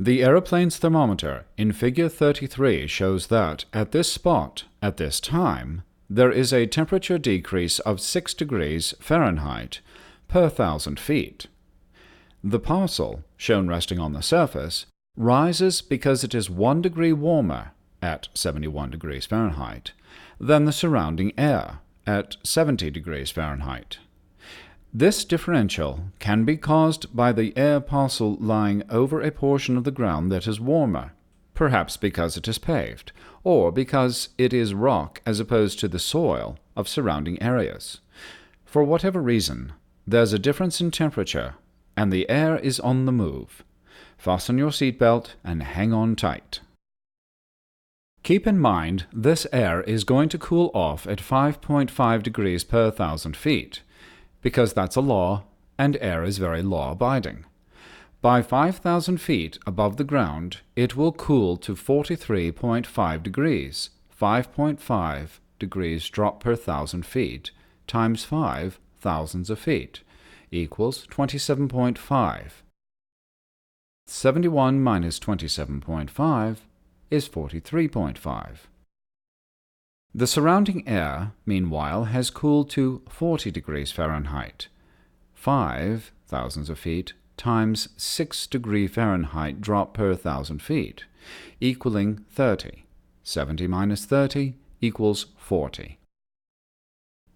The aeroplane's thermometer in Figure 33 shows that at this spot, at this time, there is a temperature decrease of 6 degrees Fahrenheit per 1,000 feet. The parcel, shown resting on the surface, rises because it is 1 degree warmer, at 71 degrees Fahrenheit, than the surrounding air, at 70 degrees Fahrenheit. This differential can be caused by the air parcel lying over a portion of the ground that is warmer, perhaps because it is paved, or because it is rock as opposed to the soil of surrounding areas. For whatever reason, there's a difference in temperature, and the air is on the move. Fasten your seatbelt and hang on tight. Keep in mind this air is going to cool off at 5.5 degrees per 1,000 feet, because that's a law, and air is very law-abiding. By 5,000 feet above the ground, it will cool to 43.5 degrees, 5.5 degrees drop per 1,000 feet, times 5 thousands of feet, equals 27.5. 71 minus 27.5 is 43.5. The surrounding air, meanwhile, has cooled to 40 degrees Fahrenheit, 5 thousands of feet times 6 degree Fahrenheit drop per 1,000 feet, equaling 30. 70 minus 30 equals 40.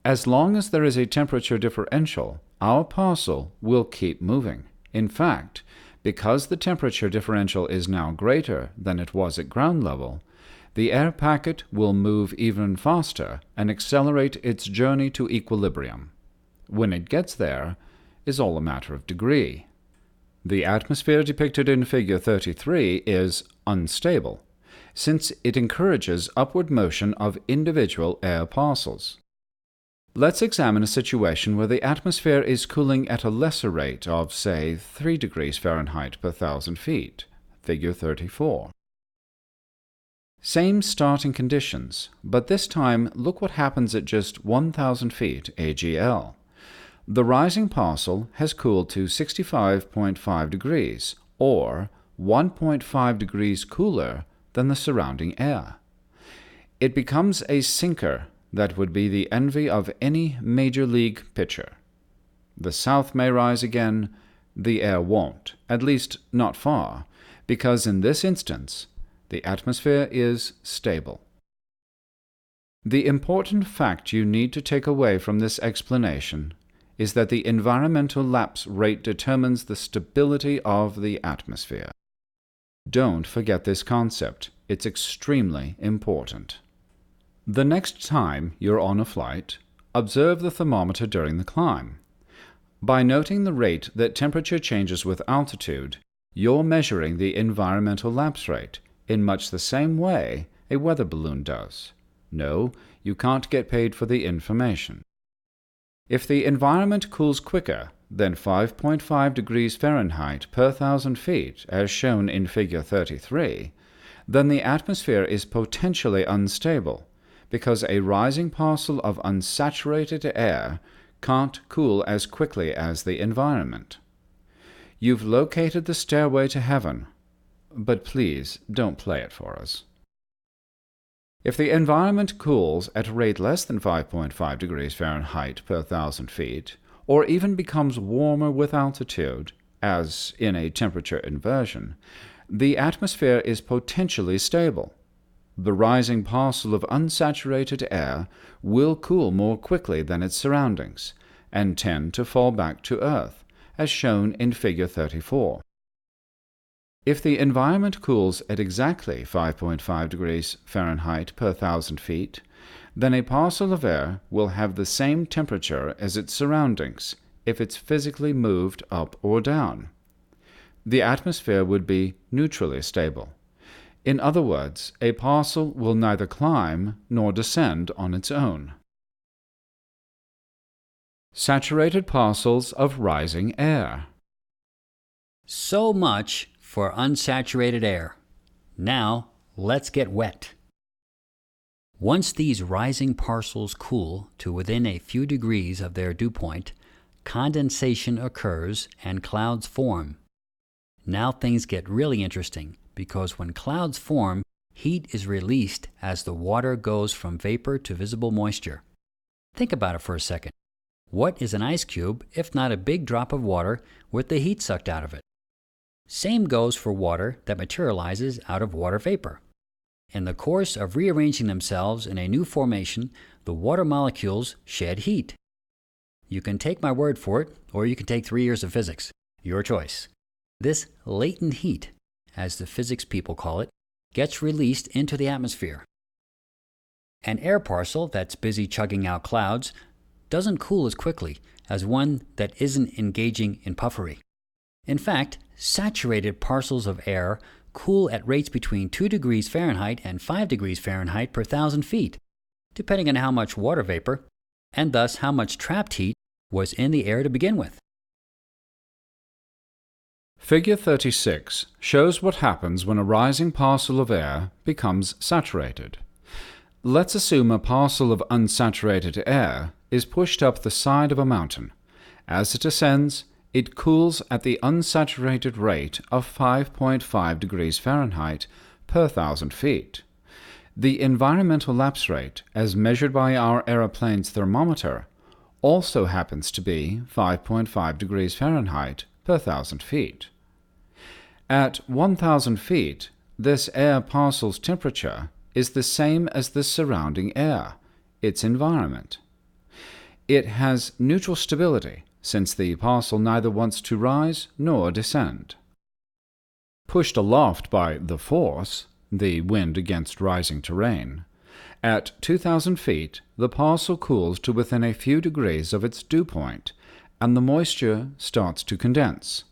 As long as there is a temperature differential, our parcel will keep moving. In fact, because the temperature differential is now greater than it was at ground level, the air packet will move even faster and accelerate its journey to equilibrium. When it gets there is all a matter of degree. The atmosphere depicted in Figure 33 is unstable, since it encourages upward motion of individual air parcels. Let's examine a situation where the atmosphere is cooling at a lesser rate of, say, 3 degrees Fahrenheit per 1,000 feet, Figure 34. Same starting conditions, but this time look what happens at just 1,000 feet AGL. The rising parcel has cooled to 65.5 degrees, or 1.5 degrees cooler than the surrounding air. It becomes a sinker that would be the envy of any major league pitcher. The South may rise again, the air won't, at least not far, because in this instance, the atmosphere is stable. The important fact you need to take away from this explanation is that the environmental lapse rate determines the stability of the atmosphere. Don't forget this concept. It's extremely important. The next time you're on a flight, observe the thermometer during the climb. By noting the rate that temperature changes with altitude, you're measuring the environmental lapse rate in much the same way a weather balloon does. No, you can't get paid for the information. If the environment cools quicker than 5.5 degrees Fahrenheit per 1,000 feet, as shown in Figure 33, then the atmosphere is potentially unstable, because a rising parcel of unsaturated air can't cool as quickly as the environment. You've located the stairway to heaven, but please don't play it for us. If the environment cools at a rate less than 5.5 degrees Fahrenheit per 1,000 feet, or even becomes warmer with altitude, as in a temperature inversion, the atmosphere is potentially stable. The rising parcel of unsaturated air will cool more quickly than its surroundings, and tend to fall back to Earth, as shown in Figure 34. If the environment cools at exactly 5.5 degrees Fahrenheit per 1,000 feet, then a parcel of air will have the same temperature as its surroundings if it's physically moved up or down. The atmosphere would be neutrally stable. In other words, a parcel will neither climb nor descend on its own. Saturated parcels of rising air. So much for unsaturated air. Now, let's get wet. Once these rising parcels cool to within a few degrees of their dew point, condensation occurs and clouds form. Now things get really interesting, because when clouds form, heat is released as the water goes from vapor to visible moisture. Think about it for a second. What is an ice cube if not a big drop of water with the heat sucked out of it? Same goes for water that materializes out of water vapor. In the course of rearranging themselves in a new formation, the water molecules shed heat. You can take my word for it, or you can take 3 years of physics. Your choice. This latent heat, as the physics people call it, gets released into the atmosphere. An air parcel that's busy chugging out clouds doesn't cool as quickly as one that isn't engaging in puffery. In fact, saturated parcels of air cool at rates between 2 degrees Fahrenheit and 5 degrees Fahrenheit per 1,000 feet, depending on how much water vapor, and thus how much trapped heat was in the air to begin with. Figure 36 shows what happens when a rising parcel of air becomes saturated. Let's assume a parcel of unsaturated air is pushed up the side of a mountain. As it ascends, it cools at the unsaturated rate of 5.5 degrees Fahrenheit per 1,000 feet. The environmental lapse rate, as measured by our aeroplane's thermometer, also happens to be 5.5 degrees Fahrenheit per 1,000 feet. At 1,000 feet, this air parcel's temperature is the same as the surrounding air, its environment. It has neutral stability, since the parcel neither wants to rise nor descend. Pushed aloft by the force, the wind against rising terrain, at 2,000 feet, the parcel cools to within a few degrees of its dew point, and the moisture starts to condense.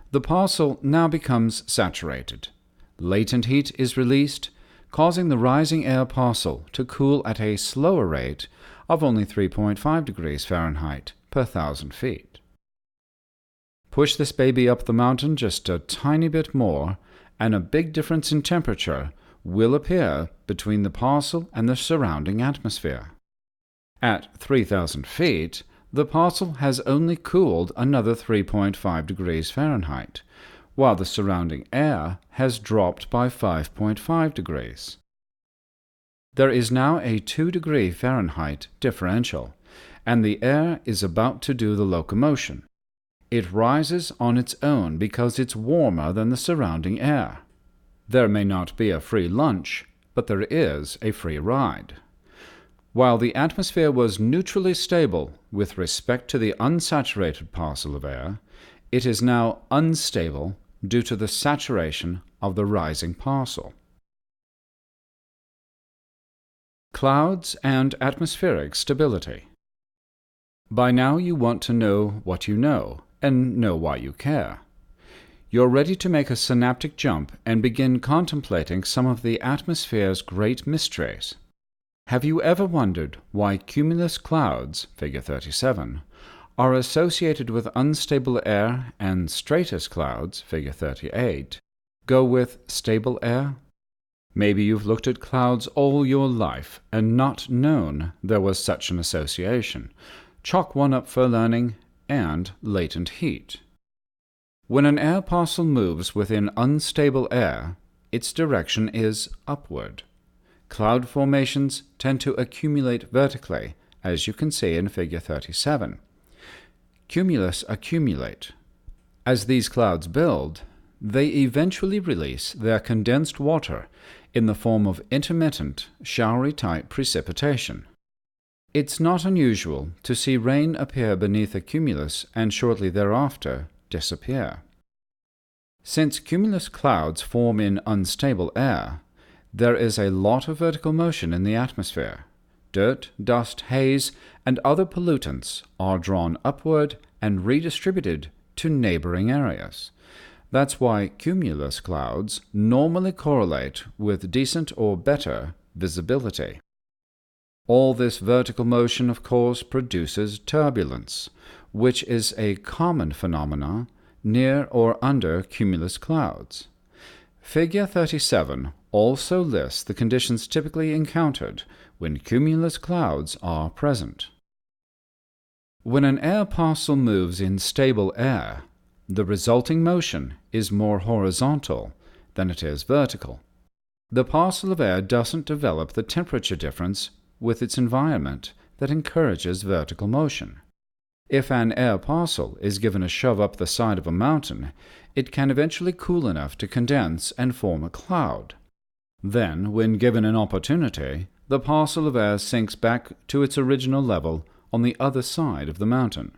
The parcel now becomes saturated. Latent heat is released, causing the rising air parcel to cool at a slower rate of only 3.5 degrees Fahrenheit per 1,000 feet. Push this baby up the mountain just a tiny bit more, and a big difference in temperature will appear between the parcel and the surrounding atmosphere. At 3,000 feet, the parcel has only cooled another 3.5 degrees Fahrenheit, while the surrounding air has dropped by 5.5 degrees. There is now a 2 degree Fahrenheit differential, and the air is about to do the locomotion. It rises on its own because it's warmer than the surrounding air. There may not be a free lunch, but there is a free ride. While the atmosphere was neutrally stable with respect to the unsaturated parcel of air, it is now unstable due to the saturation of the rising parcel. Clouds and atmospheric stability. By now you want to know what you know, and know why you care. You're ready to make a synaptic jump and begin contemplating some of the atmosphere's great mysteries. Have you ever wondered why cumulus clouds, figure 37, are associated with unstable air and stratus clouds, figure 38, go with stable air? Maybe you've looked at clouds all your life and not known there was such an association. Chalk one up for learning and latent heat. When an air parcel moves within unstable air, its direction is upward. Cloud formations tend to accumulate vertically, as you can see in figure 37. Cumulus accumulate. As these clouds build, they eventually release their condensed water in the form of intermittent, showery-type precipitation. It's not unusual to see rain appear beneath a cumulus and shortly thereafter disappear. Since cumulus clouds form in unstable air, there is a lot of vertical motion in the atmosphere. Dirt, dust, haze, and other pollutants are drawn upward and redistributed to neighboring areas. That's why cumulus clouds normally correlate with decent or better visibility. All this vertical motion, of course, produces turbulence, which is a common phenomenon near or under cumulus clouds. Figure 37 also lists the conditions typically encountered when cumulus clouds are present. When an air parcel moves in stable air, The resulting motion is more horizontal than it is vertical. The parcel of air doesn't develop the temperature difference with its environment that encourages vertical motion. If an air parcel is given a shove up the side of a mountain, it can eventually cool enough to condense and form a cloud. Then, when given an opportunity, the parcel of air sinks back to its original level on the other side of the mountain.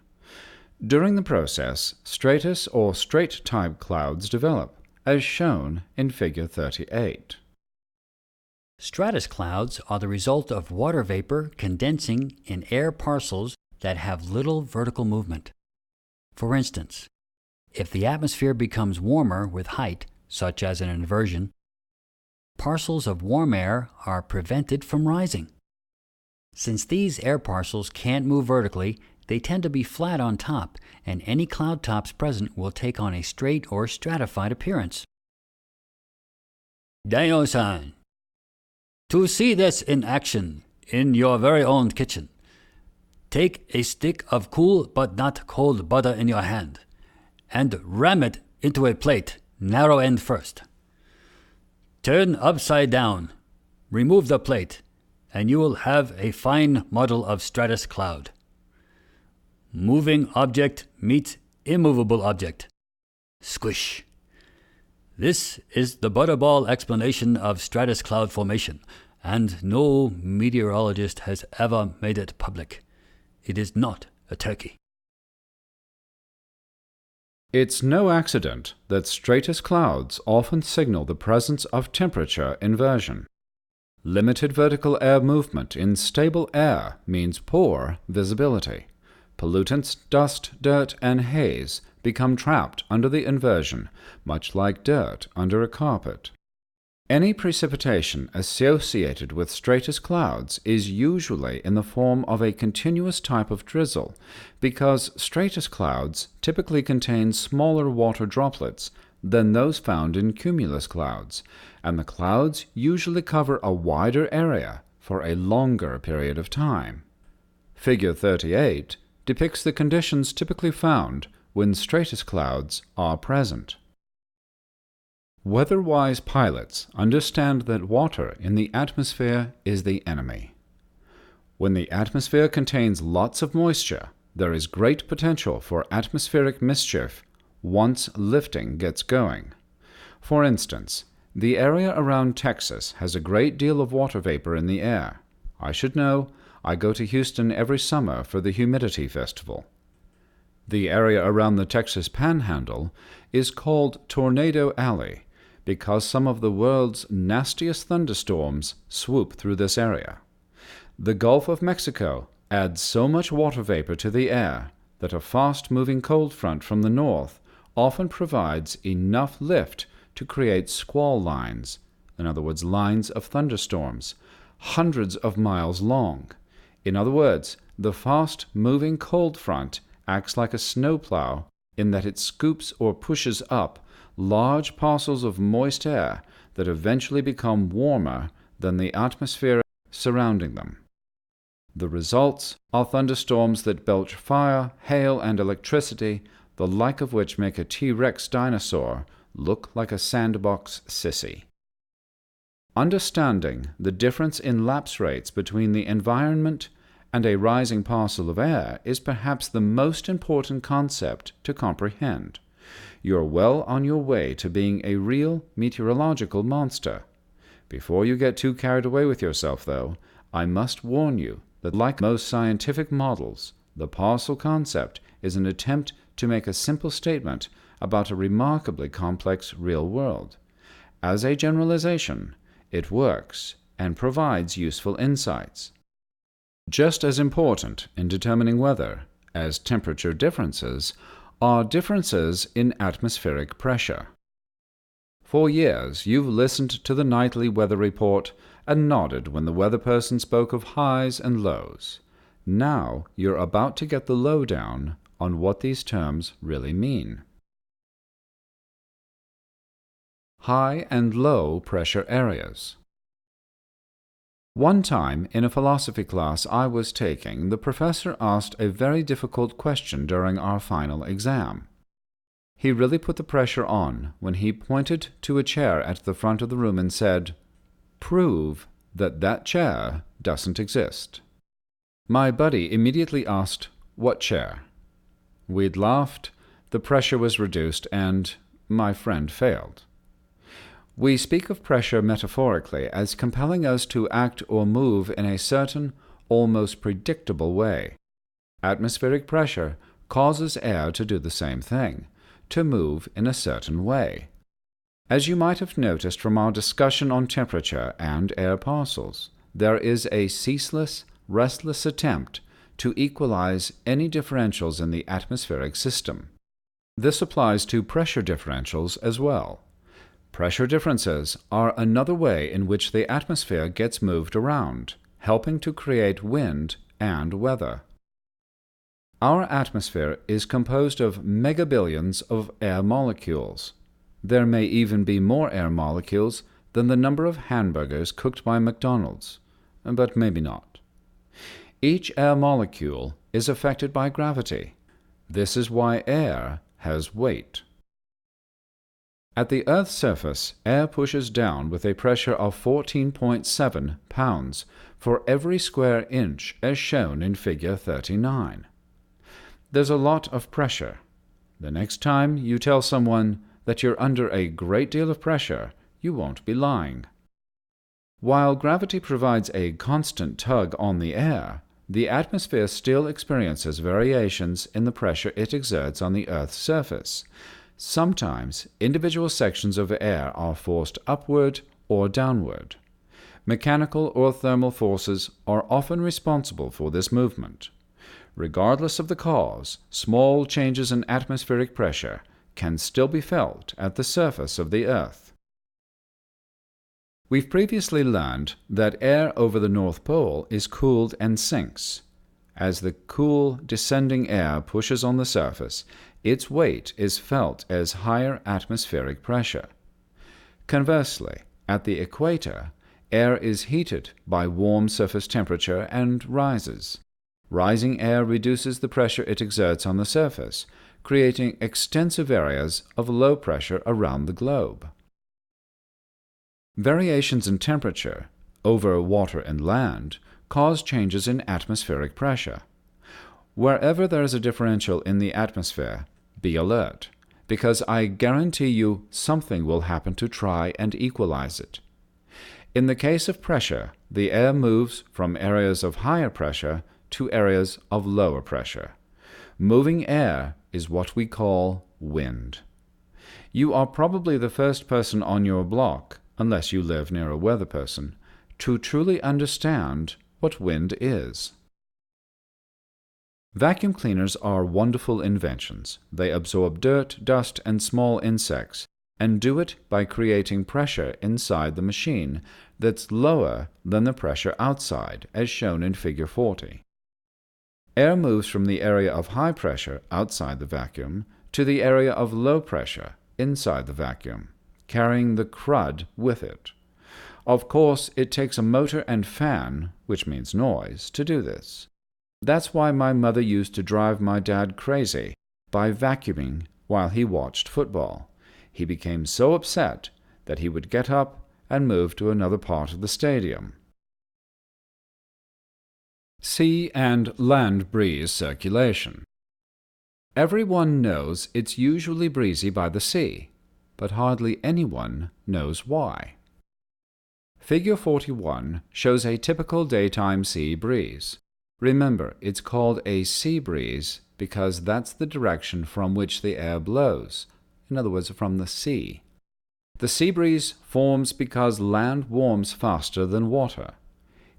During the process, stratus or straight-type clouds develop, as shown in Figure 38. Stratus clouds are the result of water vapor condensing in air parcels that have little vertical movement. For instance, if the atmosphere becomes warmer with height, such as an inversion, parcels of warm air are prevented from rising. Since these air parcels can't move vertically, they tend to be flat on top, and any cloud tops present will take on a straight or stratified appearance. Daniel-san, to see this in action in your very own kitchen, take a stick of cool but not cold butter in your hand and ram it into a plate, narrow end first. Turn upside down, remove the plate, and you will have a fine model of stratus cloud. Moving object meets immovable object. Squish. This is the butterball explanation of stratus cloud formation, and no meteorologist has ever made it public. It is not a turkey. It's no accident that stratus clouds often signal the presence of temperature inversion. Limited vertical air movement in stable air means poor visibility. Pollutants, dust, dirt, and haze become trapped under the inversion, much like dirt under a carpet. Any precipitation associated with stratus clouds is usually in the form of a continuous type of drizzle, because stratus clouds typically contain smaller water droplets than those found in cumulus clouds, and the clouds usually cover a wider area for a longer period of time. Figure 38 depicts the conditions typically found when stratus clouds are present. Weather-wise pilots understand that water in the atmosphere is the enemy. When the atmosphere contains lots of moisture, there is great potential for atmospheric mischief once lifting gets going. For instance, the area around Texas has a great deal of water vapor in the air. I should know. I go to Houston every summer for the Humidity Festival. The area around the Texas Panhandle is called Tornado Alley because some of the world's nastiest thunderstorms swoop through this area. The Gulf of Mexico adds so much water vapor to the air that a fast-moving cold front from the north often provides enough lift to create squall lines, in other words, lines of thunderstorms, hundreds of miles long. In other words, the fast-moving cold front acts like a snowplow in that it scoops or pushes up large parcels of moist air that eventually become warmer than the atmosphere surrounding them. The results are thunderstorms that belch fire, hail, and electricity, the like of which make a T-Rex dinosaur look like a sandbox sissy. Understanding the difference in lapse rates between the environment and a rising parcel of air is perhaps the most important concept to comprehend. You're well on your way to being a real meteorological monster. Before you get too carried away with yourself, though, I must warn you that, like most scientific models, the parcel concept is an attempt to make a simple statement about a remarkably complex real world. As a generalization, it works and provides useful insights. Just as important in determining weather as temperature differences are differences in atmospheric pressure. For years, you've listened to the nightly weather report and nodded when the weather person spoke of highs and lows. Now you're about to get the lowdown on what these terms really mean. High and low pressure areas. One time, in a philosophy class I was taking, the professor asked a very difficult question during our final exam. He really put the pressure on when he pointed to a chair at the front of the room and said, "Prove that that chair doesn't exist." My buddy immediately asked, "What chair?" We'd laughed, the pressure was reduced, and my friend failed. We speak of pressure metaphorically as compelling us to act or move in a certain, almost predictable way. Atmospheric pressure causes air to do the same thing, to move in a certain way. As you might have noticed from our discussion on temperature and air parcels, there is a ceaseless, restless attempt to equalize any differentials in the atmospheric system. This applies to pressure differentials as well. Pressure differences are another way in which the atmosphere gets moved around, helping to create wind and weather. Our atmosphere is composed of megabillions of air molecules. There may even be more air molecules than the number of hamburgers cooked by McDonald's, but maybe not. Each air molecule is affected by gravity. This is why air has weight. At the Earth's surface, air pushes down with a pressure of 14.7 pounds for every square inch, as shown in Figure 39. There's a lot of pressure. The next time you tell someone that you're under a great deal of pressure, you won't be lying. While gravity provides a constant tug on the air, the atmosphere still experiences variations in the pressure it exerts on the Earth's surface. Sometimes individual sections of air are forced upward or downward. Mechanical or thermal forces are often responsible for this movement. Regardless of the cause, small changes in atmospheric pressure can still be felt at the surface of the Earth. We've previously learned that air over the North Pole is cooled and sinks. As the cool, descending air pushes on the surface, its weight is felt as higher atmospheric pressure. Conversely, at the equator, air is heated by warm surface temperature and rises. Rising air reduces the pressure it exerts on the surface, creating extensive areas of low pressure around the globe. Variations in temperature over water and land cause changes in atmospheric pressure. Wherever there is a differential in the atmosphere, be alert, because I guarantee you something will happen to try and equalize it. In the case of pressure, the air moves from areas of higher pressure to areas of lower pressure. Moving air is what we call wind. You are probably the first person on your block, unless you live near a weather person, to truly understand what wind is. Vacuum cleaners are wonderful inventions. They absorb dirt, dust, and small insects, and do it by creating pressure inside the machine that's lower than the pressure outside, as shown in Figure 40. Air moves from the area of high pressure outside the vacuum to the area of low pressure inside the vacuum, carrying the crud with it. Of course, it takes a motor and fan, which means noise, to do this. That's why my mother used to drive my dad crazy by vacuuming while he watched football. He became so upset that he would get up and move to another part of the stadium. Sea and land breeze circulation. Everyone knows it's usually breezy by the sea, but hardly anyone knows why. Figure 41 shows a typical daytime sea breeze. Remember, it's called a sea breeze because that's the direction from which the air blows, in other words, from the sea. The sea breeze forms because land warms faster than water.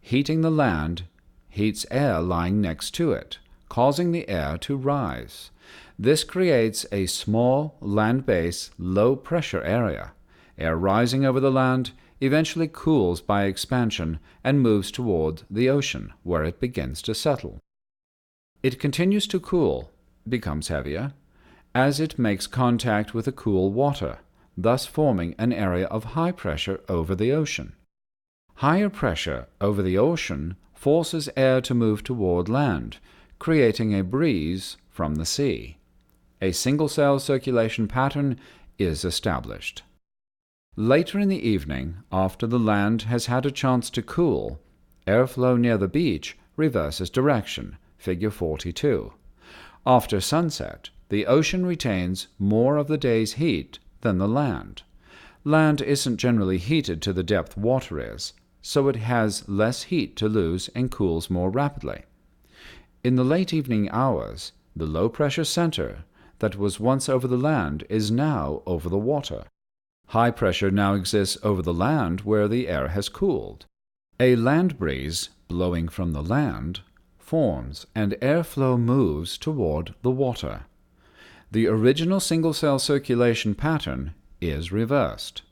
Heating the land heats air lying next to it, causing the air to rise. This creates a small, land-based, low-pressure area. Air rising over the land eventually cools by expansion and moves toward the ocean, where it begins to settle. It continues to cool, becomes heavier, as it makes contact with the cool water, thus forming an area of high pressure over the ocean. Higher pressure over the ocean forces air to move toward land, creating a breeze from the sea. a single-cell circulation pattern is established. Later in the evening, after the land has had a chance to cool, airflow near the beach reverses direction, figure 42. After sunset, the ocean retains more of the day's heat than the land. Land isn't generally heated to the depth water is, so it has less heat to lose and cools more rapidly. In the late evening hours, the low-pressure center that was once over the land is now over the water. High pressure now exists over the land where the air has cooled. A land breeze, blowing from the land, forms and airflow moves toward the water. The original single-cell circulation pattern is reversed.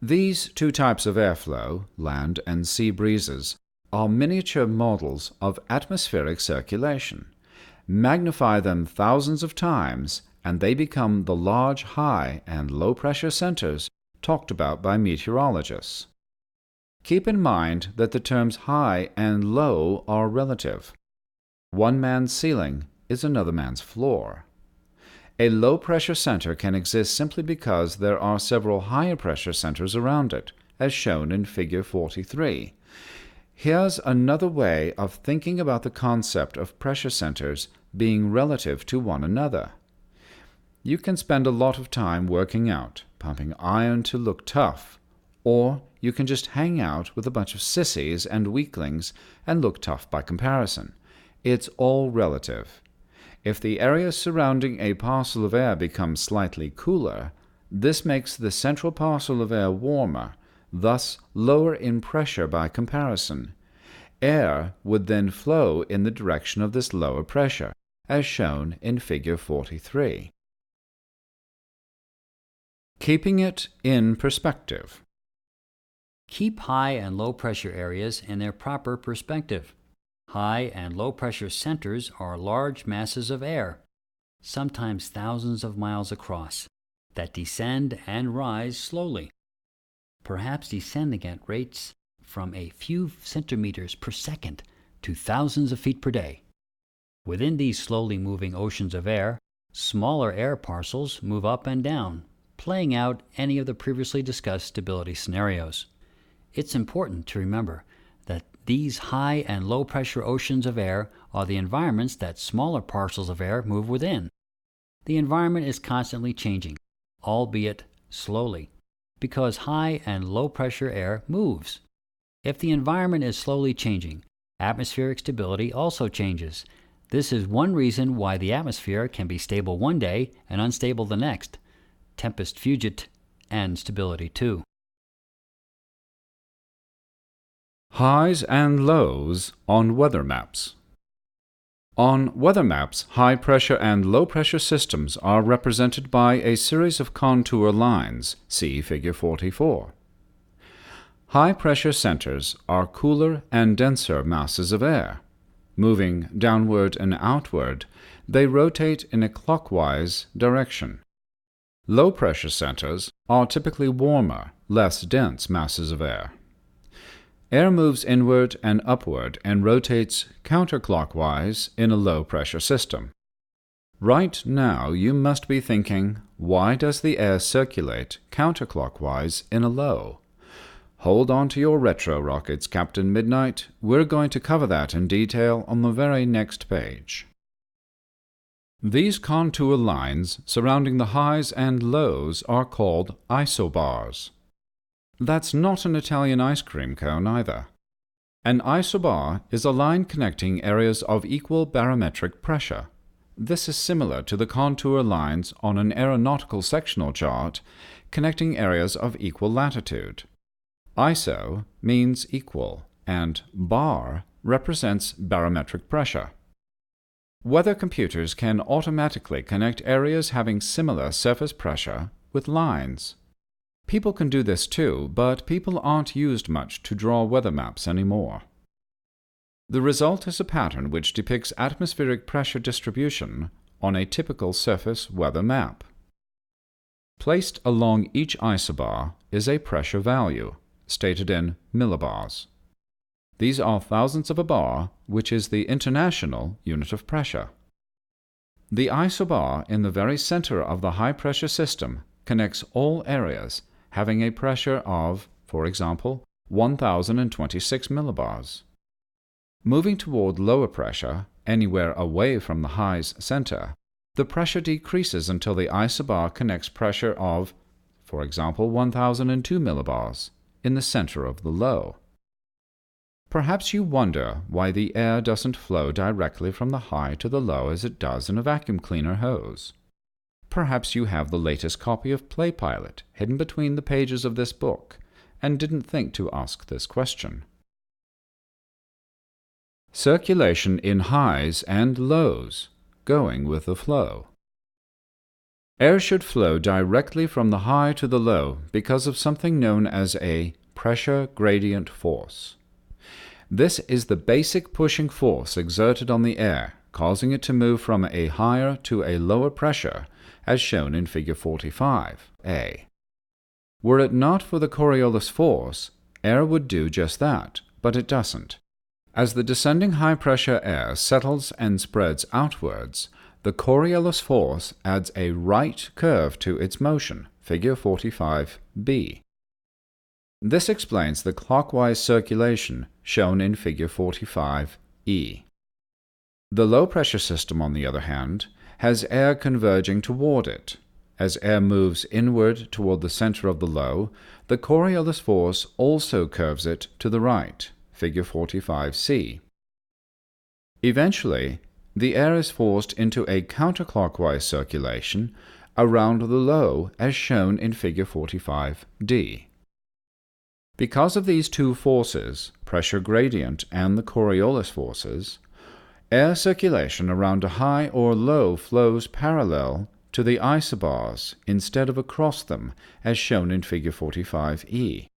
These two types of airflow, land and sea breezes, are miniature models of atmospheric circulation. Magnify them thousands of times, and they become the large high and low-pressure centers talked about by meteorologists. Keep in mind that the terms high and low are relative. One man's ceiling is another man's floor. A low-pressure center can exist simply because there are several higher-pressure centers around it, as shown in Figure 43. Here's another way of thinking about the concept of pressure centers being relative to one another. You can spend a lot of time working out, pumping iron to look tough, or you can just hang out with a bunch of sissies and weaklings and look tough by comparison. It's all relative. If the area surrounding a parcel of air becomes slightly cooler, this makes the central parcel of air warmer, thus lower in pressure by comparison. Air would then flow in the direction of this lower pressure, as shown in Figure 43. Keeping it in perspective. Keep high and low pressure areas in their proper perspective. High and low pressure centers are large masses of air, sometimes thousands of miles across, that descend and rise slowly, perhaps descending at rates from a few centimeters per second to thousands of feet per day. Within these slowly moving oceans of air, smaller air parcels move up and down, playing out any of the previously discussed stability scenarios. It's important to remember that these high and low pressure oceans of air are the environments that smaller parcels of air move within. The environment is constantly changing, albeit slowly, because high and low pressure air moves. If the environment is slowly changing, atmospheric stability also changes. This is one reason why the atmosphere can be stable one day and unstable the next. Tempest fugit, and stability too. Highs and lows on weather maps. On weather maps, high-pressure and low-pressure systems are represented by a series of contour lines, see Figure 44. High-pressure centers are cooler and denser masses of air. Moving downward and outward, they rotate in a clockwise direction. Low-pressure centers are typically warmer, less dense masses of air. Air moves inward and upward and rotates counterclockwise in a low-pressure system. Right now you must be thinking, why does the air circulate counterclockwise in a low? Hold on to your retro rockets, Captain Midnight. We're going to cover that in detail on the very next page. These contour lines surrounding the highs and lows are called isobars. That's not an Italian ice cream cone either. An isobar is a line connecting areas of equal barometric pressure. This is similar to the contour lines on an aeronautical sectional chart connecting areas of equal latitude. Iso means equal, and bar represents barometric pressure. Weather computers can automatically connect areas having similar surface pressure with lines. People can do this too, but people aren't used much to draw weather maps anymore. The result is a pattern which depicts atmospheric pressure distribution on a typical surface weather map. Placed along each isobar is a pressure value, stated in millibars. These are thousandths of a bar, which is the international unit of pressure. The isobar in the very center of the high-pressure system connects all areas having a pressure of, for example, 1026 millibars. Moving toward lower pressure, anywhere away from the high's center, the pressure decreases until the isobar connects pressure of, for example, 1002 millibars in the center of the low. Perhaps you wonder why the air doesn't flow directly from the high to the low as it does in a vacuum cleaner hose. Perhaps you have the latest copy of PlayPilot hidden between the pages of this book and didn't think to ask this question. Circulation in highs and lows, going with the flow. Air should flow directly from the high to the low because of something known as a pressure gradient force. This is the basic pushing force exerted on the air, causing it to move from a higher to a lower pressure, as shown in Figure 45a. Were it not for the Coriolis force, air would do just that, but it doesn't. As the descending high-pressure air settles and spreads outwards, the Coriolis force adds a right curve to its motion, Figure 45b. This explains the clockwise circulation shown in Figure 45e. The low-pressure system, on the other hand, has air converging toward it. As air moves inward toward the center of the low, the Coriolis force also curves it to the right, Figure 45c. Eventually, the air is forced into a counterclockwise circulation around the low as shown in Figure 45d. Because of these two forces, pressure gradient and the Coriolis forces, air circulation around a high or low flows parallel to the isobars instead of across them, as shown in Figure 45e.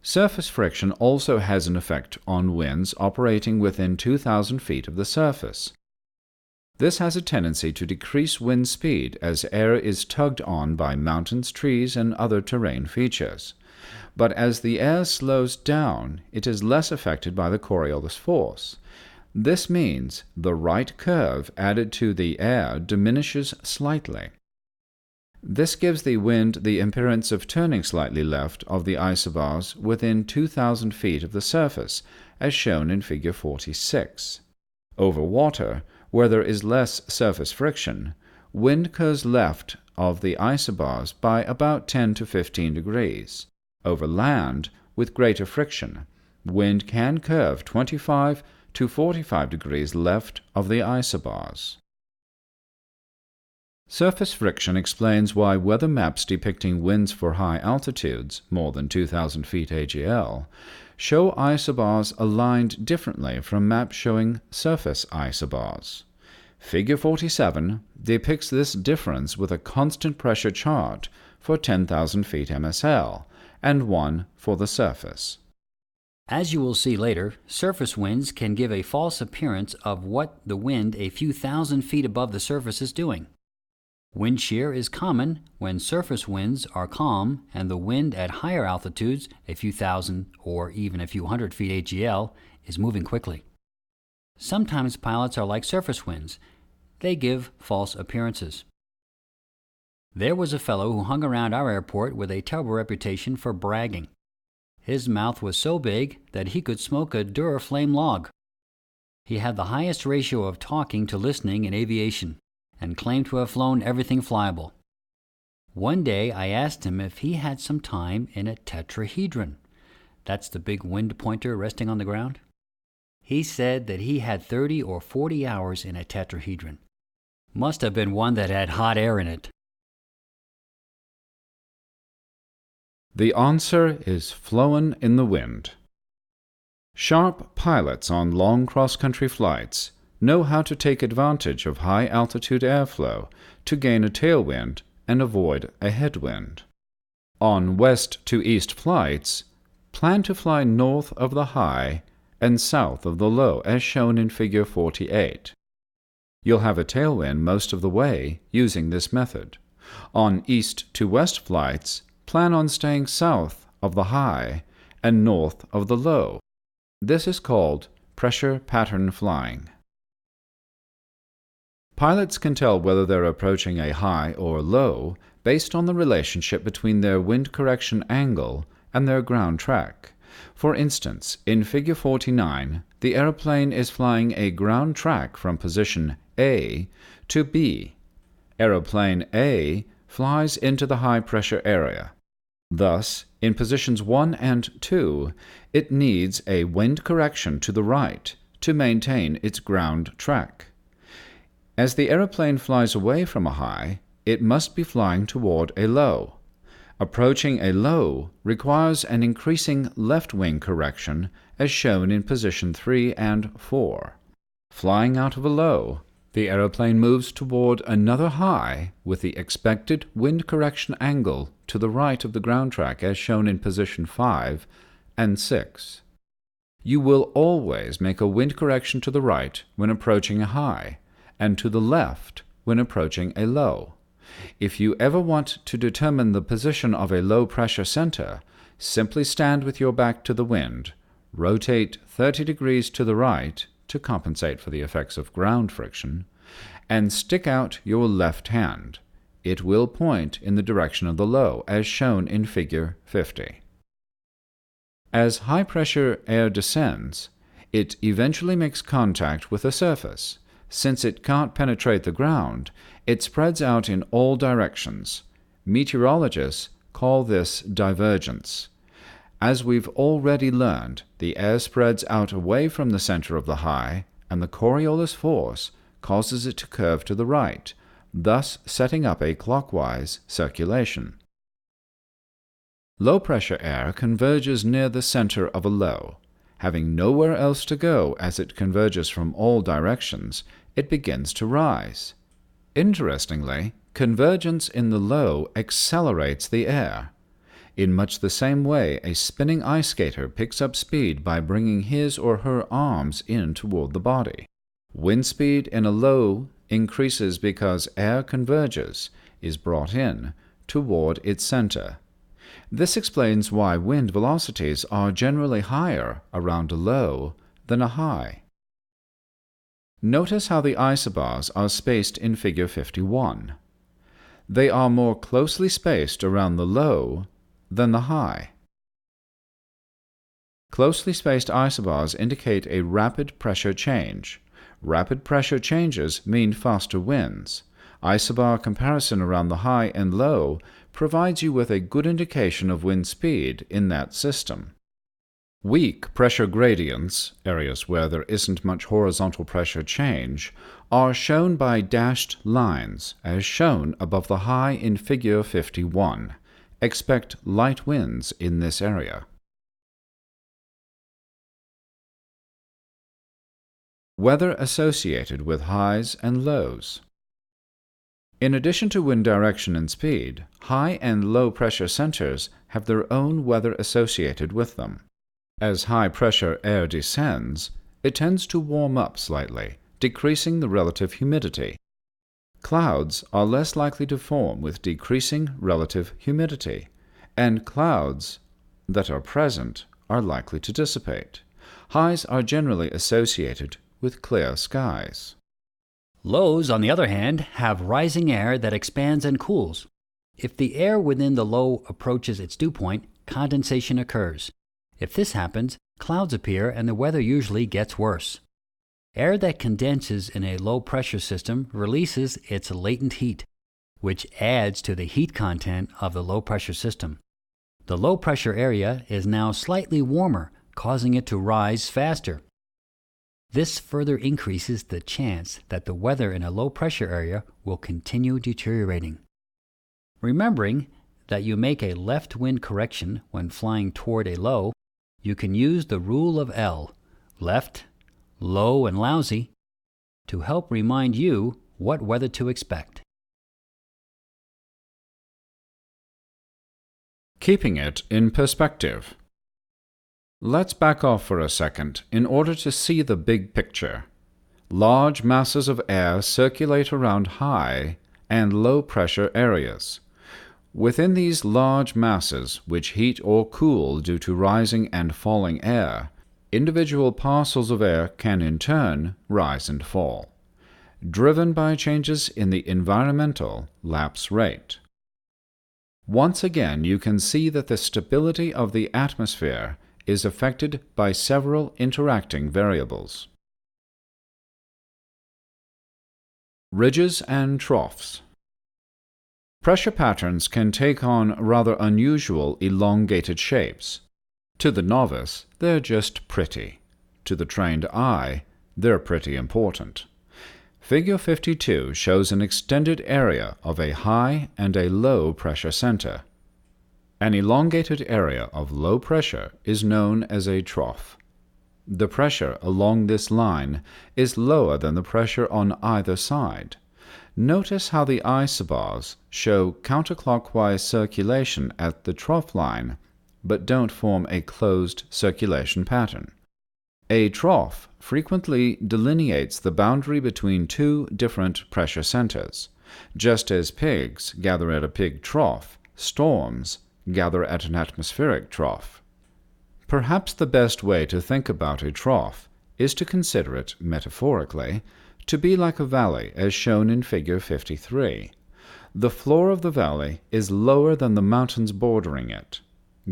Surface friction also has an effect on winds operating within 2,000 feet of the surface. This has a tendency to decrease wind speed as air is tugged on by mountains, trees, and other terrain features. But as the air slows down, it is less affected by the Coriolis force. This means the right curve added to the air diminishes slightly. This gives the wind the appearance of turning slightly left of the isobars within 2,000 feet of the surface, as shown in Figure 46. Over water, where there is less surface friction, wind curves left of the isobars by about 10 to 15 degrees. Over land, with greater friction, wind can curve 25 to 45 degrees left of the isobars. Surface friction explains why weather maps depicting winds for high altitudes, more than 2,000 feet AGL, show isobars aligned differently from maps showing surface isobars. Figure 47 depicts this difference with a constant pressure chart for 10,000 feet MSL and one for the surface. As you will see later, surface winds can give a false appearance of what the wind a few thousand feet above the surface is doing. Wind shear is common when surface winds are calm and the wind at higher altitudes, a few thousand or even a few hundred feet AGL, is moving quickly. Sometimes pilots are like surface winds. They give false appearances. There was a fellow who hung around our airport with a terrible reputation for bragging. His mouth was so big that he could smoke a Duraflame log. He had the highest ratio of talking to listening in aviation, and claimed to have flown everything flyable. One day I asked him if he had some time in a tetrahedron. That's the big wind pointer resting on the ground. He said that he had 30 or 40 hours in a tetrahedron. Must have been one that had hot air in it. The answer is flowin' in the wind. Sharp pilots on long cross-country flights know how to take advantage of high-altitude airflow to gain a tailwind and avoid a headwind. On west to east flights, plan to fly north of the high and south of the low as shown in Figure 48. You'll have a tailwind most of the way using this method. On east to west flights, plan on staying south of the high and north of the low. This is called pressure pattern flying. Pilots can tell whether they're approaching a high or low based on the relationship between their wind correction angle and their ground track. For instance, in Figure 49, the aeroplane is flying a ground track from position A to B. Aeroplane A flies into the high-pressure area. Thus, in positions 1 and 2, it needs a wind correction to the right to maintain its ground track. As the aeroplane flies away from a high, it must be flying toward a low. Approaching a low requires an increasing left wing correction as shown in position 3 and 4. Flying out of a low, the aeroplane moves toward another high with the expected wind correction angle to the right of the ground track as shown in position 5 and 6. You will always make a wind correction to the right when approaching a high, and to the left when approaching a low. If you ever want to determine the position of a low-pressure center, simply stand with your back to the wind, rotate 30 degrees to the right to compensate for the effects of ground friction, and stick out your left hand. It will point in the direction of the low, as shown in Figure 50. As high-pressure air descends, it eventually makes contact with the surface. Since it can't penetrate the ground, it spreads out in all directions. Meteorologists call this divergence. As we've already learned, the air spreads out away from the center of the high, and the Coriolis force causes it to curve to the right, thus setting up a clockwise circulation. Low-pressure air converges near the center of a low. Having nowhere else to go as it converges from all directions, it begins to rise. Interestingly, convergence in the low accelerates the air. In much the same way, a spinning ice skater picks up speed by bringing his or her arms in toward the body. Wind speed in a low increases because air converges, is brought in, toward its center. This explains why wind velocities are generally higher around a low than a high. Notice how the isobars are spaced in Figure 51. They are more closely spaced around the low than the high. Closely spaced isobars indicate a rapid pressure change. Rapid pressure changes mean faster winds. Isobar comparison around the high and low provides you with a good indication of wind speed in that system. Weak pressure gradients, areas where there isn't much horizontal pressure change, are shown by dashed lines, as shown above the high in Figure 51. Expect light winds in this area. Weather associated with highs and lows. In addition to wind direction and speed, high and low pressure centers have their own weather associated with them. As high pressure air descends, it tends to warm up slightly, decreasing the relative humidity. Clouds are less likely to form with decreasing relative humidity, and clouds that are present are likely to dissipate. Highs are generally associated with clear skies. Lows, on the other hand, have rising air that expands and cools. If the air within the low approaches its dew point, condensation occurs. If this happens, clouds appear and the weather usually gets worse. Air that condenses in a low-pressure system releases its latent heat, which adds to the heat content of the low-pressure system. The low-pressure area is now slightly warmer, causing it to rise faster. This further increases the chance that the weather in a low-pressure area will continue deteriorating. Remembering that you make a left wind correction when flying toward a low, you can use the rule of L, left, low, and lousy, to help remind you what weather to expect. Keeping it in perspective. Let's back off for a second in order to see the big picture. Large masses of air circulate around high and low pressure areas. Within these large masses, which heat or cool due to rising and falling air, individual parcels of air can in turn rise and fall. driven by changes in the environmental lapse rate. Once again, you can see that the stability of the atmosphere is affected by several interacting variables. Ridges and troughs. Pressure patterns can take on rather unusual elongated shapes. To the novice, they're just pretty. To the trained eye, they're pretty important. Figure 52 shows an extended area of a high and a low pressure center. An elongated area of low pressure is known as a trough. The pressure along this line is lower than the pressure on either side. Notice how the isobars show counterclockwise circulation at the trough line, but don't form a closed circulation pattern. A trough frequently delineates the boundary between two different pressure centers. Just as pigs gather at a pig trough, storms gather at an atmospheric trough. Perhaps the best way to think about a trough is to consider it, metaphorically, to be like a valley as shown in Figure 53. The floor of the valley is lower than the mountains bordering it.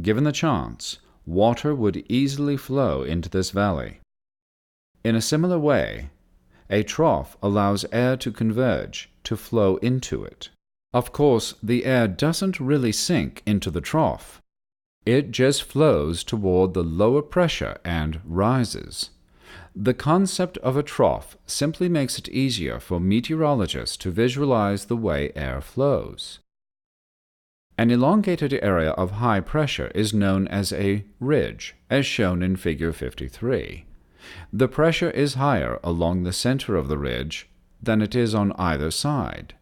Given the chance, water would easily flow into this valley. In a similar way, a trough allows air to converge, to flow into it. Of course, the air doesn't really sink into the trough. It just flows toward the lower pressure and rises. The concept of a trough simply makes it easier for meteorologists to visualize the way air flows. An elongated area of high pressure is known as a ridge, as shown in Figure 53. The pressure is higher along the center of the ridge than it is on either side.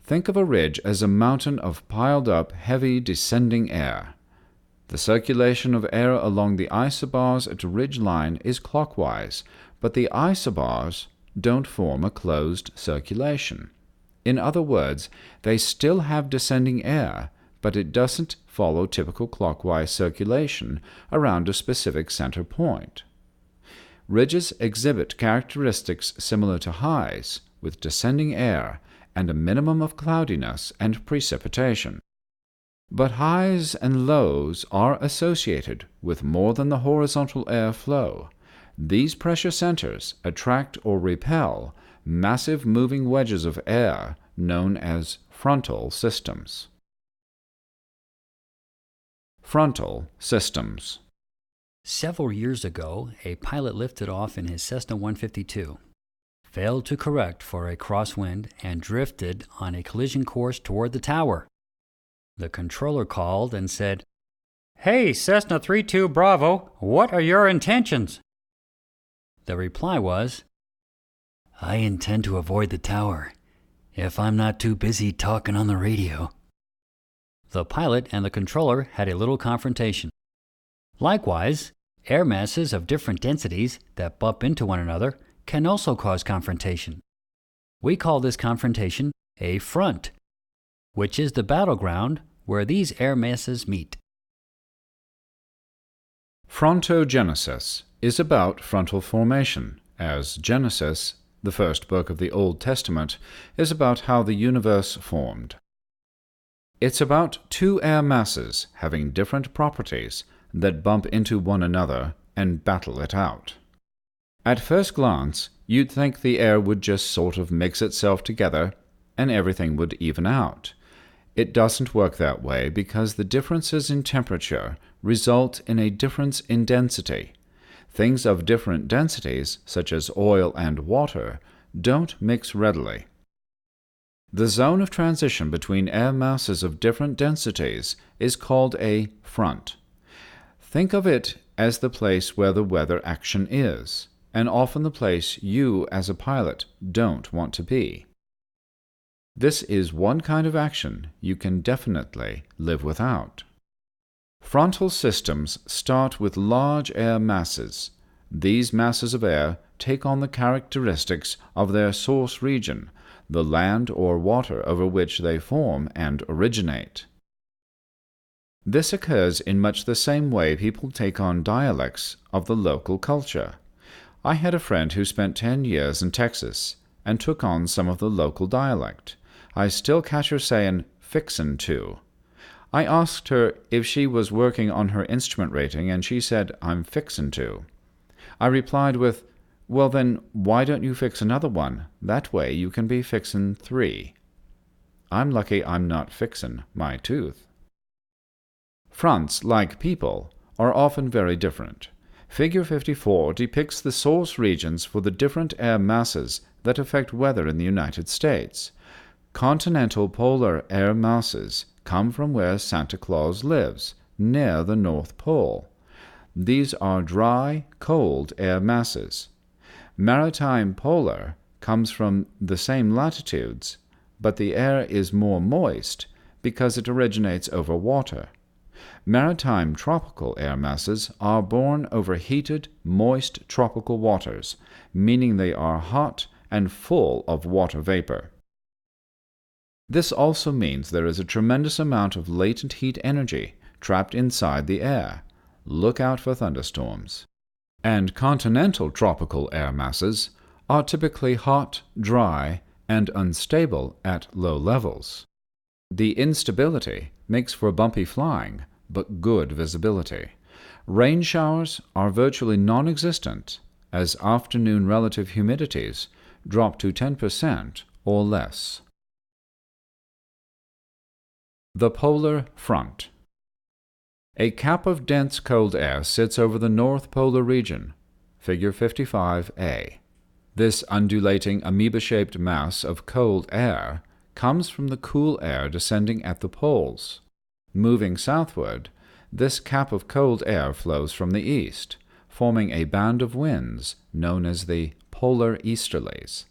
Think of a ridge as a mountain of piled-up, heavy, descending air. The circulation of air along the isobars at a ridge line is clockwise, but the isobars don't form a closed circulation. In other words, they still have descending air, but it doesn't follow typical clockwise circulation around a specific center point. Ridges exhibit characteristics similar to highs, with descending air and a minimum of cloudiness and precipitation. But highs and lows are associated with more than the horizontal air flow. These pressure centers attract or repel massive moving wedges of air known as frontal systems. Frontal systems. Several years ago, a pilot lifted off in his Cessna 152, failed to correct for a crosswind, and drifted on a collision course toward the tower. The controller called and said, "Hey, Cessna 32 Bravo, what are your intentions?" The reply was, "I intend to avoid the tower, if I'm not too busy talking on the radio." The pilot and the controller had a little confrontation. Likewise, air masses of different densities that bump into one another can also cause confrontation. We call this confrontation a front, which is the battleground where these air masses meet. Frontogenesis is about frontal formation, as Genesis, the first book of the Old Testament, is about how the universe formed. It's about two air masses having different properties that bump into one another and battle it out. At first glance, you'd think the air would just sort of mix itself together and everything would even out. It doesn't work that way because the differences in temperature result in a difference in density. Things of different densities, such as oil and water, don't mix readily. The zone of transition between air masses of different densities is called a front. Think of it as the place where the weather action is, and often the place you, as a pilot, don't want to be. This is one kind of action you can definitely live without. Frontal systems start with large air masses. These masses of air take on the characteristics of their source region, the land or water over which they form and originate. This occurs in much the same way people take on dialects of the local culture. I had a friend who spent 10 years in Texas, and took on some of the local dialect. I still catch her saying, "fixin' to." I asked her if she was working on her instrument rating, and she said, "I'm fixin' to." I replied with, "Well then, why don't you fix another one? That way you can be fixin' 3. I'm lucky I'm not fixin' my tooth. Fronts, like people, are often very different. Figure 54 depicts the source regions for the different air masses that affect weather in the United States. Continental polar air masses come from where Santa Claus lives, near the North Pole. These are dry, cold air masses. Maritime polar comes from the same latitudes, but the air is more moist because it originates over water. Maritime tropical air masses are born over heated, moist tropical waters, meaning they are hot and full of water vapor. This also means there is a tremendous amount of latent heat energy trapped inside the air. Look out for thunderstorms. And continental tropical air masses are typically hot, dry, and unstable at low levels. The instability makes for bumpy flying, but good visibility. Rain showers are virtually non-existent, as afternoon relative humidities drop to 10% or less. The polar front. A cap of dense cold air sits over the North Polar region, Figure 55a. This undulating amoeba-shaped mass of cold air comes from the cool air descending at the poles. Moving southward, this cap of cold air flows from the east, forming a band of winds known as the polar easterlies.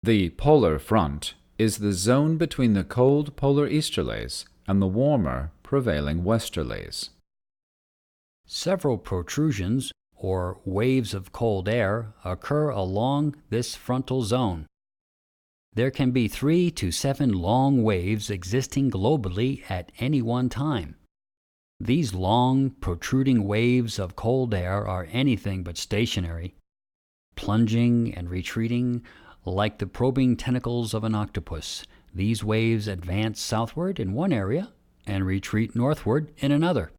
The polar front is the zone between the cold polar easterlies and the warmer prevailing westerlies. Several protrusions, or waves of cold air, occur along this frontal zone. There can be 3 to 7 long waves existing globally at any one time. These long, protruding waves of cold air are anything but stationary, plunging and retreating like the probing tentacles of an octopus. These waves advance southward in one area and retreat northward in another.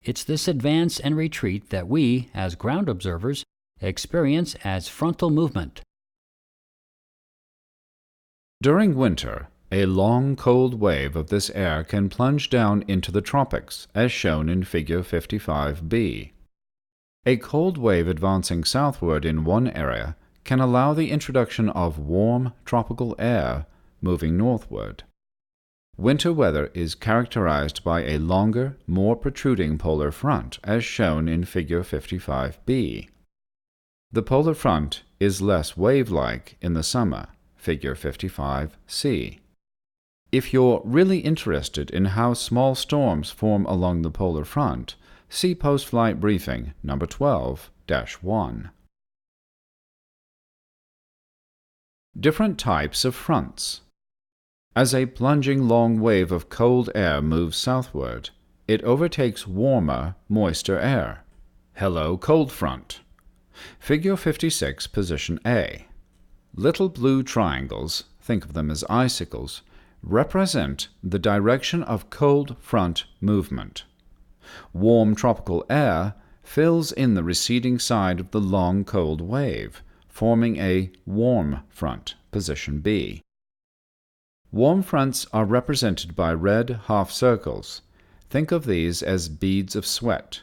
It's this advance and retreat that we, as ground observers, experience as frontal movement. During winter, a long cold wave of this air can plunge down into the tropics, as shown in Figure 55b. A cold wave advancing southward in one area can allow the introduction of warm tropical air moving northward. Winter weather is characterized by a longer, more protruding polar front, as shown in Figure 55b. The polar front is less wave-like in the summer, Figure 55c. If you're really interested in how small storms form along the polar front, see Post-Flight Briefing number 12-1. Different types of fronts. As a plunging long wave of cold air moves southward, it overtakes warmer, moister air. Hello, cold front. Figure 56, position A. Little blue triangles, think of them as icicles, represent the direction of cold front movement. Warm tropical air fills in the receding side of the long cold wave, forming a warm front, position B. Warm fronts are represented by red half circles. Think of these as beads of sweat.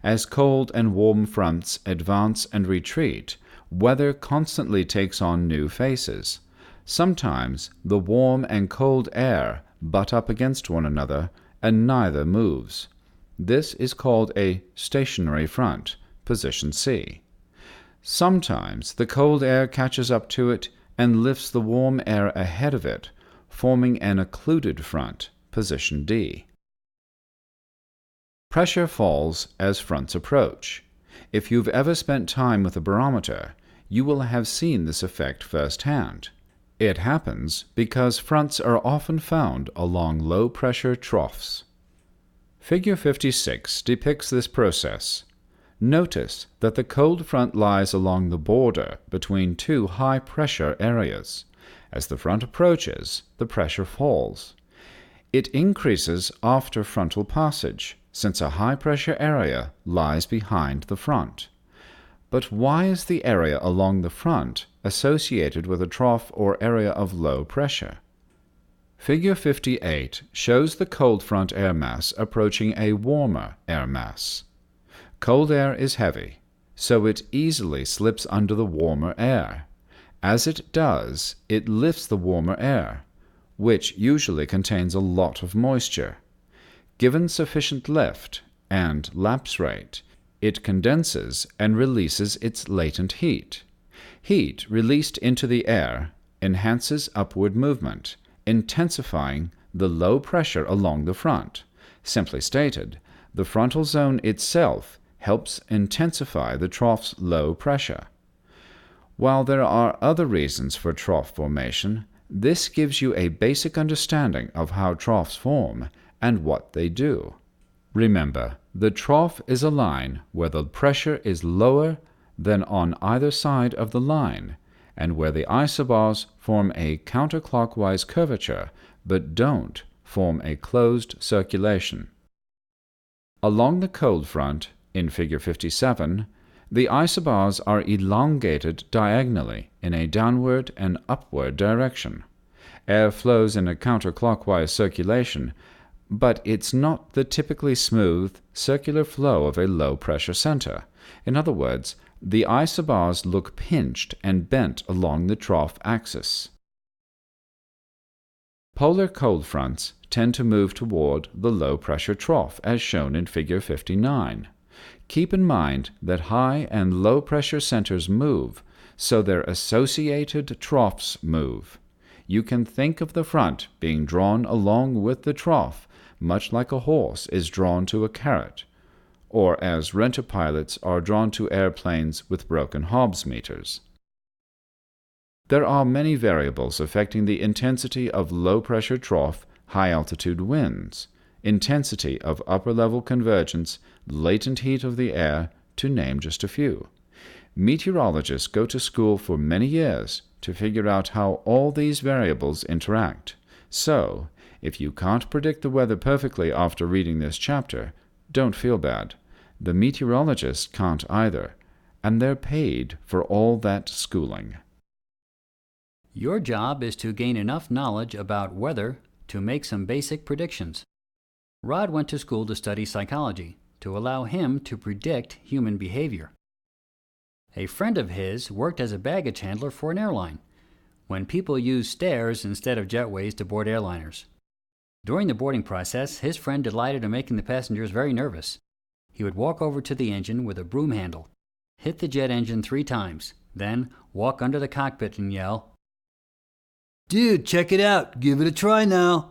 As cold and warm fronts advance and retreat, weather constantly takes on new faces. Sometimes the warm and cold air butt up against one another and neither moves. This is called a stationary front, position C. Sometimes the cold air catches up to it and lifts the warm air ahead of it, forming an occluded front, position D. Pressure falls as fronts approach. If you've ever spent time with a barometer, you will have seen this effect firsthand. It happens because fronts are often found along low-pressure troughs. Figure 56 depicts this process. Notice that the cold front lies along the border between two high-pressure areas. As the front approaches, the pressure falls. It increases after frontal passage, since a high-pressure area lies behind the front. But why is the area along the front associated with a trough or area of low pressure? Figure 58 shows the cold front air mass approaching a warmer air mass. Cold air is heavy, so it easily slips under the warmer air. As it does, it lifts the warmer air, which usually contains a lot of moisture. Given sufficient lift and lapse rate, it condenses and releases its latent heat. Heat released into the air enhances upward movement, intensifying the low pressure along the front. Simply stated, the frontal zone itself helps intensify the trough's low pressure. While there are other reasons for trough formation, this gives you a basic understanding of how troughs form and what they do. Remember, the trough is a line where the pressure is lower than on either side of the line, and where the isobars form a counterclockwise curvature but don't form a closed circulation. Along the cold front, in Figure 57, the isobars are elongated diagonally in a downward and upward direction. Air flows in a counterclockwise circulation, but it's not the typically smooth, circular flow of a low-pressure center. In other words, the isobars look pinched and bent along the trough axis. Polar cold fronts tend to move toward the low-pressure trough, as shown in Figure 59. Keep in mind that high and low-pressure centers move, so their associated troughs move. You can think of the front being drawn along with the trough, much like a horse is drawn to a carrot, or as renter pilots are drawn to airplanes with broken Hobbs meters. There are many variables affecting the intensity of low-pressure trough, high-altitude winds, intensity of upper-level convergence, latent heat of the air, to name just a few. Meteorologists go to school for many years to figure out how all these variables interact. So, if you can't predict the weather perfectly after reading this chapter, don't feel bad. The meteorologists can't either, and they're paid for all that schooling. Your job is to gain enough knowledge about weather to make some basic predictions. Rod went to school to study psychology, to allow him to predict human behavior. A friend of his worked as a baggage handler for an airline, when people used stairs instead of jetways to board airliners. During the boarding process, his friend delighted in making the passengers very nervous. He would walk over to the engine with a broom handle, hit the jet engine 3 times, then walk under the cockpit and yell, "Dude, check it out! Give it a try now!"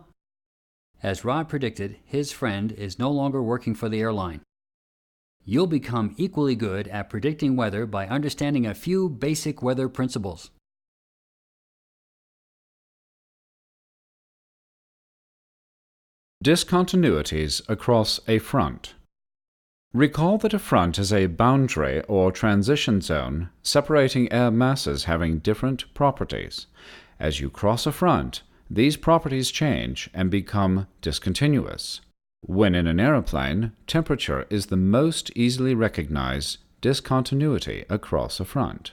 As Rod predicted, his friend is no longer working for the airline. You'll become equally good at predicting weather by understanding a few basic weather principles. Discontinuities across a front. Recall that a front is a boundary or transition zone separating air masses having different properties. As you cross a front, these properties change and become discontinuous. When in an aeroplane, temperature is the most easily recognized discontinuity across a front.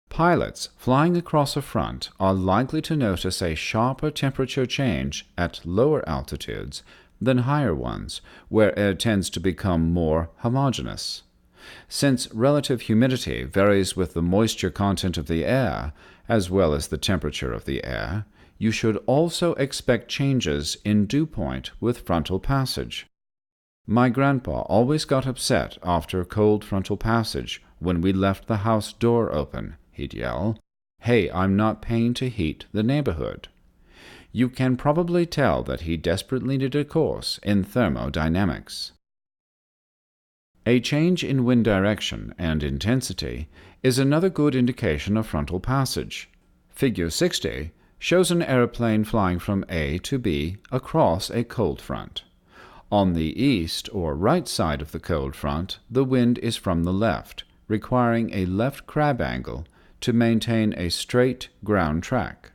Pilots flying across a front are likely to notice a sharper temperature change at lower altitudes than higher ones, where air tends to become more homogeneous. Since relative humidity varies with the moisture content of the air, as well as the temperature of the air, you should also expect changes in dew point with frontal passage. My grandpa always got upset after cold frontal passage when we left the house door open. He'd yell, "Hey, I'm not paying to heat the neighborhood." You can probably tell that he desperately needed a course in thermodynamics. A change in wind direction and intensity is another good indication of frontal passage. Figure 60 shows an airplane flying from A to B across a cold front. On the east or right side of the cold front, the wind is from the left, requiring a left crab angle to maintain a straight ground track.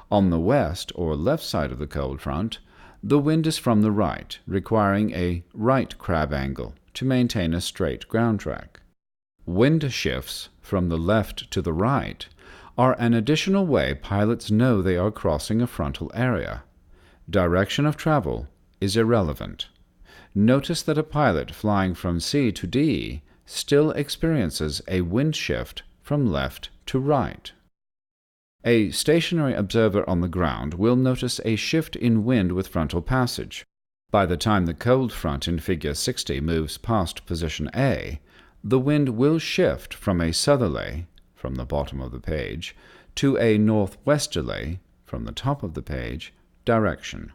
On the west or left side of the cold front, the wind is from the right, requiring a right crab angle to maintain a straight ground track. Wind shifts from the left to the right are an additional way pilots know they are crossing a frontal area. Direction of travel is irrelevant. Notice that a pilot flying from C to D still experiences a wind shift from left to right. A stationary observer on the ground will notice a shift in wind with frontal passage. By the time the cold front in Figure 60 moves past position A, the wind will shift from a southerly, from the bottom of the page, to a northwesterly, from the top of the page, direction.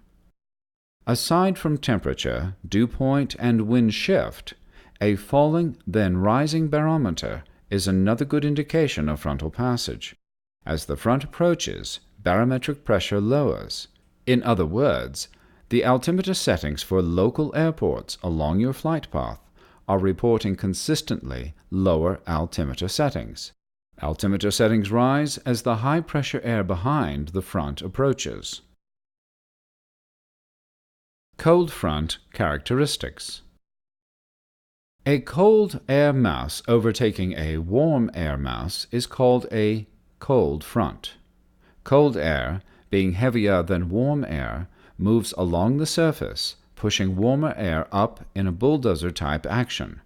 Aside from temperature, dew point, and wind shift, a falling then rising barometer is another good indication of frontal passage. As the front approaches, barometric pressure lowers. In other words, the altimeter settings for local airports along your flight path are reporting consistently lower altimeter settings. Altimeter settings rise as the high-pressure air behind the front approaches. Cold front characteristics. A cold air mass overtaking a warm air mass is called a cold front. Cold air, being heavier than warm air, moves along the surface, pushing warmer air up in a bulldozer-type action.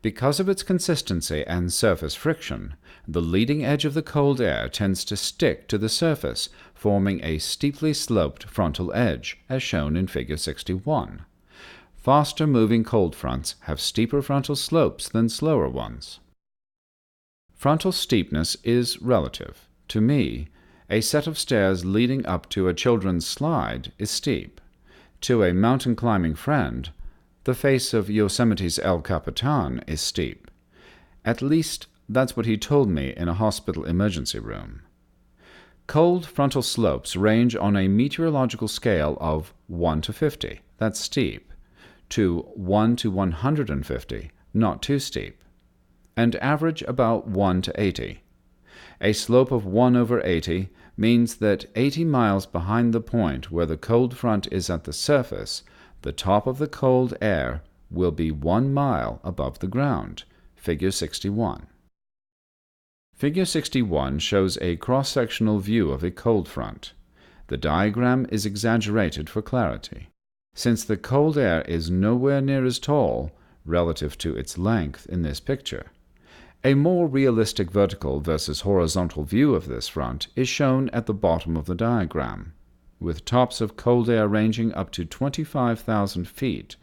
Because of its consistency and surface friction, the leading edge of the cold air tends to stick to the surface, forming a steeply sloped frontal edge, as shown in Figure 61. Faster-moving cold fronts have steeper frontal slopes than slower ones. Frontal steepness is relative. To me, a set of stairs leading up to a children's slide is steep. To a mountain-climbing friend, the face of Yosemite's El Capitan is steep. At least, that's what he told me in a hospital emergency room. Cold frontal slopes range on a meteorological scale of 1 to 50, that's steep, to 1 to 150, not too steep, and average about 1 to 80. A slope of 1 over 80 means that 80 miles behind the point where the cold front is at the surface, the top of the cold air will be 1 mile above the ground, Figure 61. Figure 61 shows a cross-sectional view of a cold front. The diagram is exaggerated for clarity. Since the cold air is nowhere near as tall, relative to its length in this picture, a more realistic vertical versus horizontal view of this front is shown at the bottom of the diagram. With tops of cold air ranging up to 25,000 feet,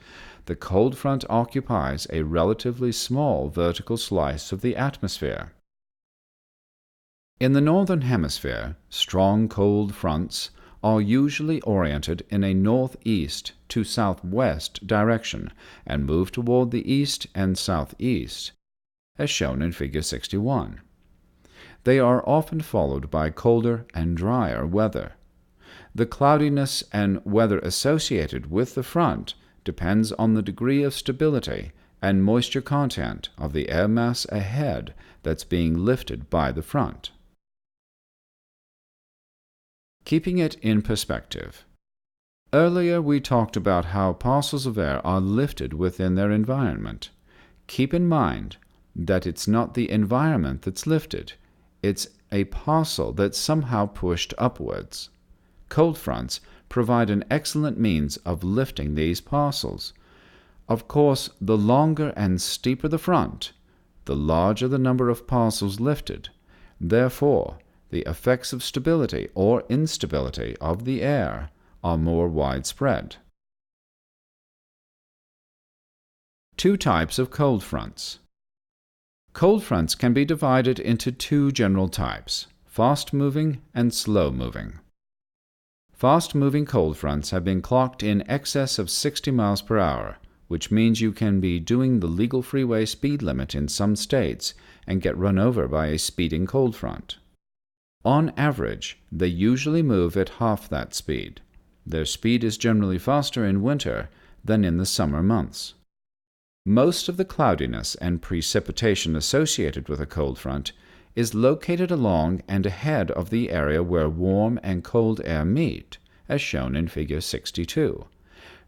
the cold front occupies a relatively small vertical slice of the atmosphere. In the northern hemisphere, strong cold fronts are usually oriented in a northeast to southwest direction and move toward the east and southeast, as shown in Figure 61. They are often followed by colder and drier weather. The cloudiness and weather associated with the front depends on the degree of stability and moisture content of the air mass ahead that's being lifted by the front. Keeping it in perspective. Earlier we talked about how parcels of air are lifted within their environment. Keep in mind that it's not the environment that's lifted, it's a parcel that's somehow pushed upwards. Cold fronts provide an excellent means of lifting these parcels. Of course, the longer and steeper the front, the larger the number of parcels lifted. Therefore, the effects of stability or instability of the air are more widespread. Two types of cold fronts. Cold fronts can be divided into two general types, fast-moving and slow-moving. Fast-moving cold fronts have been clocked in excess of 60 miles per hour, which means you can be doing the legal freeway speed limit in some states and get run over by a speeding cold front. On average, they usually move at half that speed. Their speed is generally faster in winter than in the summer months. Most of the cloudiness and precipitation associated with a cold front is located along and ahead of the area where warm and cold air meet, as shown in Figure 62.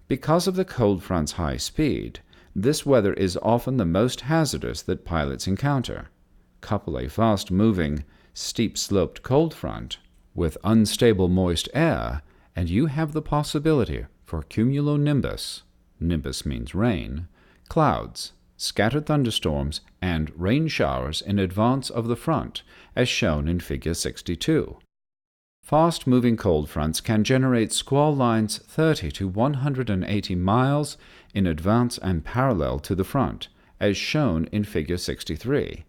Because of the cold front's high speed, this weather is often the most hazardous that pilots encounter. Couple a fast-moving, steep-sloped cold front with unstable moist air, and you have the possibility for cumulonimbus, nimbus means rain, clouds, scattered thunderstorms, and rain showers in advance of the front, as shown in Figure 62. Fast-moving cold fronts can generate squall lines 30 to 180 miles in advance and parallel to the front, as shown in Figure 63.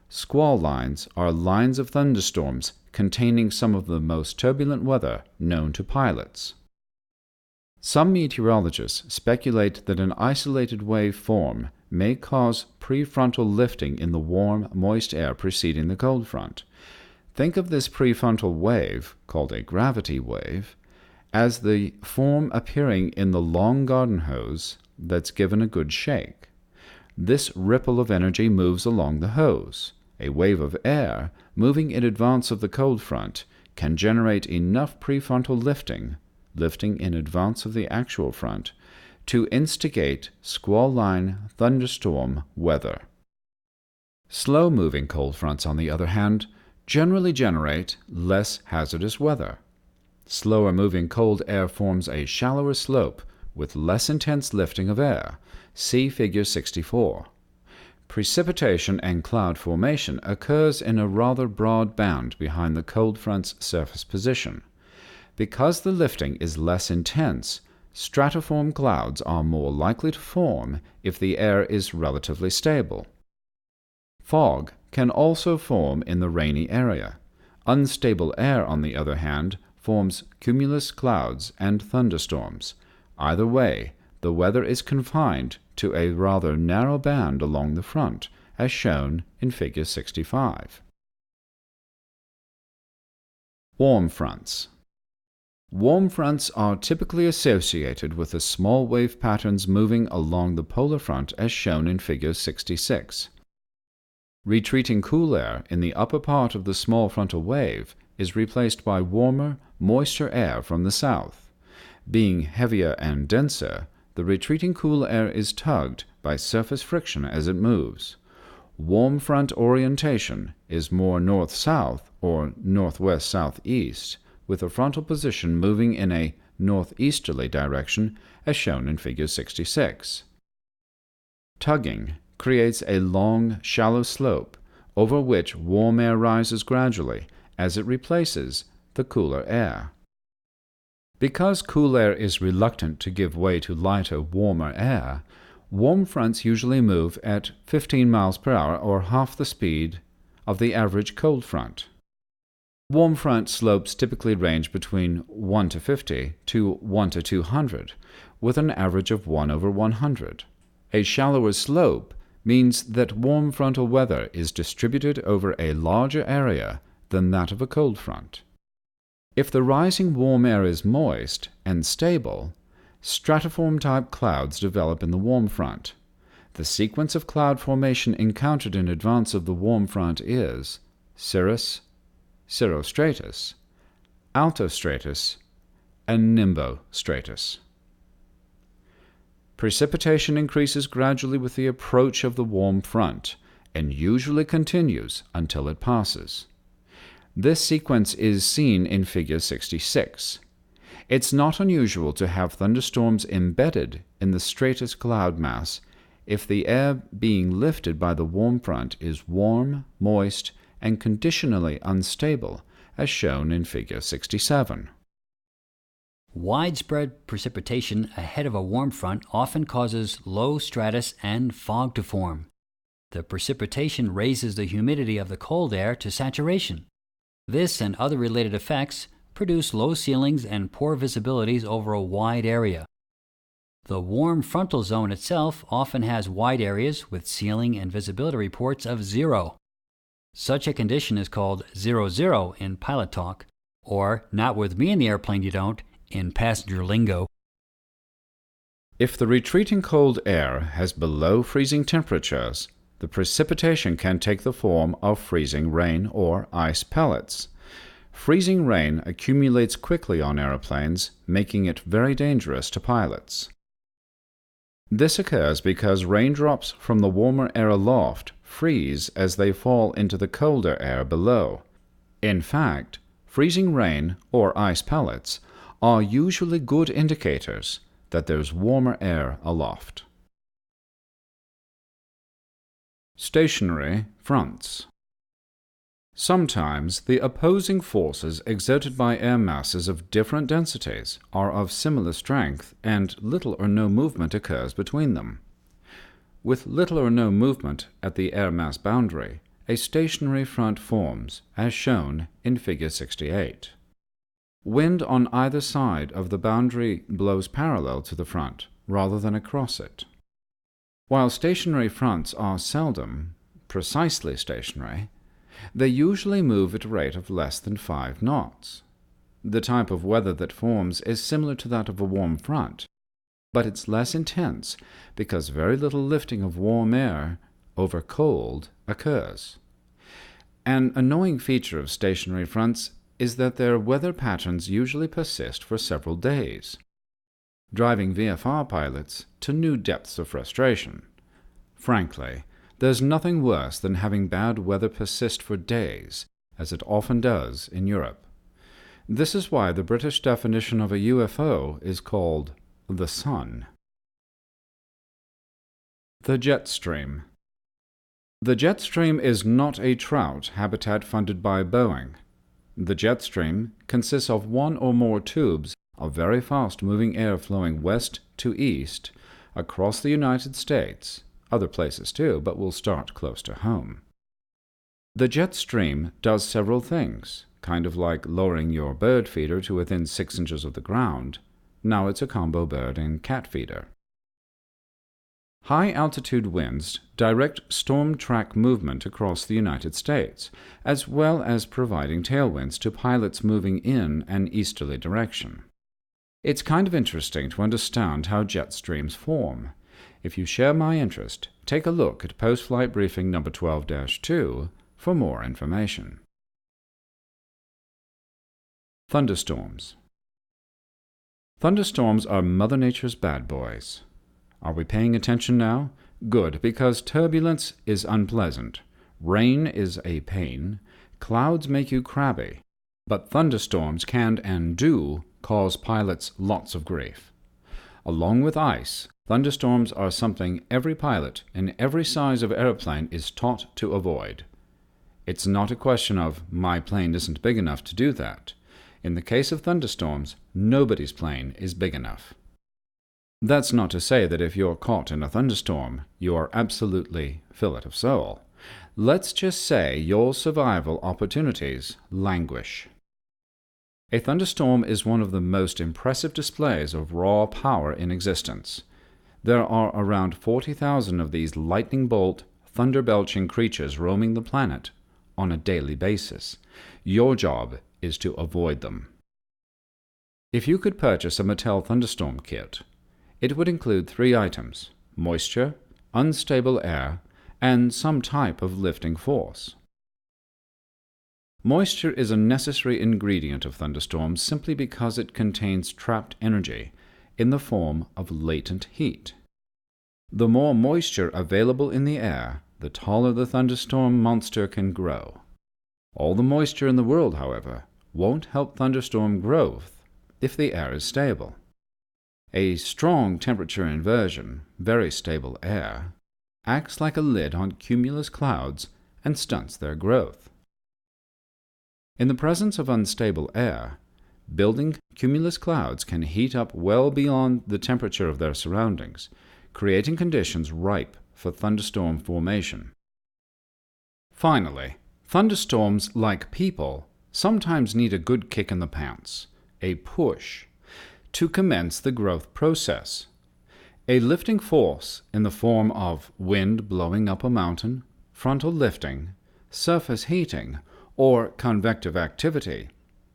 Squall lines are lines of thunderstorms containing some of the most turbulent weather known to pilots. Some meteorologists speculate that an isolated wave form may cause prefrontal lifting in the warm, moist air preceding the cold front. Think of this prefrontal wave, called a gravity wave, as the form appearing in the long garden hose that's given a good shake. This ripple of energy moves along the hose. A wave of air, moving in advance of the cold front, can generate enough prefrontal lifting in advance of the actual front, to instigate squall-line thunderstorm weather. Slow-moving cold fronts, on the other hand, generally generate less hazardous weather. Slower-moving cold air forms a shallower slope with less intense lifting of air. See Figure 64. Precipitation and cloud formation occurs in a rather broad band behind the cold front's surface position. Because the lifting is less intense, stratiform clouds are more likely to form if the air is relatively stable. Fog can also form in the rainy area. Unstable air, on the other hand, forms cumulus clouds and thunderstorms. Either way, the weather is confined to a rather narrow band along the front, as shown in Figure 65. Warm fronts. Warm fronts are typically associated with the small wave patterns moving along the polar front, as shown in Figure 66. Retreating cool air in the upper part of the small frontal wave is replaced by warmer, moister air from the south. Being heavier and denser, the retreating cool air is tugged by surface friction as it moves. Warm front orientation is more north-south or northwest-southeast, with the frontal position moving in a northeasterly direction, as shown in Figure 66. Tugging creates a long, shallow slope over which warm air rises gradually as it replaces the cooler air. Because cool air is reluctant to give way to lighter, warmer air, warm fronts usually move at 15 miles per hour or half the speed of the average cold front. Warm front slopes typically range between 1 to 50 to 1 to 200, with an average of 1 over 100. A shallower slope means that warm frontal weather is distributed over a larger area than that of a cold front. If the rising warm air is moist and stable, stratiform-type clouds develop in the warm front. The sequence of cloud formation encountered in advance of the warm front is cirrus, cirrostratus, altostratus, and nimbostratus. Precipitation increases gradually with the approach of the warm front and usually continues until it passes. This sequence is seen in Figure 66. It's not unusual to have thunderstorms embedded in the stratus cloud mass if the air being lifted by the warm front is warm, moist, and conditionally unstable, as shown in Figure 67. Widespread precipitation ahead of a warm front often causes low stratus and fog to form. The precipitation raises the humidity of the cold air to saturation. This and other related effects produce low ceilings and poor visibilities over a wide area. The warm frontal zone itself often has wide areas with ceiling and visibility reports of 0. Such a condition is called 0-0 in pilot talk, or not with me in the airplane you don't in passenger lingo. If the retreating cold air has below freezing temperatures, the precipitation can take the form of freezing rain or ice pellets. Freezing rain accumulates quickly on aeroplanes, making it very dangerous to pilots. This occurs because raindrops from the warmer air aloft freeze as they fall into the colder air below. In fact, freezing rain or ice pellets are usually good indicators that there's warmer air aloft. Stationary fronts. Sometimes the opposing forces exerted by air masses of different densities are of similar strength, and little or no movement occurs between them. With little or no movement at the air mass boundary, a stationary front forms, as shown in Figure 68. Wind on either side of the boundary blows parallel to the front, rather than across it. While stationary fronts are seldom precisely stationary, they usually move at a rate of less than 5 knots. The type of weather that forms is similar to that of a warm front, but it's less intense because very little lifting of warm air over cold occurs. An annoying feature of stationary fronts is that their weather patterns usually persist for several days, driving VFR pilots to new depths of frustration. Frankly, there's nothing worse than having bad weather persist for days, as it often does in Europe. This is why the British definition of a UFO is called the sun. The jet stream. The jet stream is not a trout habitat funded by Boeing. The jet stream consists of one or more tubes of very fast-moving air flowing west to east across the United States, other places too, but we'll start close to home. The jet stream does several things, kind of like lowering your bird feeder to within 6 inches of the ground. Now it's a combo bird and cat feeder. High-altitude winds direct storm track movement across the United States, as well as providing tailwinds to pilots moving in an easterly direction. It's kind of interesting to understand how jet streams form. If you share my interest, take a look at Post-Flight Briefing number 12-2 for more information. Thunderstorms. Thunderstorms are Mother Nature's bad boys. Are we paying attention now? Good, because turbulence is unpleasant, rain is a pain, clouds make you crabby, but thunderstorms can and do cause pilots lots of grief. Along with ice, thunderstorms are something every pilot in every size of airplane is taught to avoid. It's not a question of, my plane isn't big enough to do that. In the case of thunderstorms, nobody's plane is big enough. That's not to say that if you're caught in a thunderstorm, you are absolutely fillet of sole. Let's just say your survival opportunities languish. A thunderstorm is one of the most impressive displays of raw power in existence. There are around 40,000 of these lightning bolt, thunder-belching creatures roaming the planet on a daily basis. Your job is to avoid them. If you could purchase a Mattel thunderstorm kit, it would include 3 items: moisture, unstable air, and some type of lifting force. Moisture is a necessary ingredient of thunderstorms simply because it contains trapped energy in the form of latent heat. The more moisture available in the air, the taller the thunderstorm monster can grow. All the moisture in the world, however, won't help thunderstorm growth if the air is stable. A strong temperature inversion, very stable air, acts like a lid on cumulus clouds and stunts their growth. In the presence of unstable air, building cumulus clouds can heat up well beyond the temperature of their surroundings, creating conditions ripe for thunderstorm formation. Finally, thunderstorms, like people, sometimes need a good kick in the pants, a push, to commence the growth process. A lifting force in the form of wind blowing up a mountain, frontal lifting, surface heating, or convective activity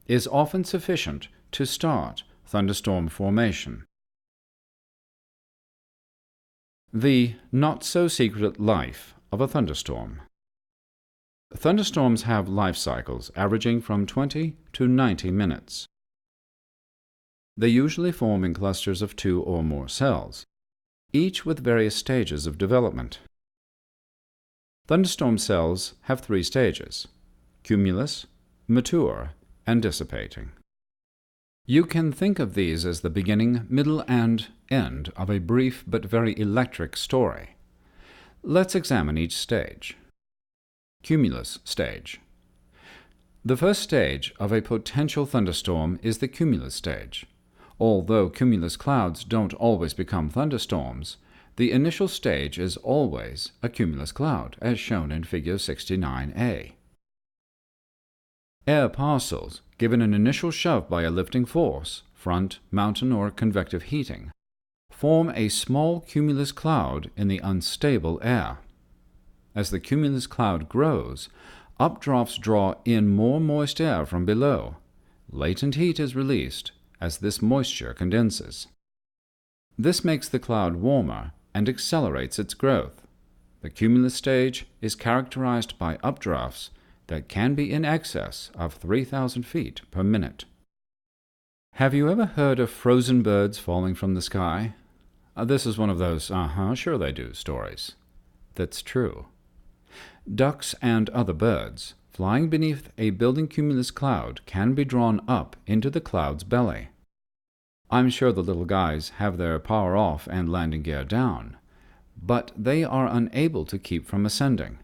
is often sufficient to start thunderstorm formation. The not-so-secret life of a thunderstorm. Thunderstorms have life cycles averaging from 20 to 90 minutes. They usually form in clusters of 2 or more cells, each with various stages of development. Thunderstorm cells have 3 stages: cumulus, mature, and dissipating. You can think of these as the beginning, middle, and end of a brief but very electric story. Let's examine each stage. Cumulus stage. The first stage of a potential thunderstorm is the cumulus stage. Although cumulus clouds don't always become thunderstorms, the initial stage is always a cumulus cloud, as shown in Figure 69a. Air parcels, given an initial shove by a lifting force, front, mountain, or convective heating, form a small cumulus cloud in the unstable air. As the cumulus cloud grows, updrafts draw in more moist air from below. Latent heat is released as this moisture condenses. This makes the cloud warmer and accelerates its growth. The cumulus stage is characterized by updrafts that can be in excess of 3,000 feet per minute. Have you ever heard of frozen birds falling from the sky? This is one of those sure they do stories. That's true. Ducks and other birds flying beneath a building cumulus cloud can be drawn up into the cloud's belly. I'm sure the little guys have their power off and landing gear down, but they are unable to keep from ascending.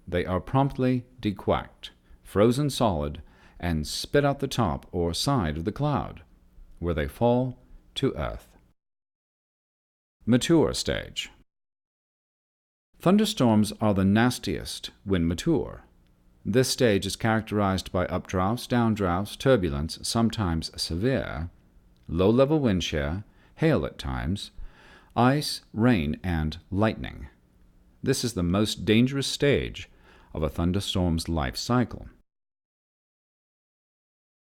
They are promptly dequacked, frozen solid, and spit out the top or side of the cloud, where they fall to earth. Mature stage. Thunderstorms are the nastiest when mature. This stage is characterized by updrafts, downdrafts, turbulence, sometimes severe, low-level wind shear, hail at times, ice, rain, and lightning. This is the most dangerous stage of a thunderstorm's life cycle.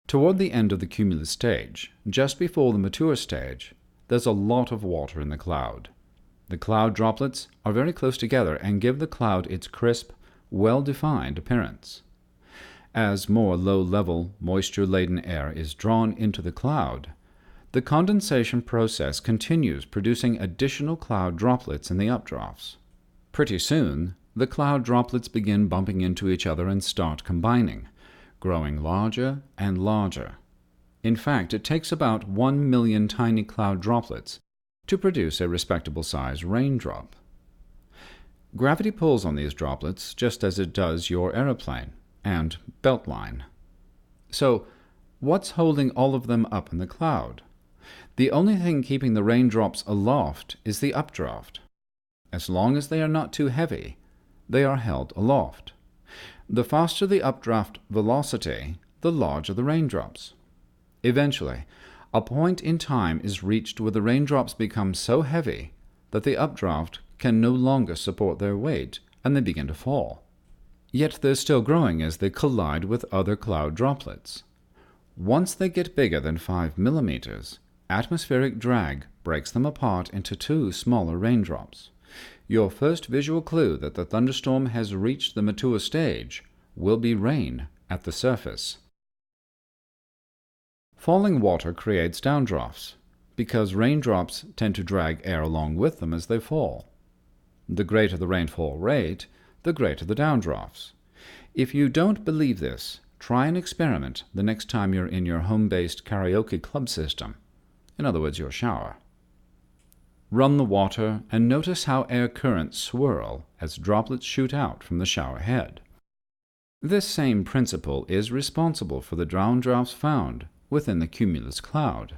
Toward the end of the cumulus stage, just before the mature stage, there's a lot of water in the cloud. The cloud droplets are very close together and give the cloud its crisp, well-defined appearance. As more low-level, moisture-laden air is drawn into the cloud, the condensation process continues, producing additional cloud droplets in the updrafts. Pretty soon, the cloud droplets begin bumping into each other and start combining, growing larger and larger. In fact, it takes about 1 million tiny cloud droplets to produce a respectable-sized raindrop. Gravity pulls on these droplets just as it does your aeroplane and beltline. So, what's holding all of them up in the cloud? The only thing keeping the raindrops aloft is the updraft. As long as they are not too heavy, they are held aloft. The faster the updraft velocity, the larger the raindrops. Eventually, a point in time is reached where the raindrops become so heavy that the updraft can no longer support their weight and they begin to fall. Yet they're still growing as they collide with other cloud droplets. Once they get bigger than 5 millimeters, atmospheric drag breaks them apart into 2 smaller raindrops. Your first visual clue that the thunderstorm has reached the mature stage will be rain at the surface. Falling water creates downdrafts, because raindrops tend to drag air along with them as they fall. The greater the rainfall rate, the greater the downdrafts. If you don't believe this, try an experiment the next time you're in your home-based karaoke club system. In other words, your shower. Run the water and notice how air currents swirl as droplets shoot out from the shower head. This same principle is responsible for the downdrafts found within the cumulus cloud.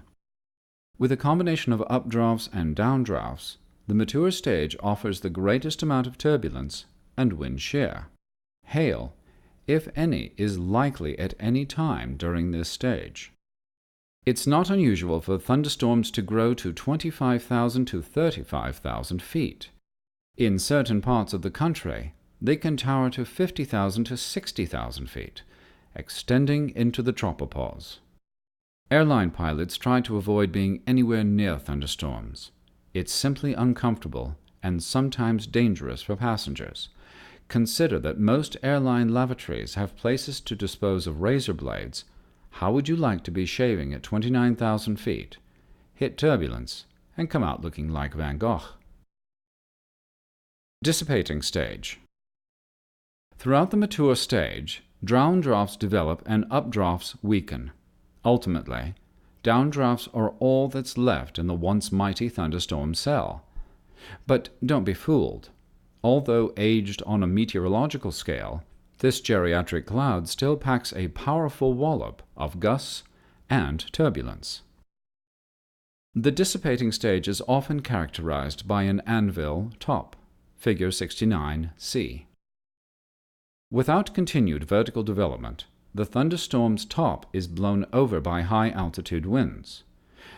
With a combination of updrafts and downdrafts, the mature stage offers the greatest amount of turbulence and wind shear. Hail, if any, is likely at any time during this stage. It's not unusual for thunderstorms to grow to 25,000 to 35,000 feet. In certain parts of the country, they can tower to 50,000 to 60,000 feet, extending into the tropopause. Airline pilots try to avoid being anywhere near thunderstorms. It's simply uncomfortable and sometimes dangerous for passengers. Consider that most airline lavatories have places to dispose of razor blades. How would you like to be shaving at 29,000 feet, hit turbulence, and come out looking like Van Gogh? Dissipating stage. Throughout the mature stage, downdrafts develop and updrafts weaken. Ultimately, downdrafts are all that's left in the once mighty thunderstorm cell. But don't be fooled. Although aged on a meteorological scale, this geriatric cloud still packs a powerful wallop of gusts and turbulence. The dissipating stage is often characterized by an anvil top, figure 69c. Without continued vertical development, the thunderstorm's top is blown over by high-altitude winds.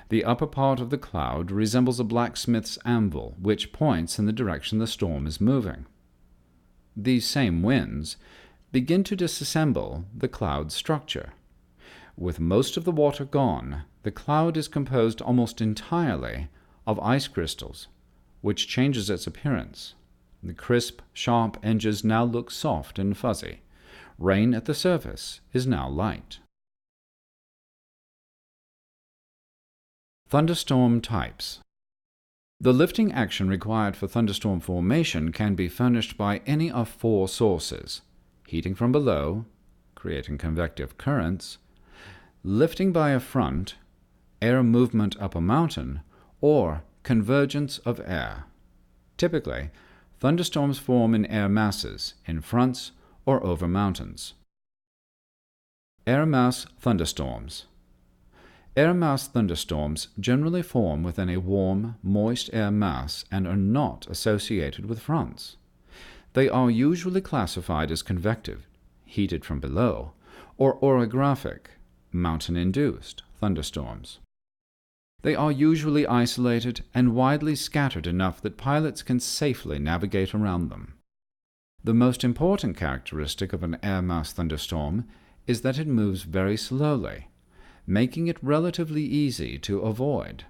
The upper part of the cloud resembles a blacksmith's anvil, which points in the direction the storm is moving. These same winds begin to disassemble the cloud's structure. With most of the water gone, the cloud is composed almost entirely of ice crystals, which changes its appearance. The crisp, sharp edges now look soft and fuzzy. Rain at the surface is now light. Thunderstorm types. The lifting action required for thunderstorm formation can be furnished by any of four sources: heating from below, creating convective currents, lifting by a front, air movement up a mountain, or convergence of air. Typically, thunderstorms form in air masses, in fronts, or over mountains. Air mass thunderstorms. Air mass thunderstorms generally form within a warm, moist air mass and are not associated with fronts. They are usually classified as convective, heated from below, or orographic, mountain-induced thunderstorms. They are usually isolated and widely scattered enough that pilots can safely navigate around them. The most important characteristic of an air mass thunderstorm is that it moves very slowly, making it relatively easy to avoid.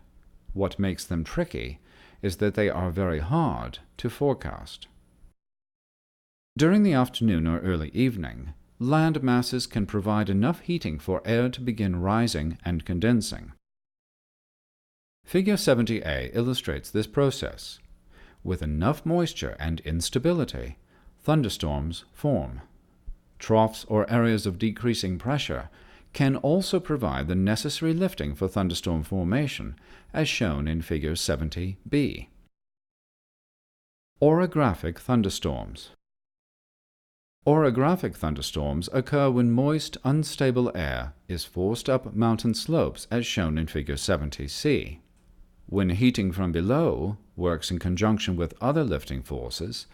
What makes them tricky is that they are very hard to forecast. During the afternoon or early evening, land masses can provide enough heating for air to begin rising and condensing. Figure 70a illustrates this process. With enough moisture and instability, thunderstorms form. Troughs or areas of decreasing pressure can also provide the necessary lifting for thunderstorm formation, as shown in Figure 70b. Orographic thunderstorms. Orographic thunderstorms occur when moist, unstable air is forced up mountain slopes, as shown in Figure 70c. When heating from below works in conjunction with other lifting forces,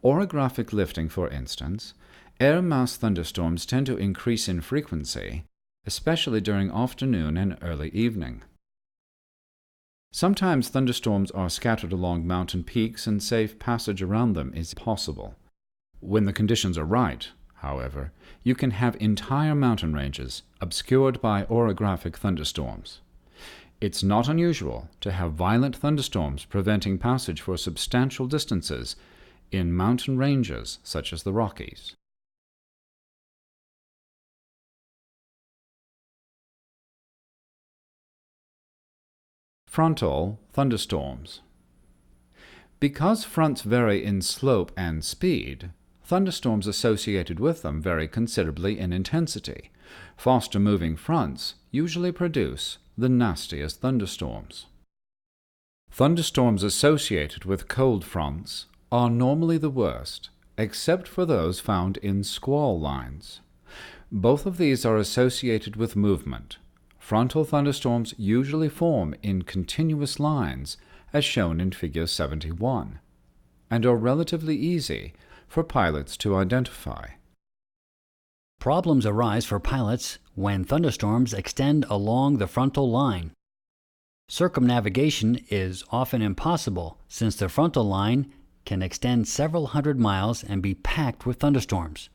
orographic lifting for instance, air mass thunderstorms tend to increase in frequency, especially during afternoon and early evening. Sometimes thunderstorms are scattered along mountain peaks and safe passage around them is possible. When the conditions are right, however, you can have entire mountain ranges obscured by orographic thunderstorms. It's not unusual to have violent thunderstorms preventing passage for substantial distances in mountain ranges such as the Rockies. Frontal thunderstorms. Because fronts vary in slope and speed, thunderstorms associated with them vary considerably in intensity. Faster-moving fronts usually produce the nastiest thunderstorms. Thunderstorms associated with cold fronts are normally the worst, except for those found in squall lines. Both of these are associated with movement. Frontal thunderstorms usually form in continuous lines, as shown in Figure 71, and are relatively easy for pilots to identify. Problems arise for pilots when thunderstorms extend along the frontal line. Circumnavigation is often impossible since the frontal line can extend several hundred miles and be packed with thunderstorms.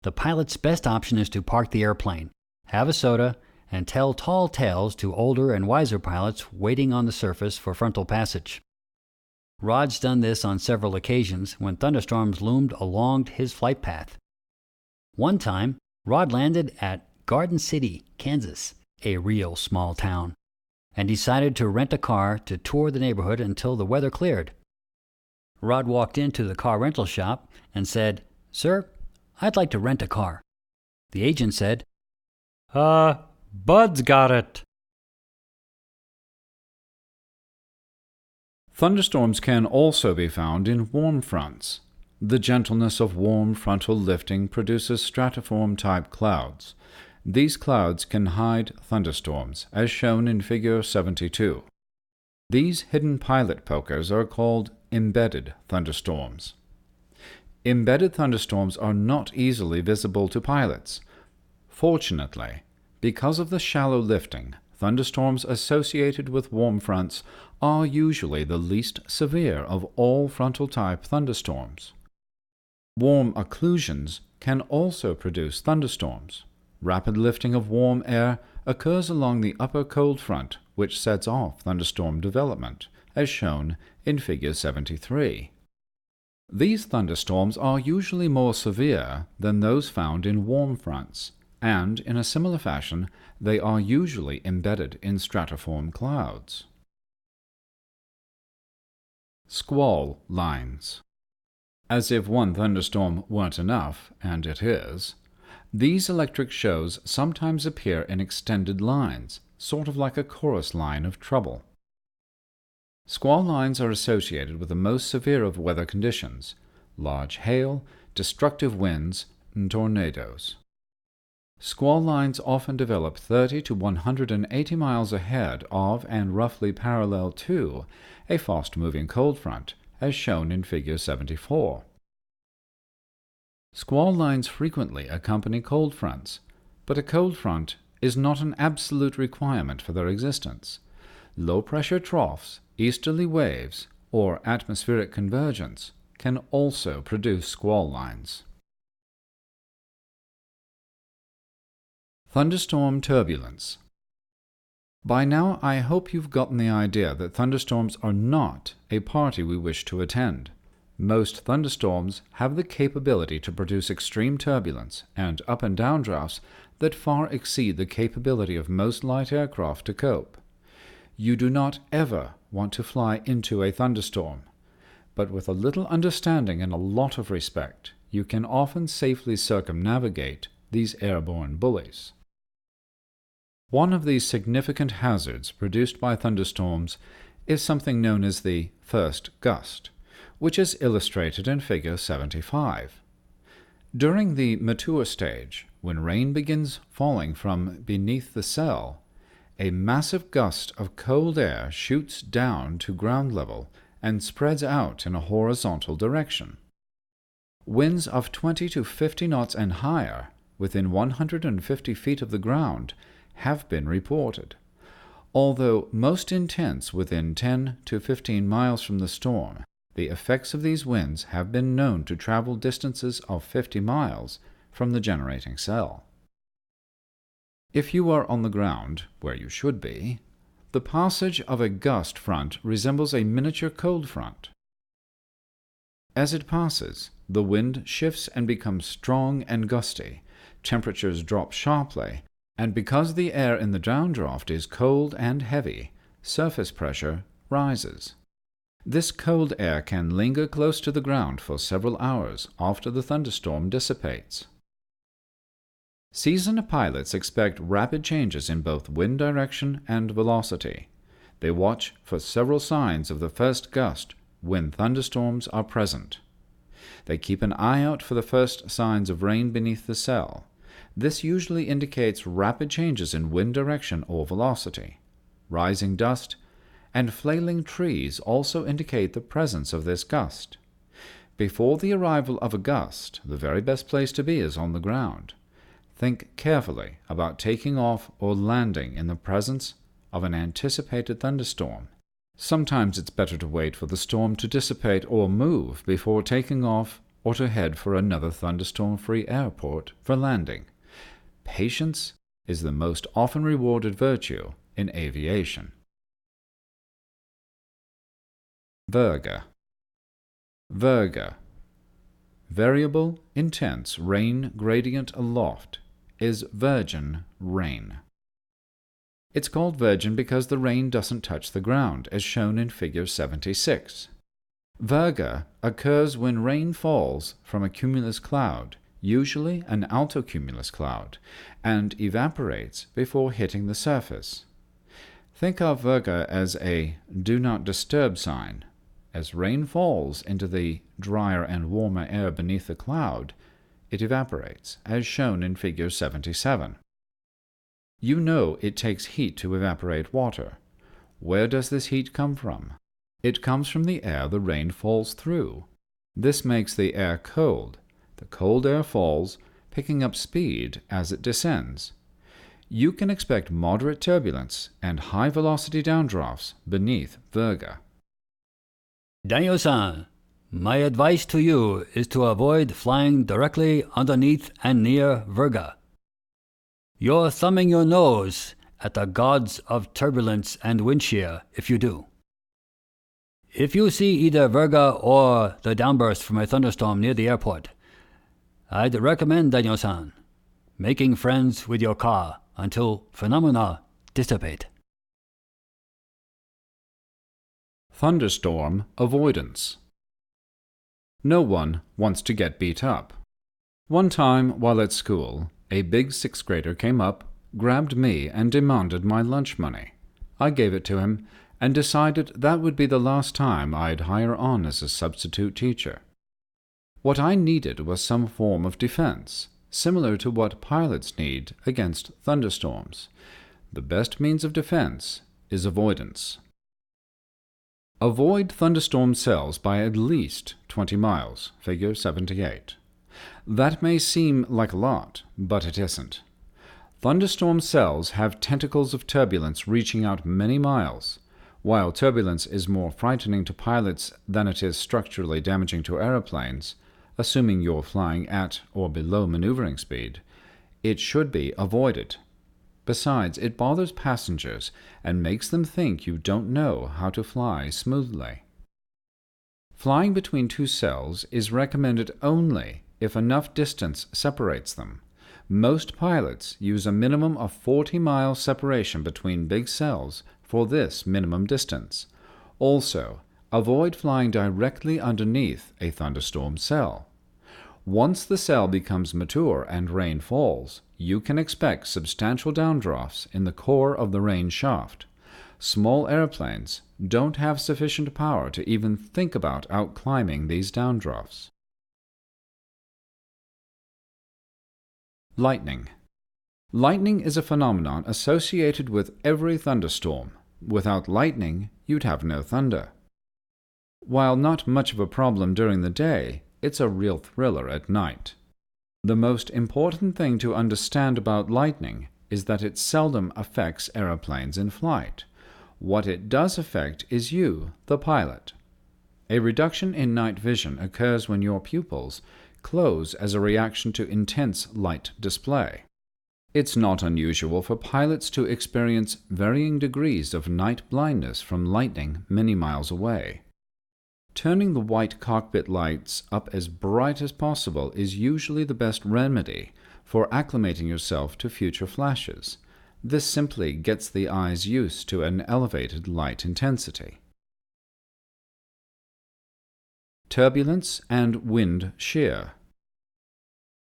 The pilot's best option is to park the airplane, have a soda, and tell tall tales to older and wiser pilots waiting on the surface for frontal passage. Rod's done this on several occasions when thunderstorms loomed along his flight path. One time, Rod landed at Garden City, Kansas, a real small town, and decided to rent a car to tour the neighborhood until the weather cleared. Rod walked into the car rental shop and said, "Sir, I'd like to rent a car." The agent said, Bud's got it." Thunderstorms can also be found in warm fronts. The gentleness of warm frontal lifting produces stratiform-type clouds. These clouds can hide thunderstorms, as shown in Figure 72. These hidden pilot pokers are called embedded thunderstorms. Embedded thunderstorms are not easily visible to pilots. Fortunately, because of the shallow lifting, thunderstorms associated with warm fronts are usually the least severe of all frontal-type thunderstorms. Warm occlusions can also produce thunderstorms. Rapid lifting of warm air occurs along the upper cold front, which sets off thunderstorm development, as shown in Figure 73. These thunderstorms are usually more severe than those found in warm fronts, and in a similar fashion, they are usually embedded in stratiform clouds. Squall lines. As if one thunderstorm weren't enough, and it is, these electric shows sometimes appear in extended lines, sort of like a chorus line of trouble. Squall lines are associated with the most severe of weather conditions: large hail, destructive winds, and tornadoes. Squall lines often develop 30 to 180 miles ahead of and roughly parallel to a fast-moving cold front, as shown in Figure 74. Squall lines frequently accompany cold fronts, but a cold front is not an absolute requirement for their existence. Low-pressure troughs, easterly waves, or atmospheric convergence can also produce squall lines. Thunderstorm turbulence. By now, I hope you've gotten the idea that thunderstorms are not a party we wish to attend. Most thunderstorms have the capability to produce extreme turbulence and up and down drafts that far exceed the capability of most light aircraft to cope. You do not ever want to fly into a thunderstorm, but with a little understanding and a lot of respect, you can often safely circumnavigate these airborne bullies. One of these significant hazards produced by thunderstorms is something known as the first gust, which is illustrated in Figure 75. During the mature stage, when rain begins falling from beneath the cell, a massive gust of cold air shoots down to ground level and spreads out in a horizontal direction. Winds of 20 to 50 knots and higher, within 150 feet of the ground, have been reported. Although most intense within 10 to 15 miles from the storm, the effects of these winds have been known to travel distances of 50 miles from the generating cell. If you are on the ground, where you should be, the passage of a gust front resembles a miniature cold front. As it passes, the wind shifts and becomes strong and gusty, temperatures drop sharply, and because the air in the downdraft is cold and heavy, surface pressure rises. This cold air can linger close to the ground for several hours after the thunderstorm dissipates. Seasoned pilots expect rapid changes in both wind direction and velocity. They watch for several signs of the first gust when thunderstorms are present. They keep an eye out for the first signs of rain beneath the cell. This usually indicates rapid changes in wind direction or velocity. Rising dust and flailing trees also indicate the presence of this gust. Before the arrival of a gust, the very best place to be is on the ground. Think carefully about taking off or landing in the presence of an anticipated thunderstorm. Sometimes it's better to wait for the storm to dissipate or move before taking off or to head for another thunderstorm-free airport for landing. Patience is the most often rewarded virtue in aviation. Virga. Virga. Variable, intense rain gradient aloft is virgin rain. It's called virgin because the rain doesn't touch the ground, as shown in Figure 76. Virga occurs when rain falls from a cumulus cloud, usually an altocumulus cloud, and evaporates before hitting the surface. Think of virga as a do not disturb sign. As rain falls into the drier and warmer air beneath the cloud, it evaporates, as shown in Figure 77. You know it takes heat to evaporate water. Where does this heat come from? It comes from the air the rain falls through. This makes the air cold. The cold air falls, picking up speed as it descends. You can expect moderate turbulence and high-velocity downdrafts beneath virga. Daniel-san, my advice to you is to avoid flying directly underneath and near virga. You're thumbing your nose at the gods of turbulence and wind shear if you do. If you see either virga or the downburst from a thunderstorm near the airport, I'd recommend, Daniel-san, making friends with your car until phenomena dissipate. Thunderstorm avoidance. No one wants to get beat up. One time, while at school, a big sixth grader came up, grabbed me, and demanded my lunch money. I gave it to him and decided that would be the last time I'd hire on as a substitute teacher. What I needed was some form of defense, similar to what pilots need against thunderstorms. The best means of defense is avoidance. Avoid thunderstorm cells by at least 20 miles, Figure 78. That may seem like a lot, but it isn't. Thunderstorm cells have tentacles of turbulence reaching out many miles. While turbulence is more frightening to pilots than it is structurally damaging to aeroplanes, assuming you're flying at or below maneuvering speed, it should be avoided. Besides, it bothers passengers and makes them think you don't know how to fly smoothly. Flying between two cells is recommended only if enough distance separates them. Most pilots use a minimum of 40-mile separation between big cells for this minimum distance. Also, avoid flying directly underneath a thunderstorm cell. Once the cell becomes mature and rain falls, you can expect substantial downdrafts in the core of the rain shaft. Small airplanes don't have sufficient power to even think about outclimbing these downdrafts. Lightning. Lightning is a phenomenon associated with every thunderstorm. Without lightning, you'd have no thunder. While not much of a problem during the day, it's a real thriller at night. The most important thing to understand about lightning is that it seldom affects aeroplanes in flight. What it does affect is you, the pilot. A reduction in night vision occurs when your pupils close as a reaction to intense light display. It's not unusual for pilots to experience varying degrees of night blindness from lightning many miles away. Turning the white cockpit lights up as bright as possible is usually the best remedy for acclimating yourself to future flashes. This simply gets the eyes used to an elevated light intensity. Turbulence and wind shear.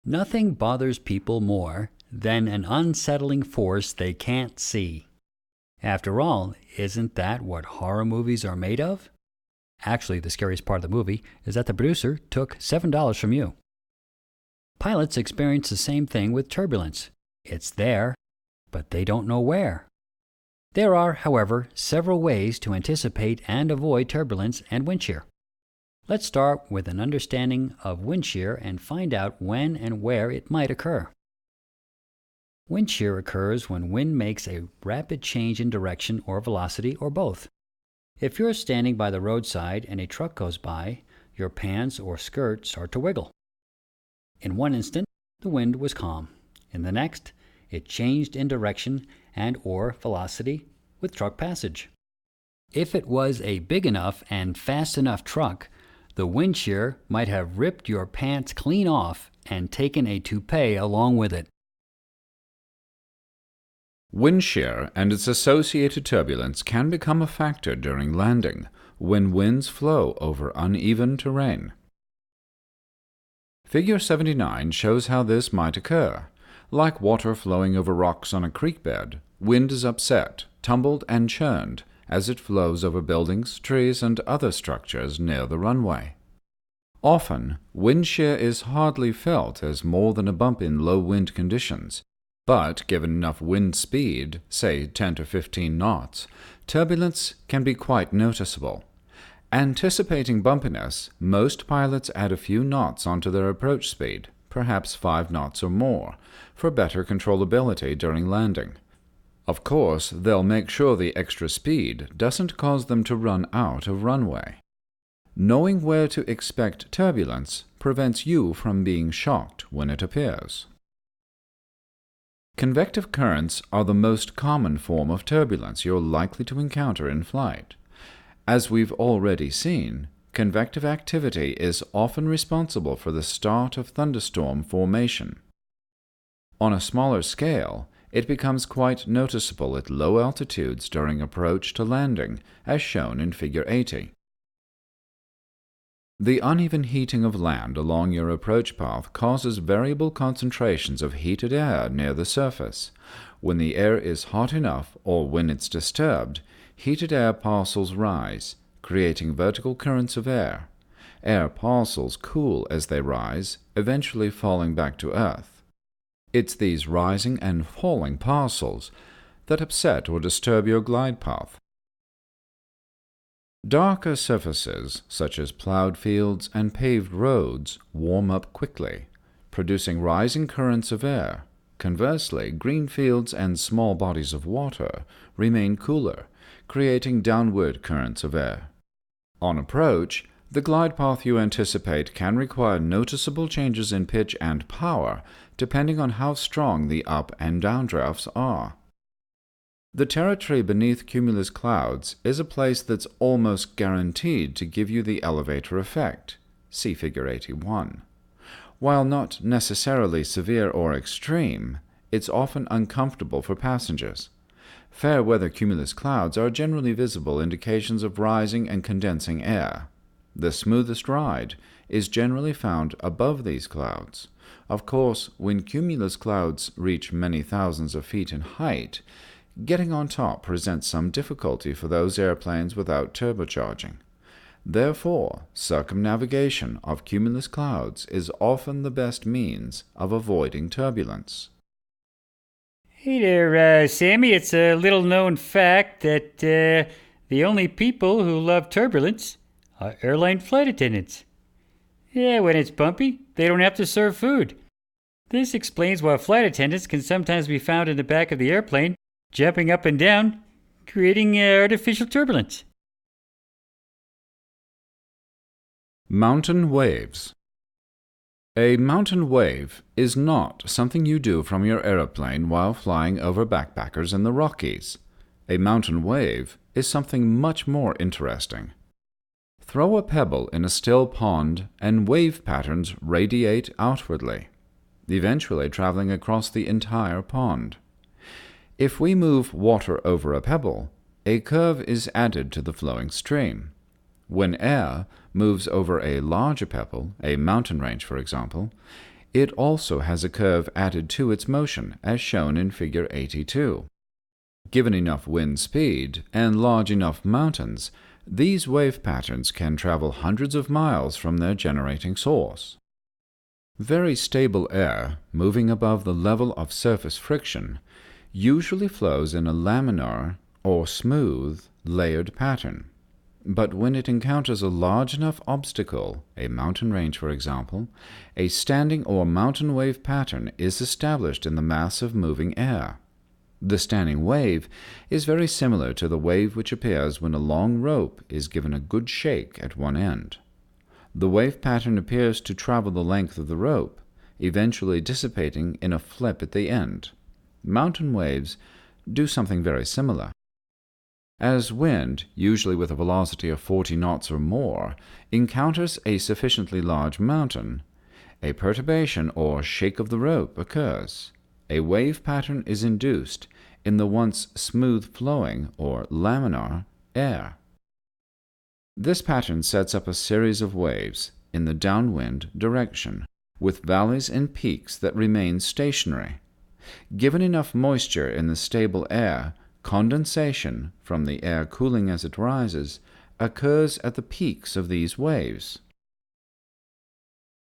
Nothing bothers people more than an unsettling force they can't see. After all, isn't that what horror movies are made of? Actually, the scariest part of the movie is that the producer took $7 from you. Pilots experience the same thing with turbulence. It's there, but they don't know where. There are, however, several ways to anticipate and avoid turbulence and wind shear. Let's start with an understanding of wind shear and find out when and where it might occur. Wind shear occurs when wind makes a rapid change in direction or velocity or both. If you're standing by the roadside and a truck goes by, your pants or skirt start to wiggle. In one instant, the wind was calm. In the next, it changed in direction and or velocity with truck passage. If it was a big enough and fast enough truck, the wind shear might have ripped your pants clean off and taken a toupee along with it. Wind shear and its associated turbulence can become a factor during landing when winds flow over uneven terrain. Figure 79 shows how this might occur. Like water flowing over rocks on a creek bed, wind is upset, tumbled, and churned as it flows over buildings, trees, and other structures near the runway. Often, wind shear is hardly felt as more than a bump in low wind conditions, but given enough wind speed, say 10 to 15 knots, turbulence can be quite noticeable. Anticipating bumpiness, most pilots add a few knots onto their approach speed, perhaps 5 knots or more, for better controllability during landing. Of course, they'll make sure the extra speed doesn't cause them to run out of runway. Knowing where to expect turbulence prevents you from being shocked when it appears. Convective currents are the most common form of turbulence you're likely to encounter in flight. As we've already seen, convective activity is often responsible for the start of thunderstorm formation. On a smaller scale, it becomes quite noticeable at low altitudes during approach to landing, as shown in Figure 80. The uneven heating of land along your approach path causes variable concentrations of heated air near the surface. When the air is hot enough or when it's disturbed, heated air parcels rise, creating vertical currents of air. Air parcels cool as they rise, eventually falling back to Earth. It's these rising and falling parcels that upset or disturb your glide path. Darker surfaces, such as plowed fields and paved roads, warm up quickly, producing rising currents of air. Conversely, green fields and small bodies of water remain cooler, creating downward currents of air. On approach, the glide path you anticipate can require noticeable changes in pitch and power, depending on how strong the up and down drafts are. The territory beneath cumulus clouds is a place that's almost guaranteed to give you the elevator effect. See Figure 81. While not necessarily severe or extreme, it's often uncomfortable for passengers. Fair weather cumulus clouds are generally visible indications of rising and condensing air. The smoothest ride is generally found above these clouds. Of course, when cumulus clouds reach many thousands of feet in height, getting on top presents some difficulty for those airplanes without turbocharging. Therefore, circumnavigation of cumulus clouds is often the best means of avoiding turbulence. Hey there, Sammy. It's a little-known fact that the only people who love turbulence are airline flight attendants. Yeah, when it's bumpy, they don't have to serve food. This explains why flight attendants can sometimes be found in the back of the airplane, jumping up and down, creating artificial turbulence. Mountain waves. A mountain wave is not something you do from your aeroplane while flying over backpackers in the Rockies. A mountain wave is something much more interesting. Throw a pebble in a still pond and wave patterns radiate outwardly, eventually traveling across the entire pond. If we move water over a pebble, a curve is added to the flowing stream. When air moves over a larger pebble, a mountain range for example, it also has a curve added to its motion, as shown in Figure 82. Given enough wind speed and large enough mountains, these wave patterns can travel hundreds of miles from their generating source. Very stable air, moving above the level of surface friction, usually flows in a laminar or smooth, layered pattern. But when it encounters a large enough obstacle, a mountain range for example, a standing or mountain wave pattern is established in the mass of moving air. The standing wave is very similar to the wave which appears when a long rope is given a good shake at one end. The wave pattern appears to travel the length of the rope, eventually dissipating in a flip at the end. Mountain waves do something very similar. As wind, usually with a velocity of 40 knots or more, encounters a sufficiently large mountain, a perturbation or shake of the rope occurs. A wave pattern is induced in the once smooth-flowing or laminar air. This pattern sets up a series of waves in the downwind direction, with valleys and peaks that remain stationary. Given enough moisture in the stable air, condensation from the air cooling as it rises occurs at the peaks of these waves.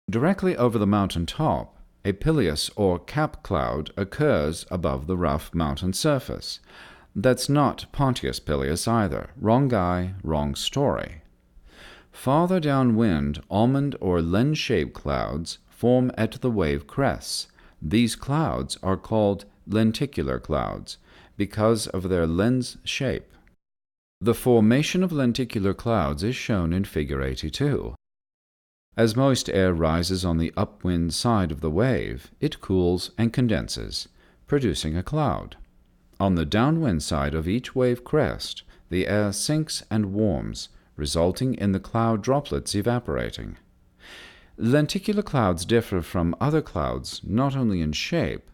Directly over the mountain top, a pileus or cap cloud occurs above the rough mountain surface. That's not Pontius Pileus either. Wrong guy, wrong story. Farther downwind, almond or lens-shaped clouds form at the wave crests. These clouds are called lenticular clouds because of their lens shape. The formation of lenticular clouds is shown in Figure 82. As moist air rises on the upwind side of the wave, it cools and condenses, producing a cloud. On the downwind side of each wave crest, the air sinks and warms, resulting in the cloud droplets evaporating. Lenticular clouds differ from other clouds not only in shape,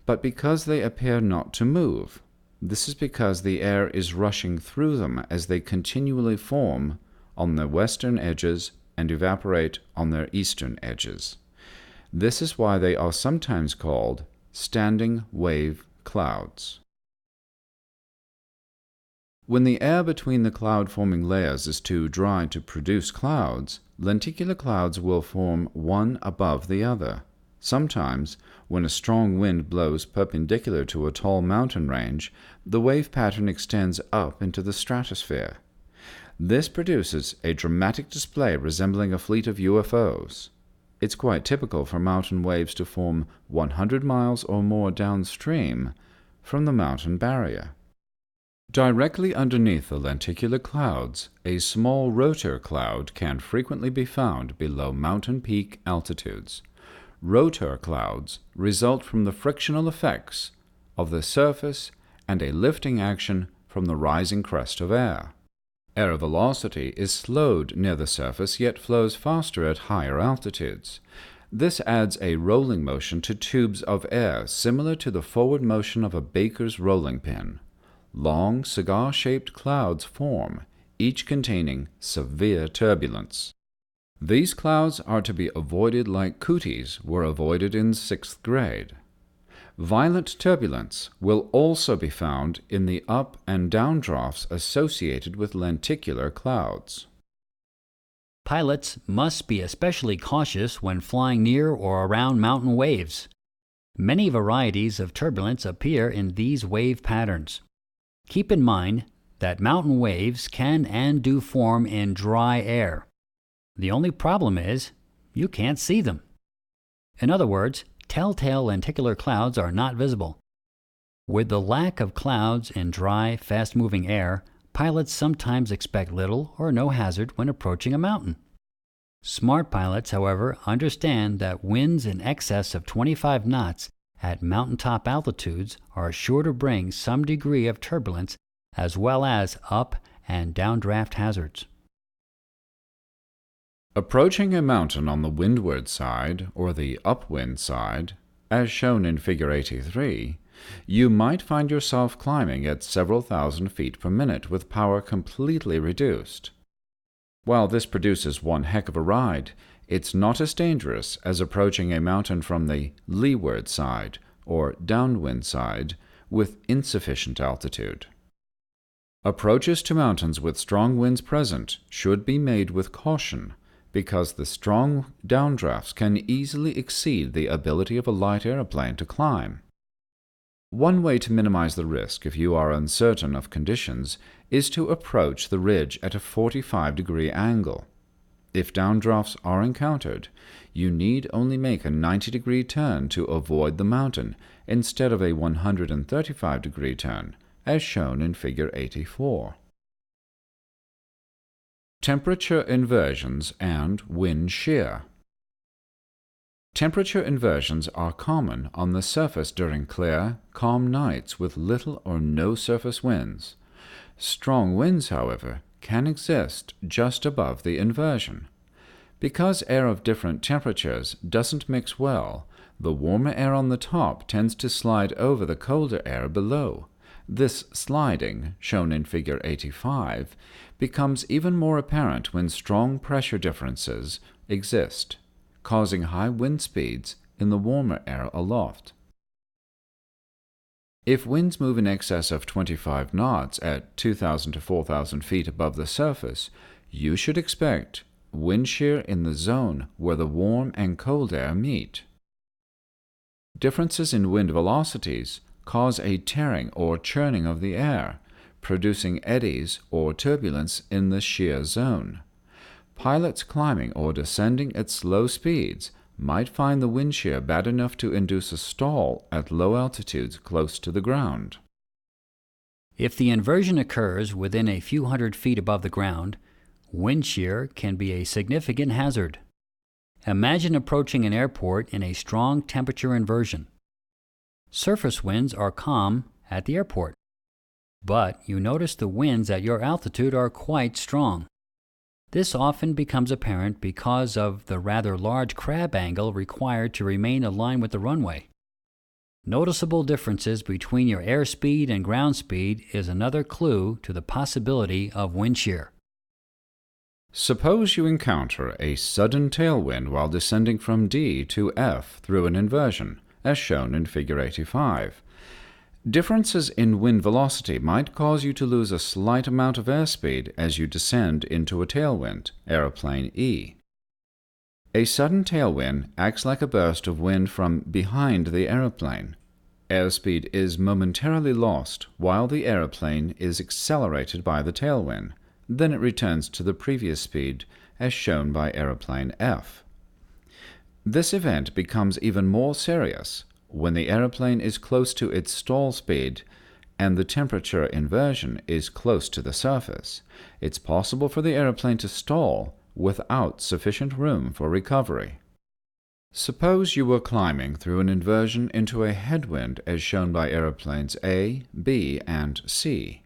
but because they appear not to move. This is because the air is rushing through them as they continually form on their western edges and evaporate on their eastern edges. This is why they are sometimes called standing wave clouds. When the air between the cloud-forming layers is too dry to produce clouds, lenticular clouds will form one above the other. Sometimes, when a strong wind blows perpendicular to a tall mountain range, the wave pattern extends up into the stratosphere. This produces a dramatic display resembling a fleet of UFOs. It's quite typical for mountain waves to form 100 miles or more downstream from the mountain barrier. Directly underneath the lenticular clouds, a small rotor cloud can frequently be found below mountain peak altitudes. Rotor clouds result from the frictional effects of the surface and a lifting action from the rising crest of air. Air velocity is slowed near the surface yet flows faster at higher altitudes. This adds a rolling motion to tubes of air similar to the forward motion of a baker's rolling pin. Long, cigar-shaped clouds form, each containing severe turbulence. These clouds are to be avoided like cooties were avoided in 6th grade. Violent turbulence will also be found in the up and down drafts associated with lenticular clouds. Pilots must be especially cautious when flying near or around mountain waves. Many varieties of turbulence appear in these wave patterns. Keep in mind that mountain waves can and do form in dry air. The only problem is you can't see them. In other words, telltale lenticular clouds are not visible. With the lack of clouds in dry, fast-moving air, pilots sometimes expect little or no hazard when approaching a mountain. Smart pilots, however, understand that winds in excess of 25 knots at mountaintop altitudes are sure to bring some degree of turbulence as well as up and downdraft hazards. Approaching a mountain on the windward side or the upwind side, as shown in Figure 83, you might find yourself climbing at several thousand feet per minute with power completely reduced. While this produces one heck of a ride, it's not as dangerous as approaching a mountain from the leeward side or downwind side with insufficient altitude. Approaches to mountains with strong winds present should be made with caution, because the strong downdrafts can easily exceed the ability of a light airplane to climb. One way to minimize the risk if you are uncertain of conditions is to approach the ridge at a 45-degree angle. If downdrafts are encountered, you need only make a 90-degree turn to avoid the mountain instead of a 135-degree turn, as shown in Figure 84. Temperature inversions and wind shear. Temperature inversions are common on the surface during clear, calm nights with little or no surface winds. Strong winds, however, can exist just above the inversion. Because air of different temperatures doesn't mix well, the warmer air on the top tends to slide over the colder air below. This sliding, shown in Figure 85, becomes even more apparent when strong pressure differences exist, causing high wind speeds in the warmer air aloft. If winds move in excess of 25 knots at 2,000 to 4,000 feet above the surface, you should expect wind shear in the zone where the warm and cold air meet. Differences in wind velocities cause a tearing or churning of the air, producing eddies or turbulence in the shear zone. Pilots climbing or descending at slow speeds might find the wind shear bad enough to induce a stall at low altitudes close to the ground. If the inversion occurs within a few hundred feet above the ground, wind shear can be a significant hazard. Imagine approaching an airport in a strong temperature inversion. Surface winds are calm at the airport, but you notice the winds at your altitude are quite strong. This often becomes apparent because of the rather large crab angle required to remain aligned with the runway. Noticeable differences between your airspeed and ground speed is another clue to the possibility of wind shear. Suppose you encounter a sudden tailwind while descending from D to F through an inversion, as shown in Figure 85. Differences in wind velocity might cause you to lose a slight amount of airspeed as you descend into a tailwind, aeroplane E. A sudden tailwind acts like a burst of wind from behind the aeroplane. Airspeed is momentarily lost while the aeroplane is accelerated by the tailwind. Then it returns to the previous speed, as shown by aeroplane F. This event becomes even more serious when the aeroplane is close to its stall speed and the temperature inversion is close to the surface. It's possible for the aeroplane to stall without sufficient room for recovery. Suppose you were climbing through an inversion into a headwind as shown by aeroplanes A, B, and C.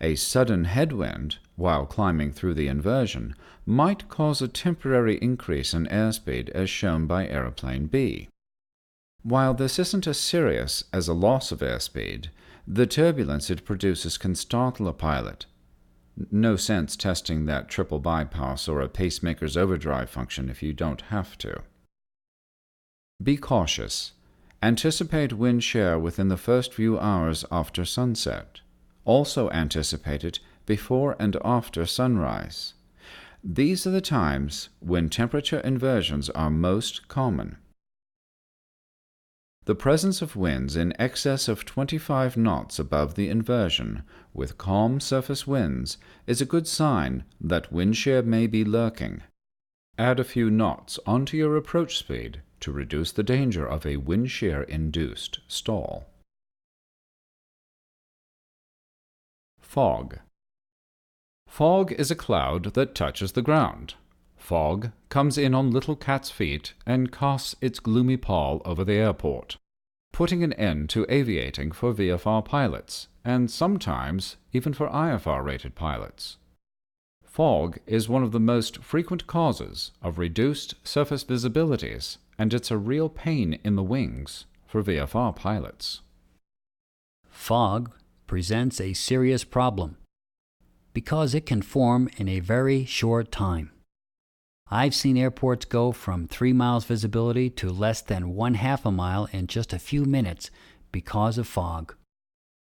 A sudden headwind, while climbing through the inversion, might cause a temporary increase in airspeed as shown by aeroplane B. While this isn't as serious as a loss of airspeed, the turbulence it produces can startle a pilot. No sense testing that triple bypass or a pacemaker's overdrive function if you don't have to. Be cautious. Anticipate wind shear within the first few hours after sunset. Also anticipate it before and after sunrise. These are the times when temperature inversions are most common. The presence of winds in excess of 25 knots above the inversion, with calm surface winds, is a good sign that wind shear may be lurking. Add a few knots onto your approach speed to reduce the danger of a wind shear-induced stall. Fog. Fog is a cloud that touches the ground. Fog comes in on little cat's feet and casts its gloomy pall over the airport, putting an end to aviating for VFR pilots, and sometimes even for IFR-rated pilots. Fog is one of the most frequent causes of reduced surface visibilities, and it's a real pain in the wings for VFR pilots. Fog presents a serious problem because it can form in a very short time. I've seen airports go from 3 miles visibility to less than 1/2 a mile in just a few minutes because of fog.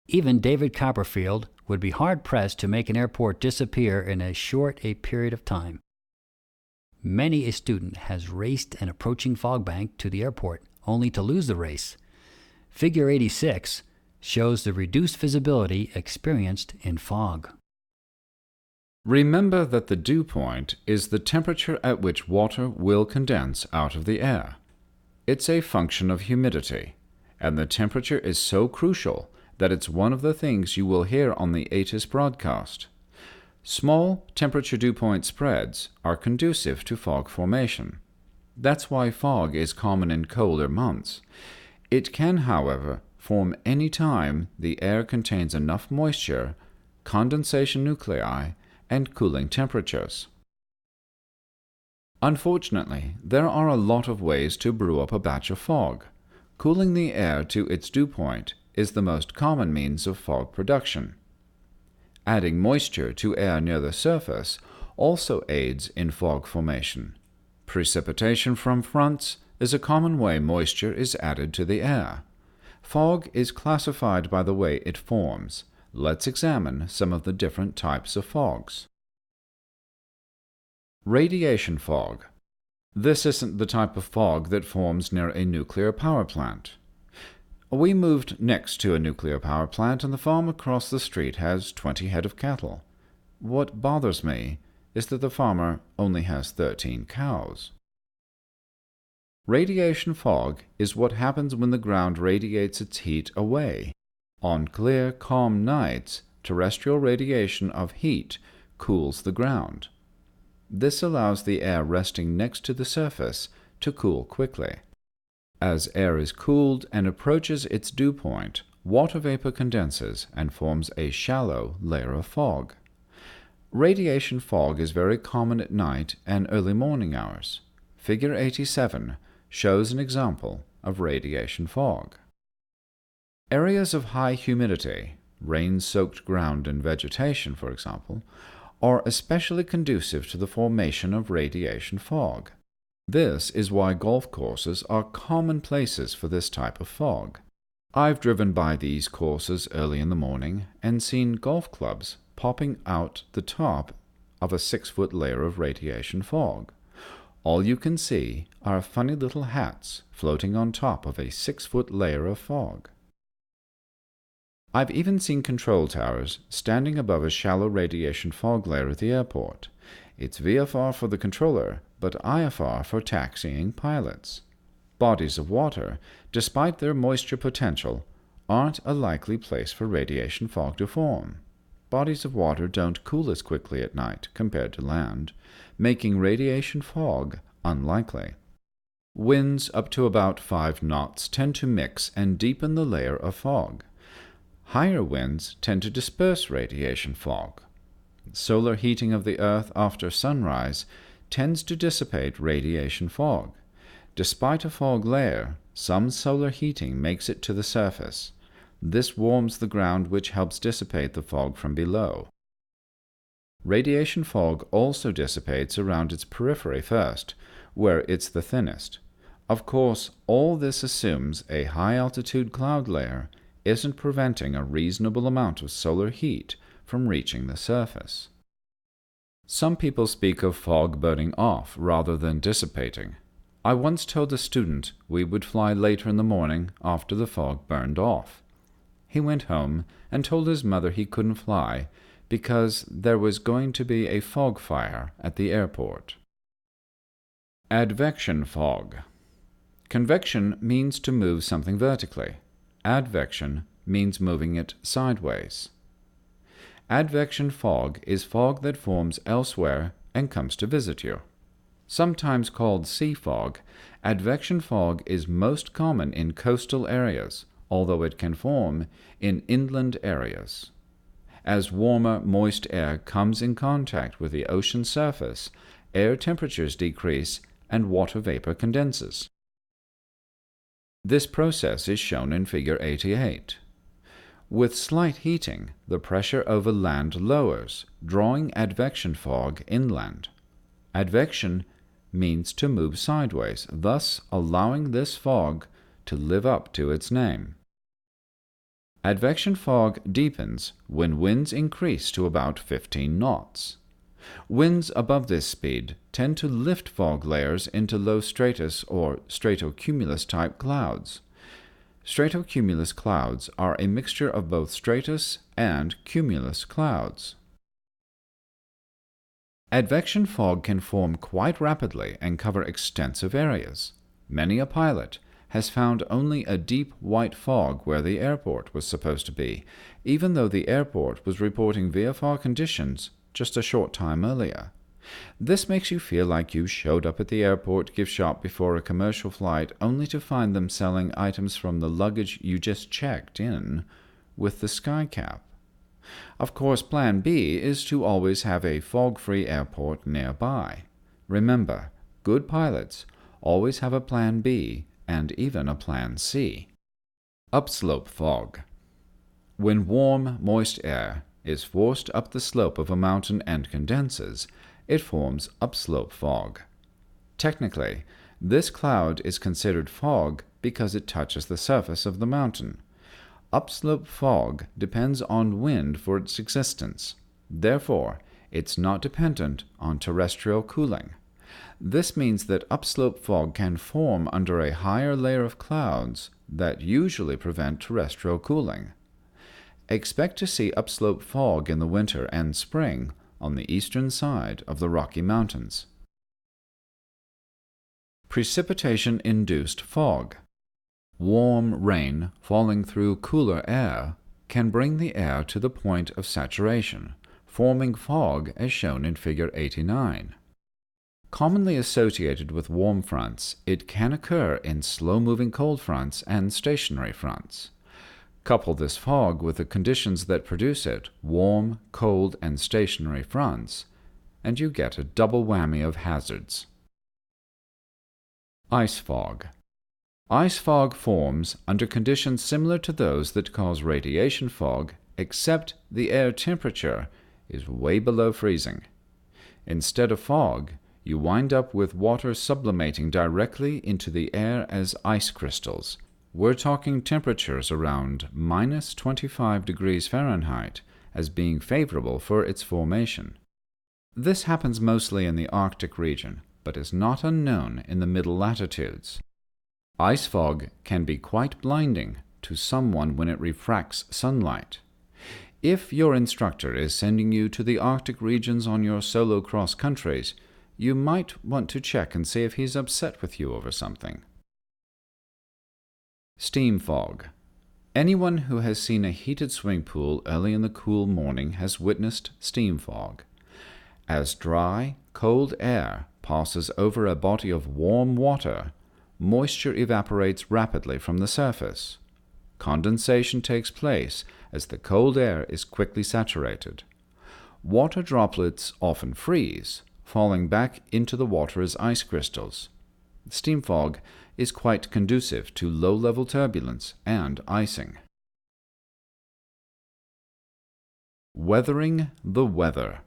Even David Copperfield would be hard-pressed to make an airport disappear in as short a period of time. Many a student has raced an approaching fog bank to the airport, only to lose the race. Figure 86 shows the reduced visibility experienced in fog. Remember that the dew point is the temperature at which water will condense out of the air. It's a function of humidity, and the temperature is so crucial that it's one of the things you will hear on the ATIS broadcast. Small temperature dew point spreads are conducive to fog formation. That's why fog is common in colder months. It can, however, form any time the air contains enough moisture condensation nuclei, and cooling temperatures. Unfortunately, there are a lot of ways to brew up a batch of fog. Cooling the air to its dew point is the most common means of fog production. Adding moisture to air near the surface also aids in fog formation. Precipitation from fronts is a common way moisture is added to the air. Fog is classified by the way it forms. Let's examine some of the different types of fogs. Radiation fog. This isn't the type of fog that forms near a nuclear power plant. We moved next to a nuclear power plant, and the farm across the street has 20 head of cattle. What bothers me is that the farmer only has 13 cows. Radiation fog is what happens when the ground radiates its heat away. On clear, calm nights, terrestrial radiation of heat cools the ground. This allows the air resting next to the surface to cool quickly. As air is cooled and approaches its dew point, water vapor condenses and forms a shallow layer of fog. Radiation fog is very common at night and early morning hours. Figure 87 shows an example of radiation fog. Areas of high humidity, rain-soaked ground and vegetation, for example, are especially conducive to the formation of radiation fog. This is why golf courses are common places for this type of fog. I've driven by these courses early in the morning and seen golf clubs popping out the top of a 6-foot layer of radiation fog. All you can see are funny little hats floating on top of a 6-foot layer of fog. I've even seen control towers standing above a shallow radiation fog layer at the airport. It's VFR for the controller, but IFR for taxiing pilots. Bodies of water, despite their moisture potential, aren't a likely place for radiation fog to form. Bodies of water don't cool as quickly at night compared to land, making radiation fog unlikely. Winds up to about 5 knots tend to mix and deepen the layer of fog. Higher winds tend to disperse radiation fog. Solar heating of the Earth after sunrise tends to dissipate radiation fog. Despite a fog layer, some solar heating makes it to the surface. This warms the ground, which helps dissipate the fog from below. Radiation fog also dissipates around its periphery first, where it's the thinnest. Of course, all this assumes a high-altitude cloud layer isn't preventing a reasonable amount of solar heat from reaching the surface. Some people speak of fog burning off rather than dissipating. I once told a student we would fly later in the morning after the fog burned off. He went home and told his mother he couldn't fly because there was going to be a fog fire at the airport. Advection fog. Convection means to move something vertically. Advection means moving it sideways. Advection fog is fog that forms elsewhere and comes to visit you. Sometimes called sea fog, advection fog is most common in coastal areas, although it can form in inland areas. As warmer, moist air comes in contact with the ocean surface, air temperatures decrease and water vapor condenses. This process is shown in Figure 88. With slight heating, the pressure over land lowers, drawing advection fog inland. Advection means to move sideways, thus allowing this fog to live up to its name. Advection fog deepens when winds increase to about 15 knots. Winds above this speed tend to lift fog layers into low stratus or stratocumulus type clouds. Stratocumulus clouds are a mixture of both stratus and cumulus clouds. Advection fog can form quite rapidly and cover extensive areas. Many a pilot has found only a deep white fog where the airport was supposed to be, even though the airport was reporting VFR conditions just a short time earlier. This makes you feel like you showed up at the airport gift shop before a commercial flight only to find them selling items from the luggage you just checked in with the sky cap. Of course, Plan B is to always have a fog-free airport nearby. Remember, good pilots always have a Plan B and even a Plan C. Upslope fog. When warm, moist air is forced up the slope of a mountain and condenses, it forms upslope fog. Technically, this cloud is considered fog because it touches the surface of the mountain. Upslope fog depends on wind for its existence. Therefore, it's not dependent on terrestrial cooling. This means that upslope fog can form under a higher layer of clouds that usually prevent terrestrial cooling. Expect to see upslope fog in the winter and spring on the eastern side of the Rocky Mountains. Precipitation-induced fog. Warm rain falling through cooler air can bring the air to the point of saturation, forming fog as shown in Figure 89. Commonly associated with warm fronts, it can occur in slow-moving cold fronts and stationary fronts. Couple this fog with the conditions that produce it, warm, cold, and stationary fronts, and you get a double whammy of hazards. Ice fog. Ice fog forms under conditions similar to those that cause radiation fog, except the air temperature is way below freezing. Instead of fog, you wind up with water sublimating directly into the air as ice crystals. We're talking temperatures around minus 25 degrees Fahrenheit as being favorable for its formation. This happens mostly in the Arctic region, but is not unknown in the middle latitudes. Ice fog can be quite blinding to someone when it refracts sunlight. If your instructor is sending you to the Arctic regions on your solo cross countries, you might want to check and see if he's upset with you over something. Steam fog. Anyone who has seen a heated swimming pool early in the cool morning has witnessed steam fog. As dry, cold air passes over a body of warm water, moisture evaporates rapidly from the surface. Condensation takes place as the cold air is quickly saturated. Water droplets often freeze, falling back into the water as ice crystals. Steam fog is quite conducive to low-level turbulence and icing. Weathering the weather.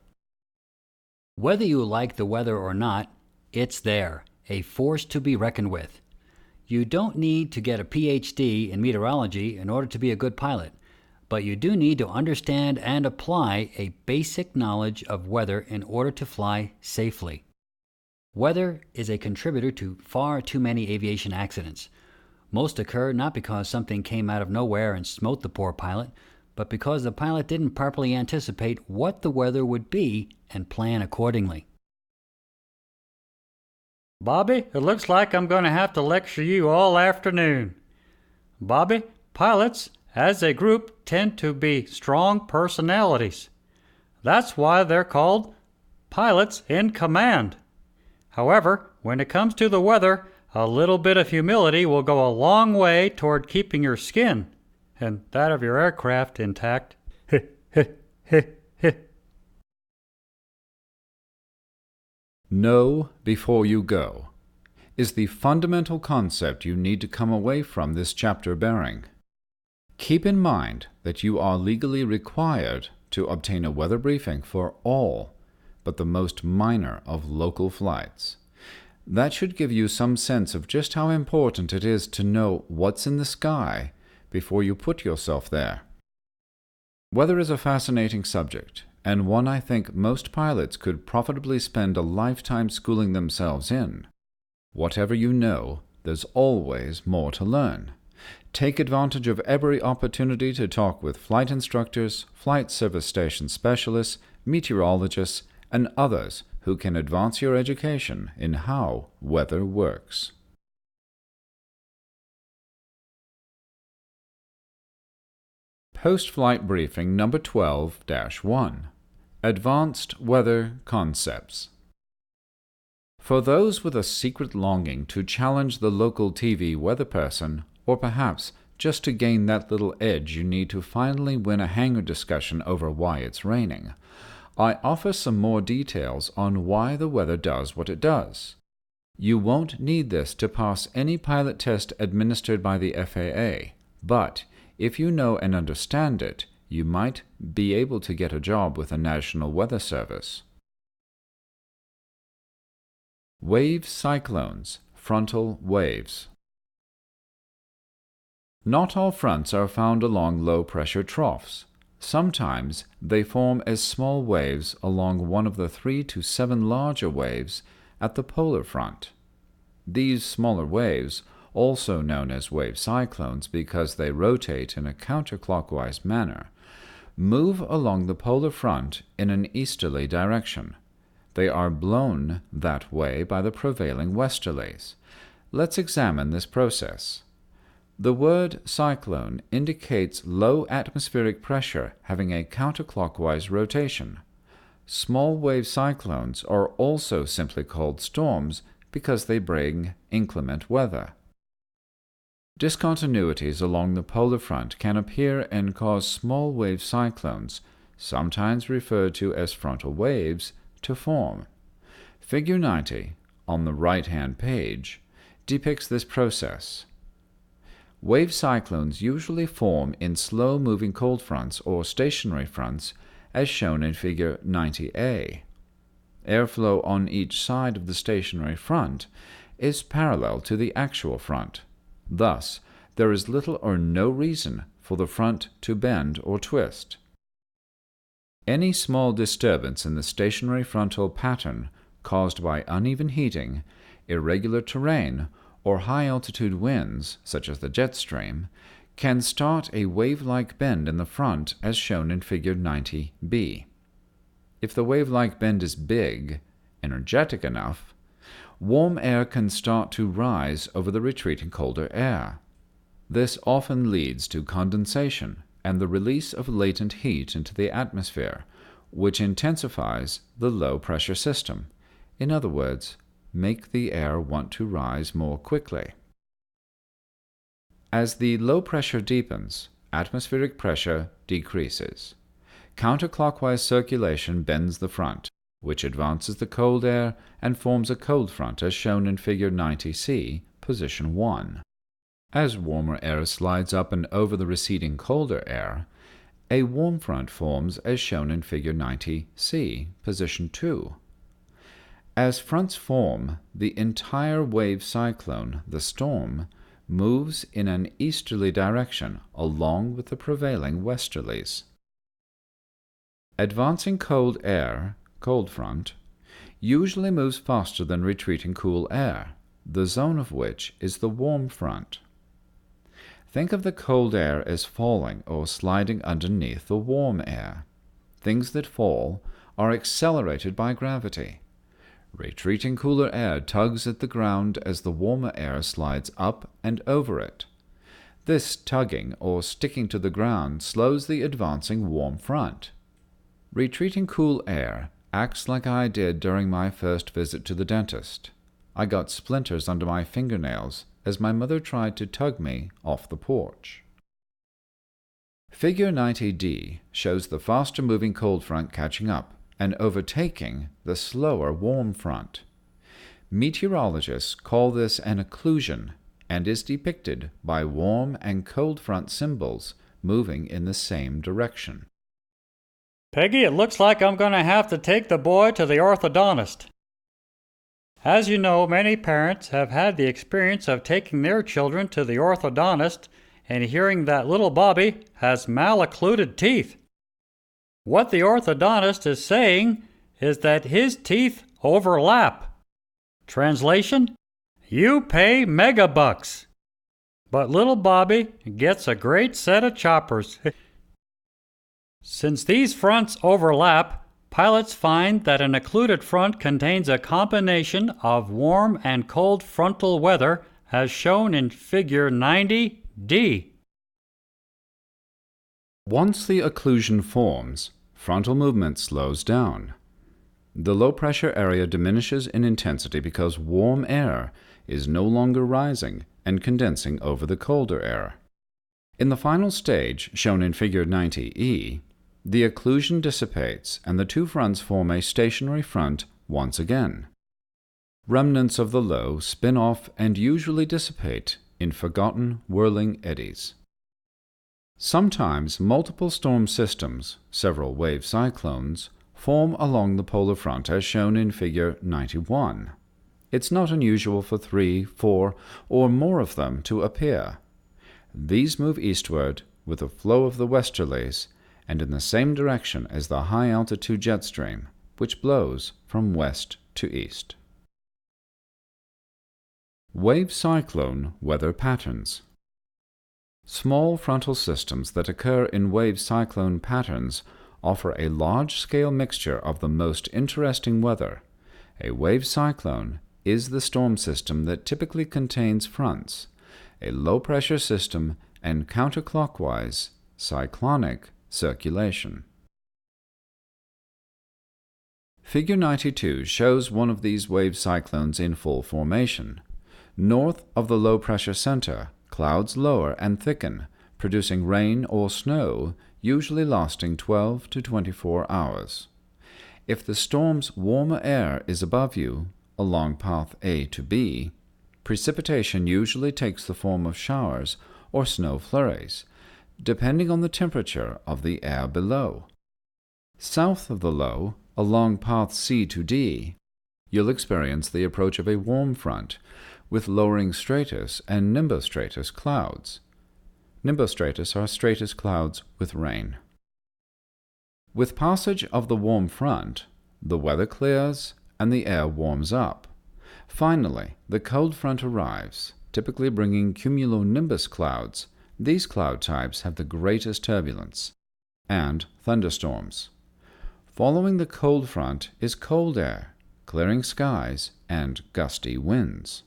Whether you like the weather or not, it's there, a force to be reckoned with. You don't need to get a PhD in meteorology in order to be a good pilot, but you do need to understand and apply a basic knowledge of weather in order to fly safely. Weather is a contributor to far too many aviation accidents. Most occur not because something came out of nowhere and smote the poor pilot, but because the pilot didn't properly anticipate what the weather would be and plan accordingly. Bobby, it looks like I'm going to have to lecture you all afternoon. Bobby, pilots, as a group, tend to be strong personalities. That's why they're called pilots in command. However, when it comes to the weather, a little bit of humility will go a long way toward keeping your skin and that of your aircraft intact. Know before you go is the fundamental concept you need to come away from this chapter bearing. Keep in mind that you are legally required to obtain a weather briefing for all but the most minor of local flights. That should give you some sense of just how important it is to know what's in the sky before you put yourself there. Weather is a fascinating subject, and one I think most pilots could profitably spend a lifetime schooling themselves in. Whatever you know, there's always more to learn. Take advantage of every opportunity to talk with flight instructors, flight service station specialists, meteorologists, and others who can advance your education in how weather works. Post-flight briefing number 12-1. Advanced Weather Concepts. For those with a secret longing to challenge the local TV weather person, or perhaps just to gain that little edge you need to finally win a hangar discussion over why it's raining, I offer some more details on why the weather does what it does. You won't need this to pass any pilot test administered by the FAA, but if you know and understand it, you might be able to get a job with the National Weather Service. Wave cyclones, frontal waves. Not all fronts are found along low-pressure troughs. Sometimes they form as small waves along one of the 3 to 7 larger waves at the polar front. These smaller waves, also known as wave cyclones because they rotate in a counterclockwise manner, move along the polar front in an easterly direction. They are blown that way by the prevailing westerlies. Let's examine this process. The word cyclone indicates low atmospheric pressure having a counterclockwise rotation. Small wave cyclones are also simply called storms because they bring inclement weather. Discontinuities along the polar front can appear and cause small wave cyclones, sometimes referred to as frontal waves, to form. Figure 90, on the right-hand page, depicts this process. Wave cyclones usually form in slow-moving cold fronts or stationary fronts, as shown in Figure 90A. Airflow on each side of the stationary front is parallel to the actual front. Thus, there is little or no reason for the front to bend or twist. Any small disturbance in the stationary frontal pattern caused by uneven heating, irregular terrain, or high-altitude winds, such as the jet stream, can start a wave-like bend in the front as shown in Figure 90B. If the wave-like bend is big, energetic enough, warm air can start to rise over the retreating colder air. This often leads to condensation and the release of latent heat into the atmosphere, which intensifies the low-pressure system. In other words, make the air want to rise more quickly. As the low pressure deepens, atmospheric pressure decreases. Counterclockwise circulation bends the front, which advances the cold air and forms a cold front as shown in Figure 90C, position 1. As warmer air slides up and over the receding colder air, a warm front forms as shown in Figure 90C, position 2. As fronts form, the entire wave cyclone, the storm, moves in an easterly direction along with the prevailing westerlies. Advancing cold air, cold front, usually moves faster than retreating cool air, the zone of which is the warm front. Think of the cold air as falling or sliding underneath the warm air. Things that fall are accelerated by gravity. Retreating cooler air tugs at the ground as the warmer air slides up and over it. This tugging or sticking to the ground slows the advancing warm front. Retreating cool air acts like I did during my first visit to the dentist. I got splinters under my fingernails as my mother tried to tug me off the porch. Figure 90D shows the faster-moving cold front catching up and overtaking the slower warm front. Meteorologists call this an occlusion and is depicted by warm and cold front symbols moving in the same direction. Peggy, it looks like I'm going to have to take the boy to the orthodontist. As you know, many parents have had the experience of taking their children to the orthodontist and hearing that little Bobby has maloccluded teeth. What the orthodontist is saying is that his teeth overlap. Translation: you pay megabucks, but little Bobby gets a great set of choppers. Since these fronts overlap, pilots find that an occluded front contains a combination of warm and cold frontal weather as shown in Figure 90D. Once the occlusion forms, frontal movement slows down. The low-pressure area diminishes in intensity because warm air is no longer rising and condensing over the colder air. In the final stage, shown in Figure 90E, the occlusion dissipates and the two fronts form a stationary front once again. Remnants of the low spin off and usually dissipate in forgotten whirling eddies. Sometimes multiple storm systems, several wave cyclones, form along the polar front as shown in Figure 91. It's not unusual for 3, 4, or more of them to appear. These move eastward with the flow of the westerlies and in the same direction as the high-altitude jet stream, which blows from west to east. Wave cyclone weather patterns. Small frontal systems that occur in wave cyclone patterns offer a large-scale mixture of the most interesting weather. A wave cyclone is the storm system that typically contains fronts, a low-pressure system, and counterclockwise, cyclonic circulation. Figure 92 shows one of these wave cyclones in full formation. North of the low-pressure center, clouds lower and thicken, producing rain or snow, usually lasting 12 to 24 hours. If the storm's warmer air is above you, along path A to B, precipitation usually takes the form of showers or snow flurries, depending on the temperature of the air below. South of the low, along path C to D, you'll experience the approach of a warm front, with lowering stratus and nimbostratus clouds. Nimbostratus are stratus clouds with rain. With passage of the warm front, the weather clears and the air warms up. Finally, the cold front arrives, typically bringing cumulonimbus clouds. These cloud types have the greatest turbulence, and thunderstorms. Following the cold front is cold air, clearing skies, and gusty winds.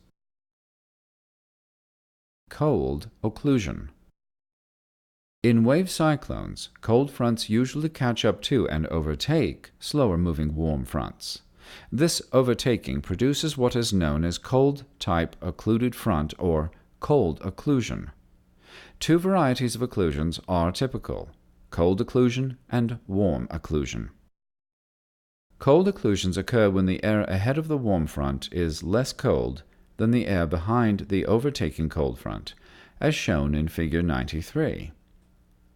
Cold occlusion. In wave cyclones, cold fronts usually catch up to and overtake slower-moving warm fronts. This overtaking produces what is known as cold-type occluded front or cold occlusion. Two varieties of occlusions are typical: cold occlusion and warm occlusion. Cold occlusions occur when the air ahead of the warm front is less cold than the air behind the overtaking cold front, as shown in Figure 93.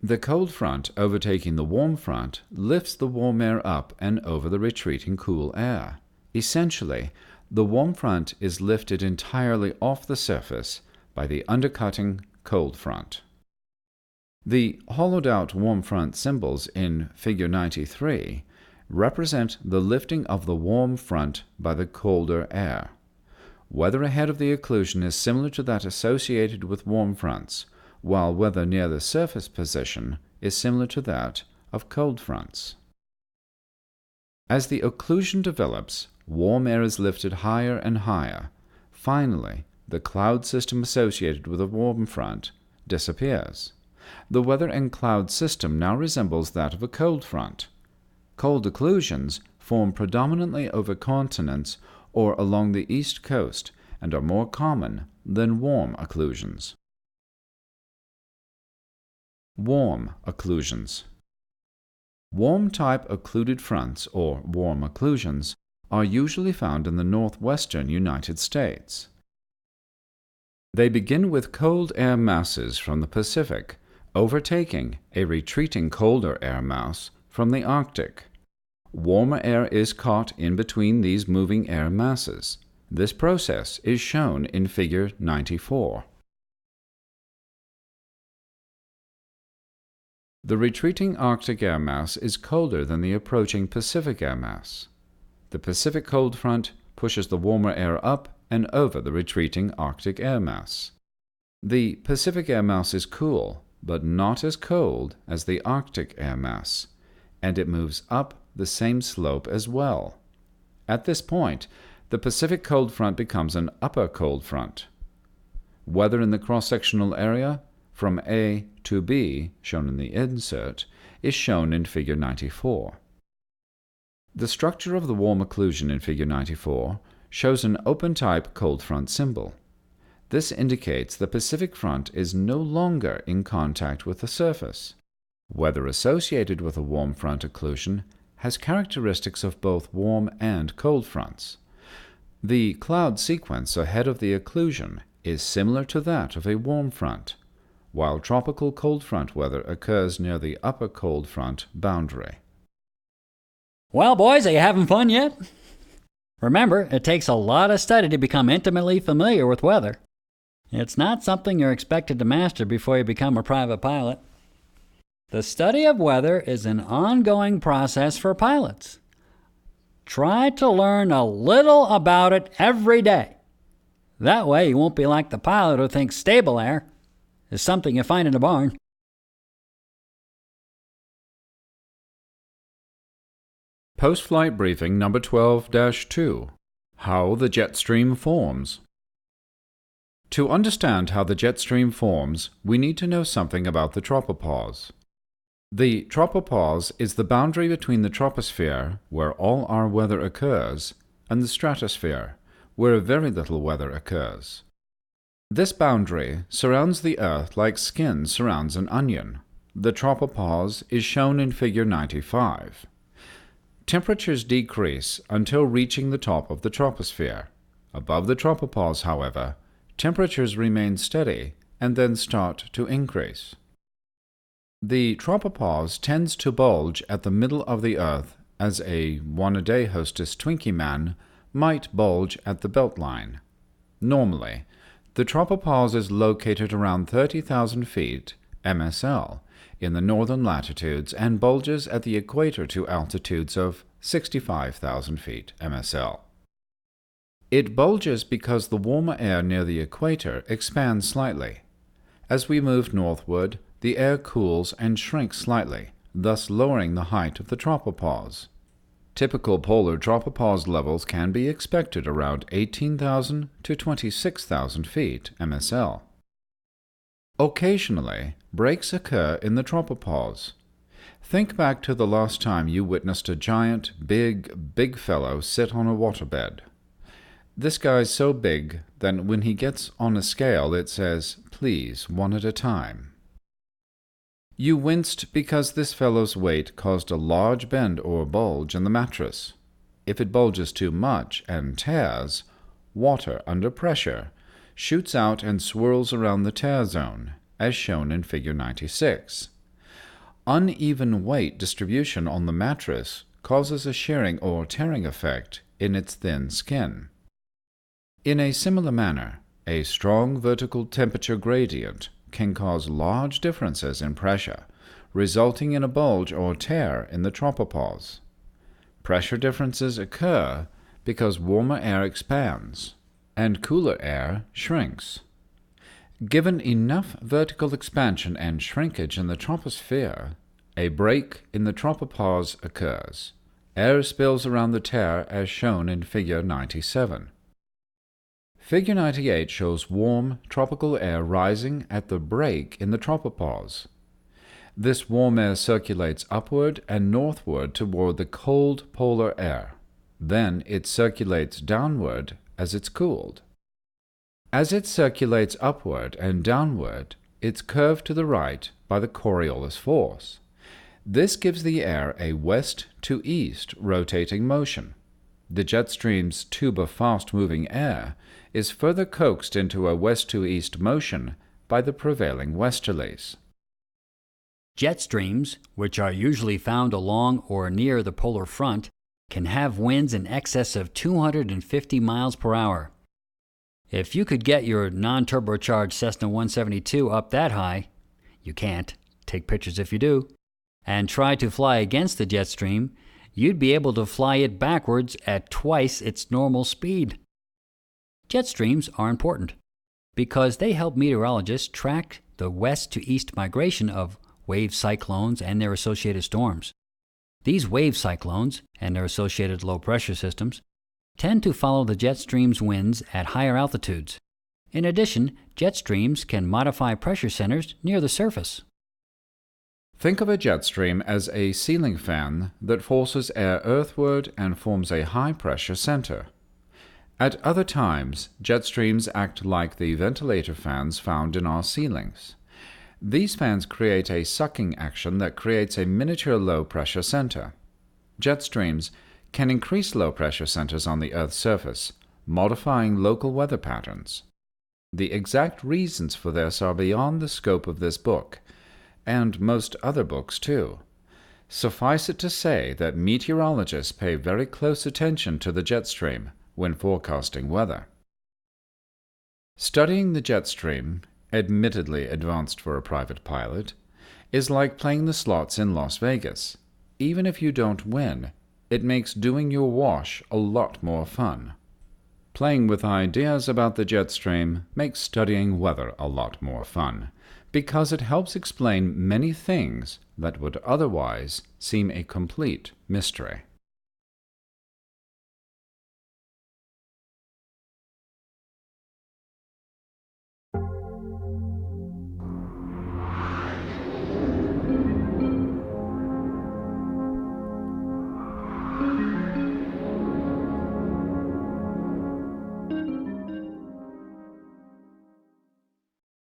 The cold front overtaking the warm front lifts the warm air up and over the retreating cool air. Essentially, the warm front is lifted entirely off the surface by the undercutting cold front. The hollowed-out warm front symbols in Figure 93 represent the lifting of the warm front by the colder air. Weather ahead of the occlusion is similar to that associated with warm fronts, while weather near the surface position is similar to that of cold fronts. As the occlusion develops, warm air is lifted higher and higher. Finally, the cloud system associated with a warm front disappears. The weather and cloud system now resembles that of a cold front. Cold occlusions form predominantly over continents or along the east coast and are more common than warm occlusions. Warm occlusions. Warm-type occluded fronts, or warm occlusions, are usually found in the northwestern United States. They begin with cold air masses from the Pacific, overtaking a retreating colder air mass from the Arctic. Warmer air is caught in between these moving air masses. This process is shown in Figure 94. The retreating Arctic air mass is colder than the approaching Pacific air mass. The Pacific cold front pushes the warmer air up and over the retreating Arctic air mass. The Pacific air mass is cool, but not as cold as the Arctic air mass, and it moves up the same slope as well. At this point, the Pacific cold front becomes an upper cold front. Weather in the cross-sectional area from A to B, shown in the insert, is shown in Figure 94. The structure of the warm occlusion in Figure 94 shows an open-type cold front symbol. This indicates the Pacific front is no longer in contact with the surface. Weather associated with a warm front occlusion has characteristics of both warm and cold fronts. The cloud sequence ahead of the occlusion is similar to that of a warm front, while tropical cold front weather occurs near the upper cold front boundary. Well, boys, are you having fun yet? Remember, it takes a lot of study to become intimately familiar with weather. It's not something you're expected to master before you become a private pilot. The study of weather is an ongoing process for pilots. Try to learn a little about it every day. That way you won't be like the pilot who thinks stable air is something you find in a barn. Post-flight briefing number 12-2. How the jet stream forms. To understand how the jet stream forms, we need to know something about the tropopause. The tropopause is the boundary between the troposphere, where all our weather occurs, and the stratosphere, where very little weather occurs. This boundary surrounds the Earth like skin surrounds an onion. The tropopause is shown in Figure 95. Temperatures decrease until reaching the top of the troposphere. Above the tropopause, however, temperatures remain steady and then start to increase. The tropopause tends to bulge at the middle of the Earth as a one-a-day hostess Twinkie man might bulge at the beltline. Normally, the tropopause is located around 30,000 feet MSL in the northern latitudes and bulges at the equator to altitudes of 65,000 feet MSL. It bulges because the warmer air near the equator expands slightly. As we move northward, the air cools and shrinks slightly, thus lowering the height of the tropopause. Typical polar tropopause levels can be expected around 18,000 to 26,000 feet MSL. Occasionally, breaks occur in the tropopause. Think back to the last time you witnessed a giant, big fellow sit on a waterbed. This guy's so big that when he gets on a scale it says, "Please, one at a time." You winced because this fellow's weight caused a large bend or bulge in the mattress. If it bulges too much and tears, water under pressure shoots out and swirls around the tear zone, as shown in Figure 96. Uneven weight distribution on the mattress causes a shearing or tearing effect in its thin skin. In a similar manner, a strong vertical temperature gradient can cause large differences in pressure, resulting in a bulge or tear in the tropopause. Pressure differences occur because warmer air expands and cooler air shrinks. Given enough vertical expansion and shrinkage in the troposphere, a break in the tropopause occurs. Air spills around the tear as shown in Figure 97. Figure 98 shows warm, tropical air rising at the break in the tropopause. This warm air circulates upward and northward toward the cold polar air. Then it circulates downward as it's cooled. As it circulates upward and downward, it's curved to the right by the Coriolis force. This gives the air a west to east rotating motion. The jet stream's tube of fast-moving air is further coaxed into a west-to-east motion by the prevailing westerlies. Jet streams, which are usually found along or near the polar front, can have winds in excess of 250 miles per hour. If you could get your non-turbocharged Cessna 172 up that high, you can't, take pictures if you do, and try to fly against the jet stream, you'd be able to fly it backwards at twice its normal speed. Jet streams are important because they help meteorologists track the west to east migration of wave cyclones and their associated storms. These wave cyclones and their associated low-pressure systems tend to follow the jet stream's winds at higher altitudes. In addition, jet streams can modify pressure centers near the surface. Think of a jet stream as a ceiling fan that forces air earthward and forms a high-pressure center. At other times, jet streams act like the ventilator fans found in our ceilings. These fans create a sucking action that creates a miniature low-pressure center. Jet streams can increase low-pressure centers on the Earth's surface, modifying local weather patterns. The exact reasons for this are beyond the scope of this book, and most other books too. Suffice it to say that meteorologists pay very close attention to the jet stream when forecasting weather. Studying the jet stream, admittedly advanced for a private pilot, is like playing the slots in Las Vegas. Even if you don't win, it makes doing your wash a lot more fun. Playing with ideas about the jet stream makes studying weather a lot more fun, because it helps explain many things that would otherwise seem a complete mystery.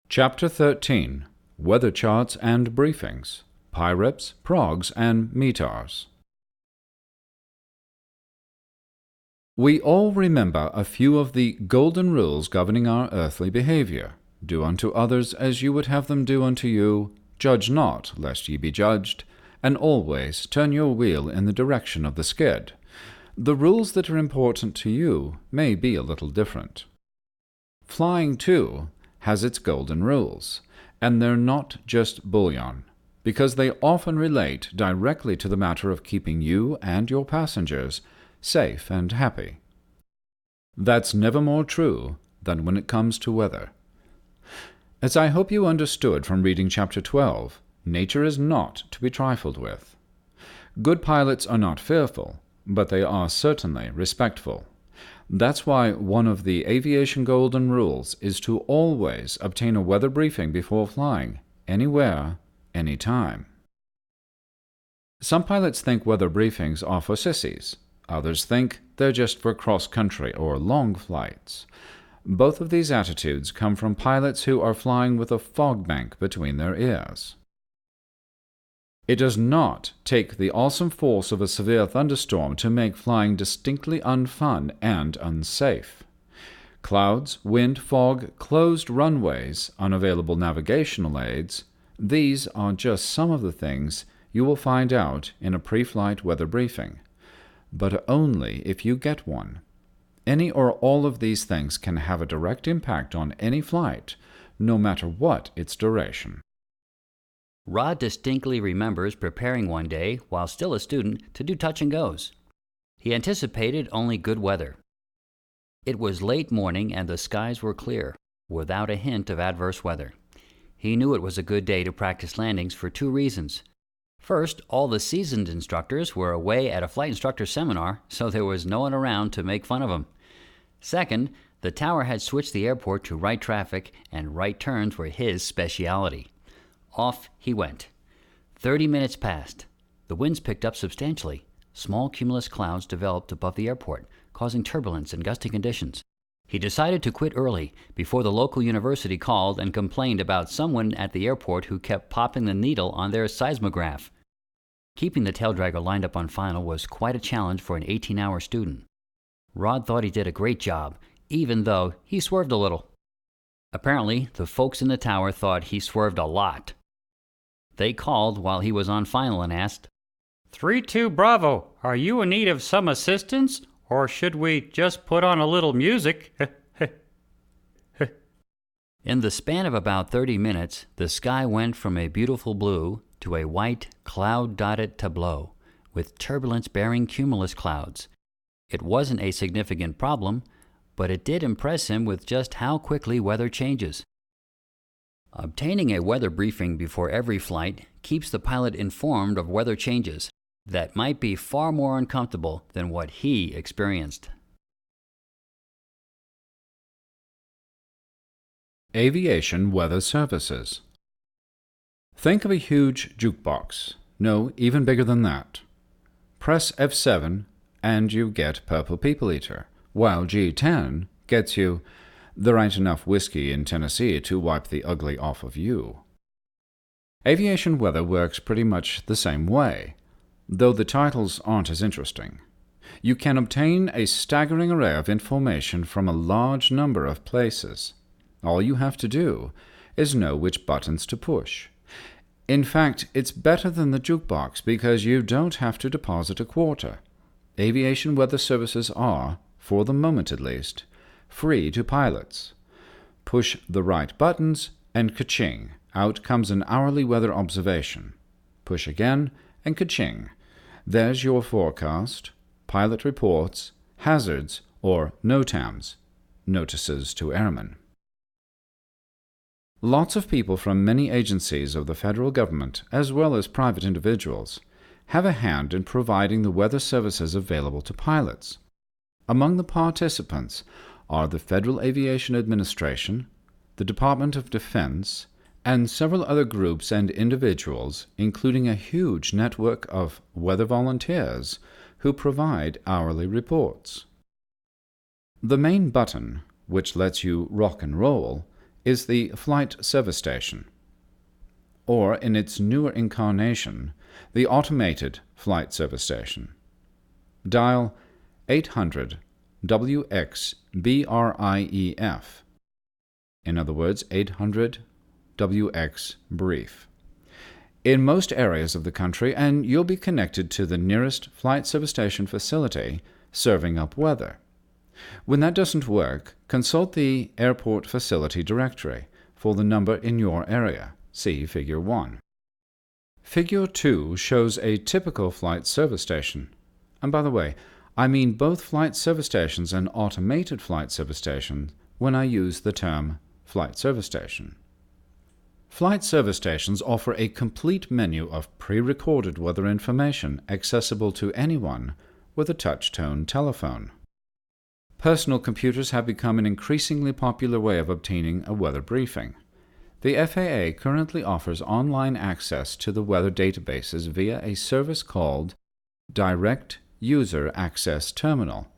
Chapter 13. Weather Charts and Briefings. PIREPs, PROGs, and METARs. We all remember a few of the golden rules governing our earthly behavior. Do unto others as you would have them do unto you. Judge not, lest ye be judged. And always turn your wheel in the direction of the skid. The rules that are important to you may be a little different. Flying, too, has its golden rules, and they're not just bullion, because they often relate directly to the matter of keeping you and your passengers safe and happy. That's never more true than when it comes to weather. As I hope you understood from reading Chapter 12, nature is not to be trifled with. Good pilots are not fearful, but they are certainly respectful. That's why one of the aviation golden rules is to always obtain a weather briefing before flying, anywhere, anytime. Some pilots think weather briefings are for sissies. Others think they're just for cross-country or long flights. Both of these attitudes come from pilots who are flying with a fog bank between their ears. It does not take the awesome force of a severe thunderstorm to make flying distinctly unfun and unsafe. Clouds, wind, fog, closed runways, unavailable navigational aids, these are just some of the things you will find out in a pre-flight weather briefing, but only if you get one. Any or all of these things can have a direct impact on any flight, no matter what its duration. Rod distinctly remembers preparing one day, while still a student, to do touch and goes. He anticipated only good weather. It was late morning and the skies were clear, without a hint of adverse weather. He knew it was a good day to practice landings for two reasons. First, all the seasoned instructors were away at a flight instructor seminar, so there was no one around to make fun of him. Second, the tower had switched the airport to right traffic, and right turns were his specialty. Off he went. 30 minutes passed. The winds picked up substantially. Small cumulus clouds developed above the airport, causing turbulence and gusty conditions. He decided to quit early, before the local university called and complained about someone at the airport who kept popping the needle on their seismograph. Keeping the taildragger lined up on final was quite a challenge for an 18-hour student. Rod thought he did a great job, even though he swerved a little. Apparently, the folks in the tower thought he swerved a lot. They called while he was on final and asked, 3-2 Bravo, are you in need of some assistance, or should we just put on a little music? In the span of about 30 minutes, the sky went from a beautiful blue to a white, cloud-dotted tableau, with turbulence-bearing cumulus clouds. It wasn't a significant problem, but it did impress him with just how quickly weather changes. Obtaining a weather briefing before every flight keeps the pilot informed of weather changes that might be far more uncomfortable than what he experienced. Aviation Weather Services. Think of a huge jukebox. No, even bigger than that. Press F7 and you get Purple People Eater, while G10 gets you, there ain't enough whiskey in Tennessee to wipe the ugly off of you. Aviation weather works pretty much the same way, though the titles aren't as interesting. You can obtain a staggering array of information from a large number of places. All you have to do is know which buttons to push. In fact, it's better than the jukebox because you don't have to deposit a quarter. Aviation weather services are, for the moment at least, free to pilots. Push the right buttons and ka-ching, out comes an hourly weather observation. Push again and ka-ching. There's your forecast, pilot reports, hazards, or NOTAMs, notices to airmen. Lots of people from many agencies of the federal government, as well as private individuals, have a hand in providing the weather services available to pilots. Among the participants are the Federal Aviation Administration, the Department of Defense, and several other groups and individuals, including a huge network of weather volunteers who provide hourly reports. The main button, which lets you rock and roll, is the Flight Service Station, or in its newer incarnation, the Automated Flight Service Station. Dial 800 WX-BRIEF, in other words, 800 WX brief, in most areas of the country, and you'll be connected to the nearest flight service station facility serving up weather. When that doesn't work, consult the airport facility directory for the number in your area. See Figure 1. Figure 2 shows a typical flight service station. And by the way, I mean both flight service stations and automated flight service stations when I use the term flight service station. Flight service stations offer a complete menu of pre-recorded weather information accessible to anyone with a touch-tone telephone. Personal computers have become an increasingly popular way of obtaining a weather briefing. The FAA currently offers online access to the weather databases via a service called Direct User Access Terminal,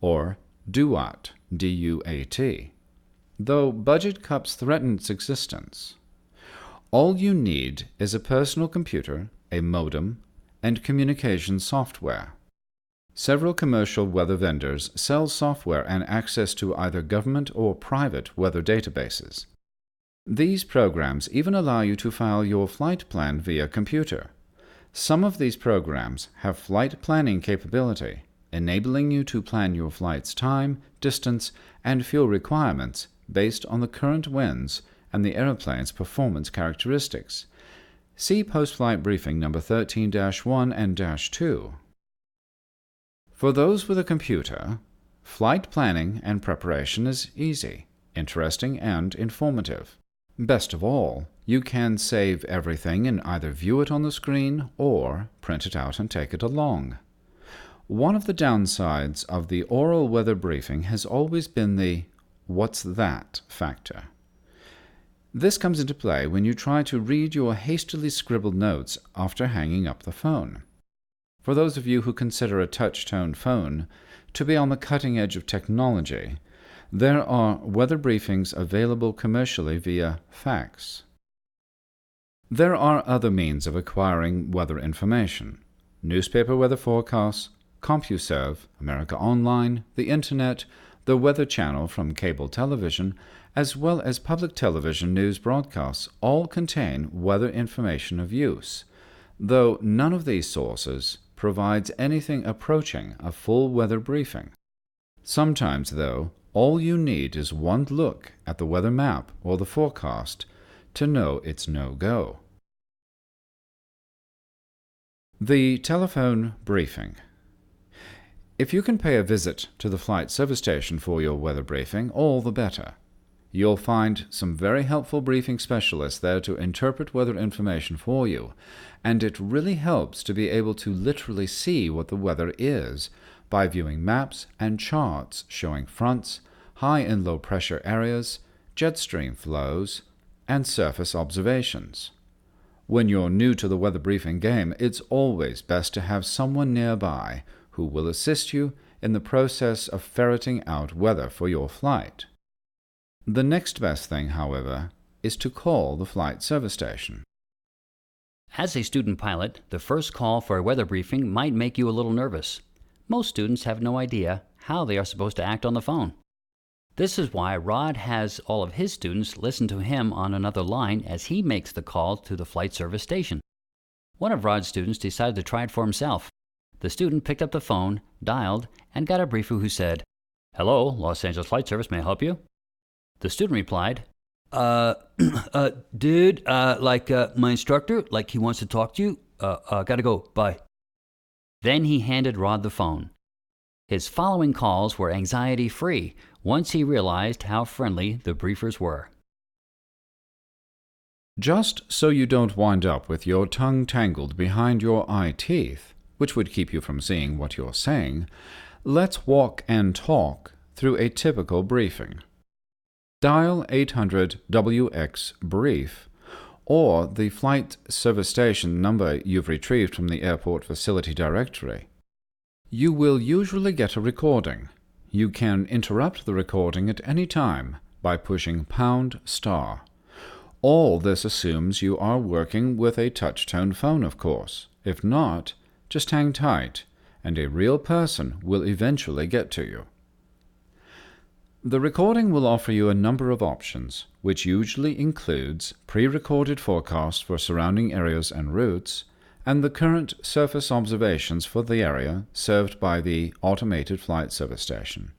or DUAT, D-U-A-T, though budget cuts threaten its existence. All you need is a personal computer, a modem, and communication software. Several commercial weather vendors sell software and access to either government or private weather databases. These programs even allow you to file your flight plan via computer. Some of these programs have flight planning capability, enabling you to plan your flight's time, distance, and fuel requirements based on the current winds and the airplane's performance characteristics. See Post-Flight Briefing number 13-1 and -2. For those with a computer, flight planning and preparation is easy, interesting, and informative. Best of all, you can save everything and either view it on the screen or print it out and take it along. One of the downsides of the oral weather briefing has always been the "what's that" factor. This comes into play when you try to read your hastily scribbled notes after hanging up the phone. For those of you who consider a touch-tone phone to be on the cutting edge of technology, there are weather briefings available commercially via fax. There are other means of acquiring weather information: newspaper weather forecasts, CompuServe, America Online, the Internet, the Weather Channel from cable television, as well as public television news broadcasts all contain weather information of use, though none of these sources provides anything approaching a full weather briefing. Sometimes, though, all you need is one look at the weather map or the forecast to know it's no-go. The telephone briefing. If you can pay a visit to the flight service station for your weather briefing, all the better. You'll find some very helpful briefing specialists there to interpret weather information for you, and it really helps to be able to literally see what the weather is by viewing maps and charts showing fronts, high and low pressure areas, jet stream flows, and surface observations. When you're new to the weather briefing game, it's always best to have someone nearby who will assist you in the process of ferreting out weather for your flight. The next best thing, however, is to call the flight service station. As a student pilot, the first call for a weather briefing might make you a little nervous. Most students have no idea how they are supposed to act on the phone. This is why Rod has all of his students listen to him on another line as he makes the call to the flight service station. One of Rod's students decided to try it for himself. The student picked up the phone, dialed, and got a briefer who said, "Hello, Los Angeles Flight Service, may I help you?" The student replied, dude, my instructor, he wants to talk to you. Gotta go, bye." Then he handed Rod the phone. His following calls were anxiety-free once he realized how friendly the briefers were. Just so you don't wind up with your tongue tangled behind your eye teeth, which would keep you from seeing what you're saying, let's walk and talk through a typical briefing. Dial 800-WX-BRIEF or the flight service station number you've retrieved from the airport facility directory. You will usually get a recording. You can interrupt the recording at any time by pushing #*. All this assumes you are working with a touch-tone phone, of course. If not, just hang tight, and a real person will eventually get to you. The recording will offer you a number of options, which usually includes pre-recorded forecasts for surrounding areas and routes, and the current surface observations for the area served by the automated flight service station.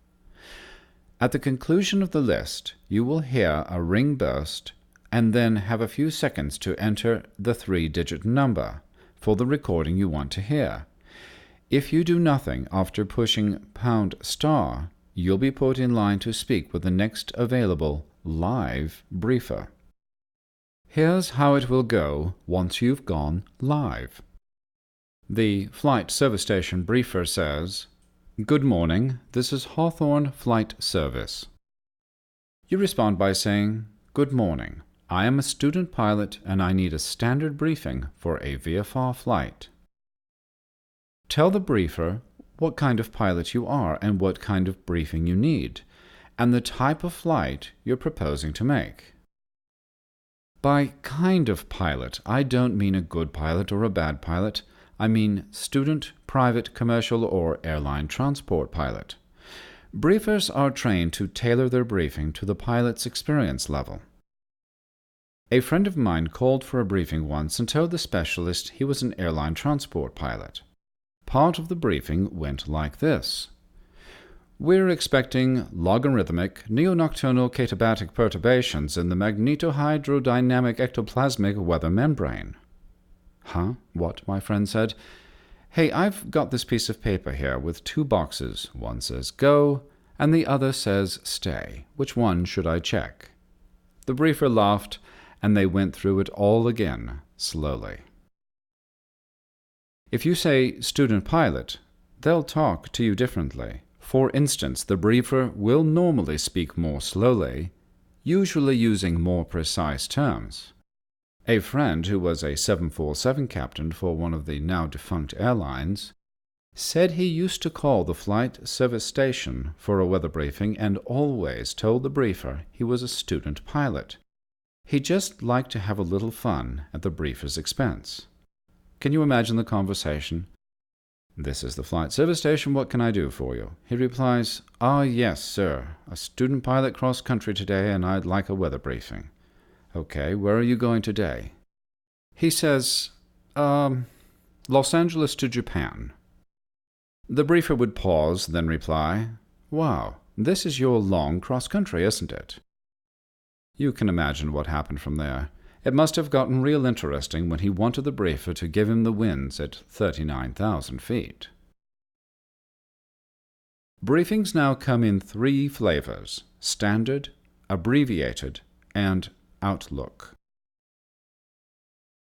At the conclusion of the list, you will hear a ring burst and then have a few seconds to enter the 3-digit number for the recording you want to hear. If you do nothing after pushing #*, you'll be put in line to speak with the next available live briefer. Here's how it will go once you've gone live. The flight service station briefer says, "Good morning, this is Hawthorne Flight Service." You respond by saying, "Good morning. I am a student pilot and I need a standard briefing for a VFR flight." Tell the briefer what kind of pilot you are and what kind of briefing you need, and the type of flight you're proposing to make. By kind of pilot, I don't mean a good pilot or a bad pilot. I mean student, private, commercial, or airline transport pilot. Briefers are trained to tailor their briefing to the pilot's experience level. A friend of mine called for a briefing once and told the specialist he was an airline transport pilot. Part of the briefing went like this. "We're expecting logarithmic neonocturnal katabatic perturbations in the magnetohydrodynamic ectoplasmic weather membrane." "Huh? What?" my friend said. "Hey, I've got this piece of paper here with 2 boxes. One says go, and the other says stay. Which one should I check?" The briefer laughed, and they went through it all again, slowly. If you say student pilot, they'll talk to you differently. For instance, the briefer will normally speak more slowly, usually using more precise terms. A friend who was a 747 captain for one of the now-defunct airlines said he used to call the flight service station for a weather briefing and always told the briefer he was a student pilot. He just liked to have a little fun at the briefer's expense. Can you imagine the conversation? "This is the flight service station. What can I do for you?" He replies, "Ah, yes, sir. A student pilot cross-country today, and I'd like a weather briefing." "Okay, where are you going today?" He says, Los Angeles to Japan." The briefer would pause, then reply, "Wow, this is your long cross-country, isn't it?" You can imagine what happened from there. It must have gotten real interesting when he wanted the briefer to give him the winds at 39,000 feet. Briefings now come in 3 flavors: standard, abbreviated, and outlook.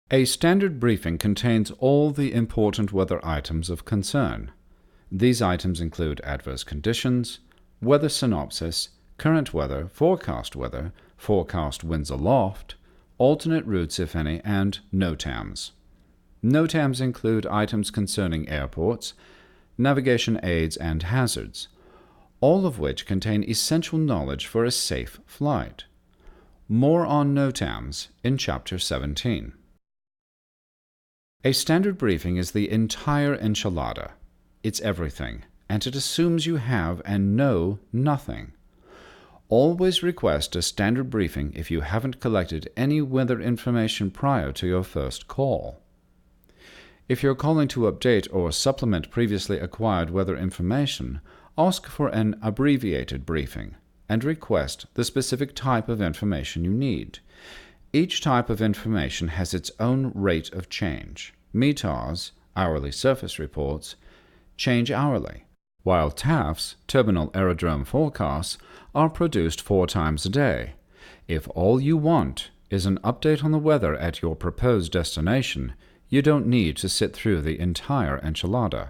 A standard briefing contains all the important weather items of concern. These items include adverse conditions, weather synopsis, current weather, forecast winds aloft, alternate routes if any, and NOTAMs. NOTAMs include items concerning airports, navigation aids, and hazards, all of which contain essential knowledge for a safe flight. More on NOTAMs in Chapter 17. A standard briefing is the entire enchilada. It's everything, and it assumes you have and know nothing. Always request a standard briefing if you haven't collected any weather information prior to your first call. If you're calling to update or supplement previously acquired weather information, ask for an abbreviated briefing and request the specific type of information you need. Each type of information has its own rate of change. METARs, hourly surface reports, change hourly, while TAFs, terminal aerodrome forecasts, are produced 4 times a day. If all you want is an update on the weather at your proposed destination, you don't need to sit through the entire enchilada.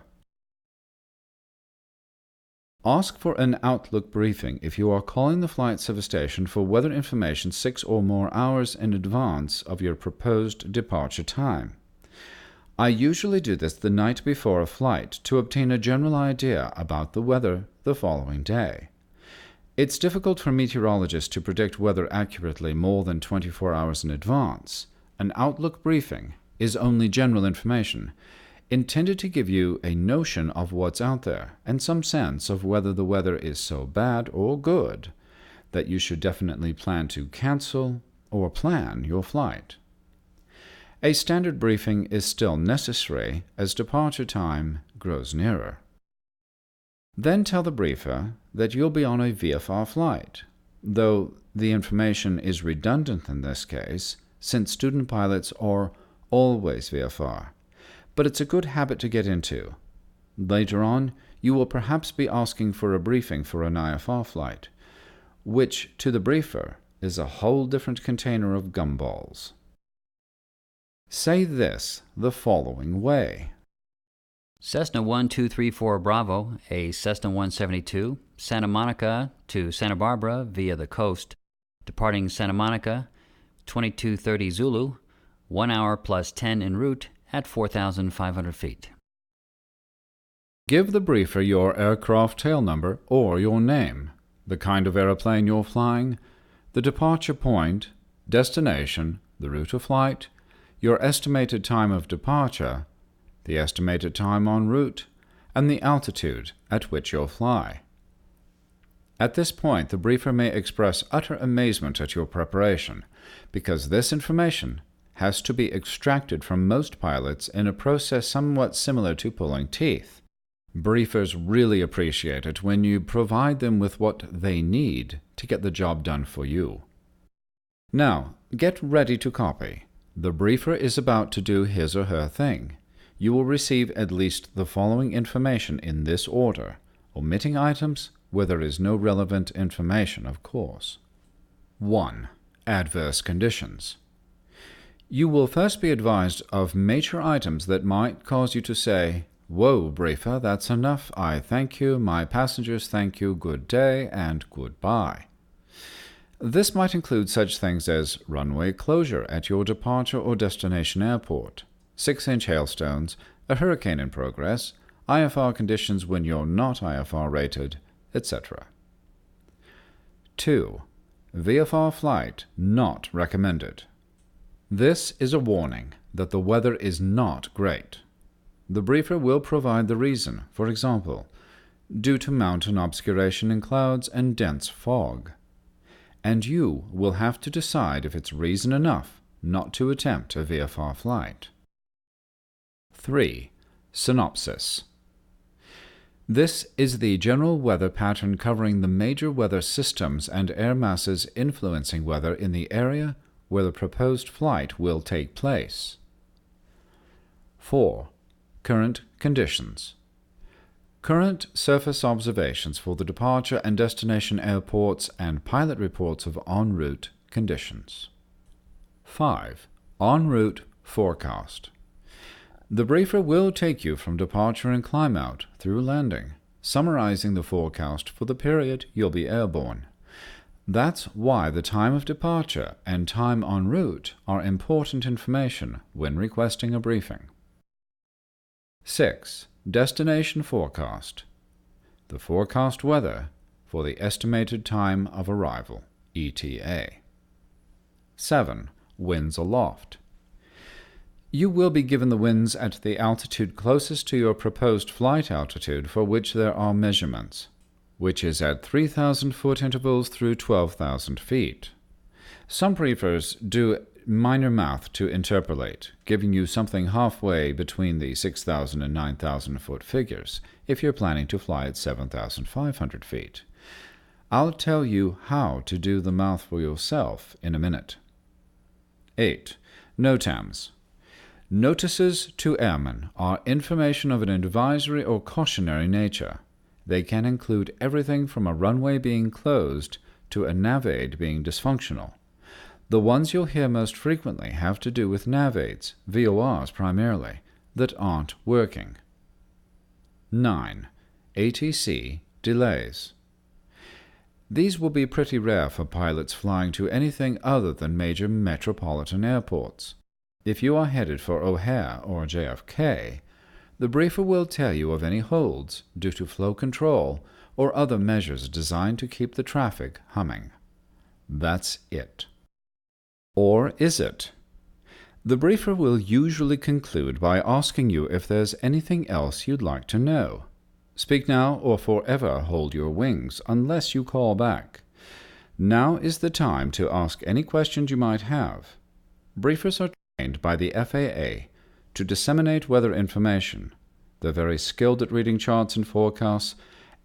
Ask for an Outlook briefing if you are calling the flight service station for weather information 6 or more hours in advance of your proposed departure time. I usually do this the night before a flight to obtain a general idea about the weather the following day. It's difficult for meteorologists to predict weather accurately more than 24 hours in advance. An Outlook briefing is only general information, intended to give you a notion of what's out there and some sense of whether the weather is so bad or good that you should definitely plan to cancel or plan your flight. A standard briefing is still necessary as departure time grows nearer. Then tell the briefer that you'll be on a VFR flight, though the information is redundant in this case, since student pilots are always VFR, but it's a good habit to get into. Later on, you will perhaps be asking for a briefing for an IFR flight, which to the briefer is a whole different container of gumballs. Say this the following way. Cessna 1234 Bravo, a Cessna 172, Santa Monica to Santa Barbara via the coast, departing Santa Monica, 2230 Zulu, 1 hour plus 10 en route at 4,500 feet. Give the briefer your aircraft tail number or your name, the kind of airplane you're flying, the departure point, destination, the route of flight, your estimated time of departure, the estimated time en route, and the altitude at which you'll fly. At this point, the briefer may express utter amazement at your preparation, because this information has to be extracted from most pilots in a process somewhat similar to pulling teeth. Briefers really appreciate it when you provide them with what they need to get the job done for you. Now, get ready to copy. The briefer is about to do his or her thing. You will receive at least the following information in this order, omitting items where there is no relevant information, of course. 1. Adverse conditions. You will first be advised of major items that might cause you to say, "Whoa, briefer, that's enough. I thank you, my passengers thank you, good day, and goodbye." This might include such things as runway closure at your departure or destination airport, 6-inch hailstones, a hurricane in progress, IFR conditions when you're not IFR rated, etc. 2. VFR flight not recommended. This is a warning that the weather is not great. The briefer will provide the reason, for example, due to mountain obscuration in clouds and dense fog. And you will have to decide if it's reason enough not to attempt a VFR flight. 3. Synopsis. This is the general weather pattern covering the major weather systems and air masses influencing weather in the area where the proposed flight will take place. 4. Current conditions. Current surface observations for the departure and destination airports and pilot reports of en route conditions. 5. En route forecast. The briefer will take you from departure and climb out through landing, summarizing the forecast for the period you'll be airborne. That's why the time of departure and time en route are important information when requesting a briefing. 6. destination forecast, the forecast weather for the estimated time of arrival, ETA. 7. Winds aloft. You will be given the winds at the altitude closest to your proposed flight altitude for which there are measurements, which is at 3,000-foot intervals through 12,000 feet. Some briefers do minor math to interpolate, giving you something halfway between the 6,000 and 9,000-foot figures if you're planning to fly at 7,500 feet. I'll tell you how to do the math for yourself in a minute. 8. NOTAMs. Notices to airmen are information of an advisory or cautionary nature. They can include everything from a runway being closed to a nav aid being dysfunctional. The ones you'll hear most frequently have to do with nav aids, VORs primarily, that aren't working. 9. ATC delays. These will be pretty rare for pilots flying to anything other than major metropolitan airports. If you are headed for O'Hare or JFK, the briefer will tell you of any holds due to flow control or other measures designed to keep the traffic humming. That's it. Or is it? The briefer will usually conclude by asking you if there's anything else you'd like to know. Speak now or forever hold your wings, unless you call back. Now is the time to ask any questions you might have. Briefers are trained by the FAA to disseminate weather information. They're very skilled at reading charts and forecasts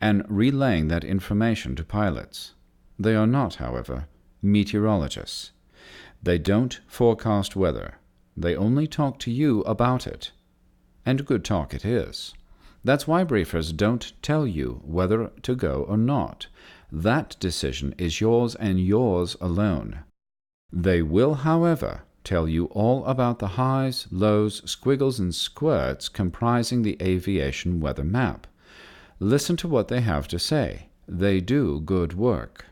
and relaying that information to pilots. They are not, however, meteorologists. They don't forecast weather. They only talk to you about it. And good talk it is. That's why briefers don't tell you whether to go or not. That decision is yours and yours alone. They will, however, tell you all about the highs, lows, squiggles, and squirts comprising the aviation weather map. Listen to what they have to say. They do good work.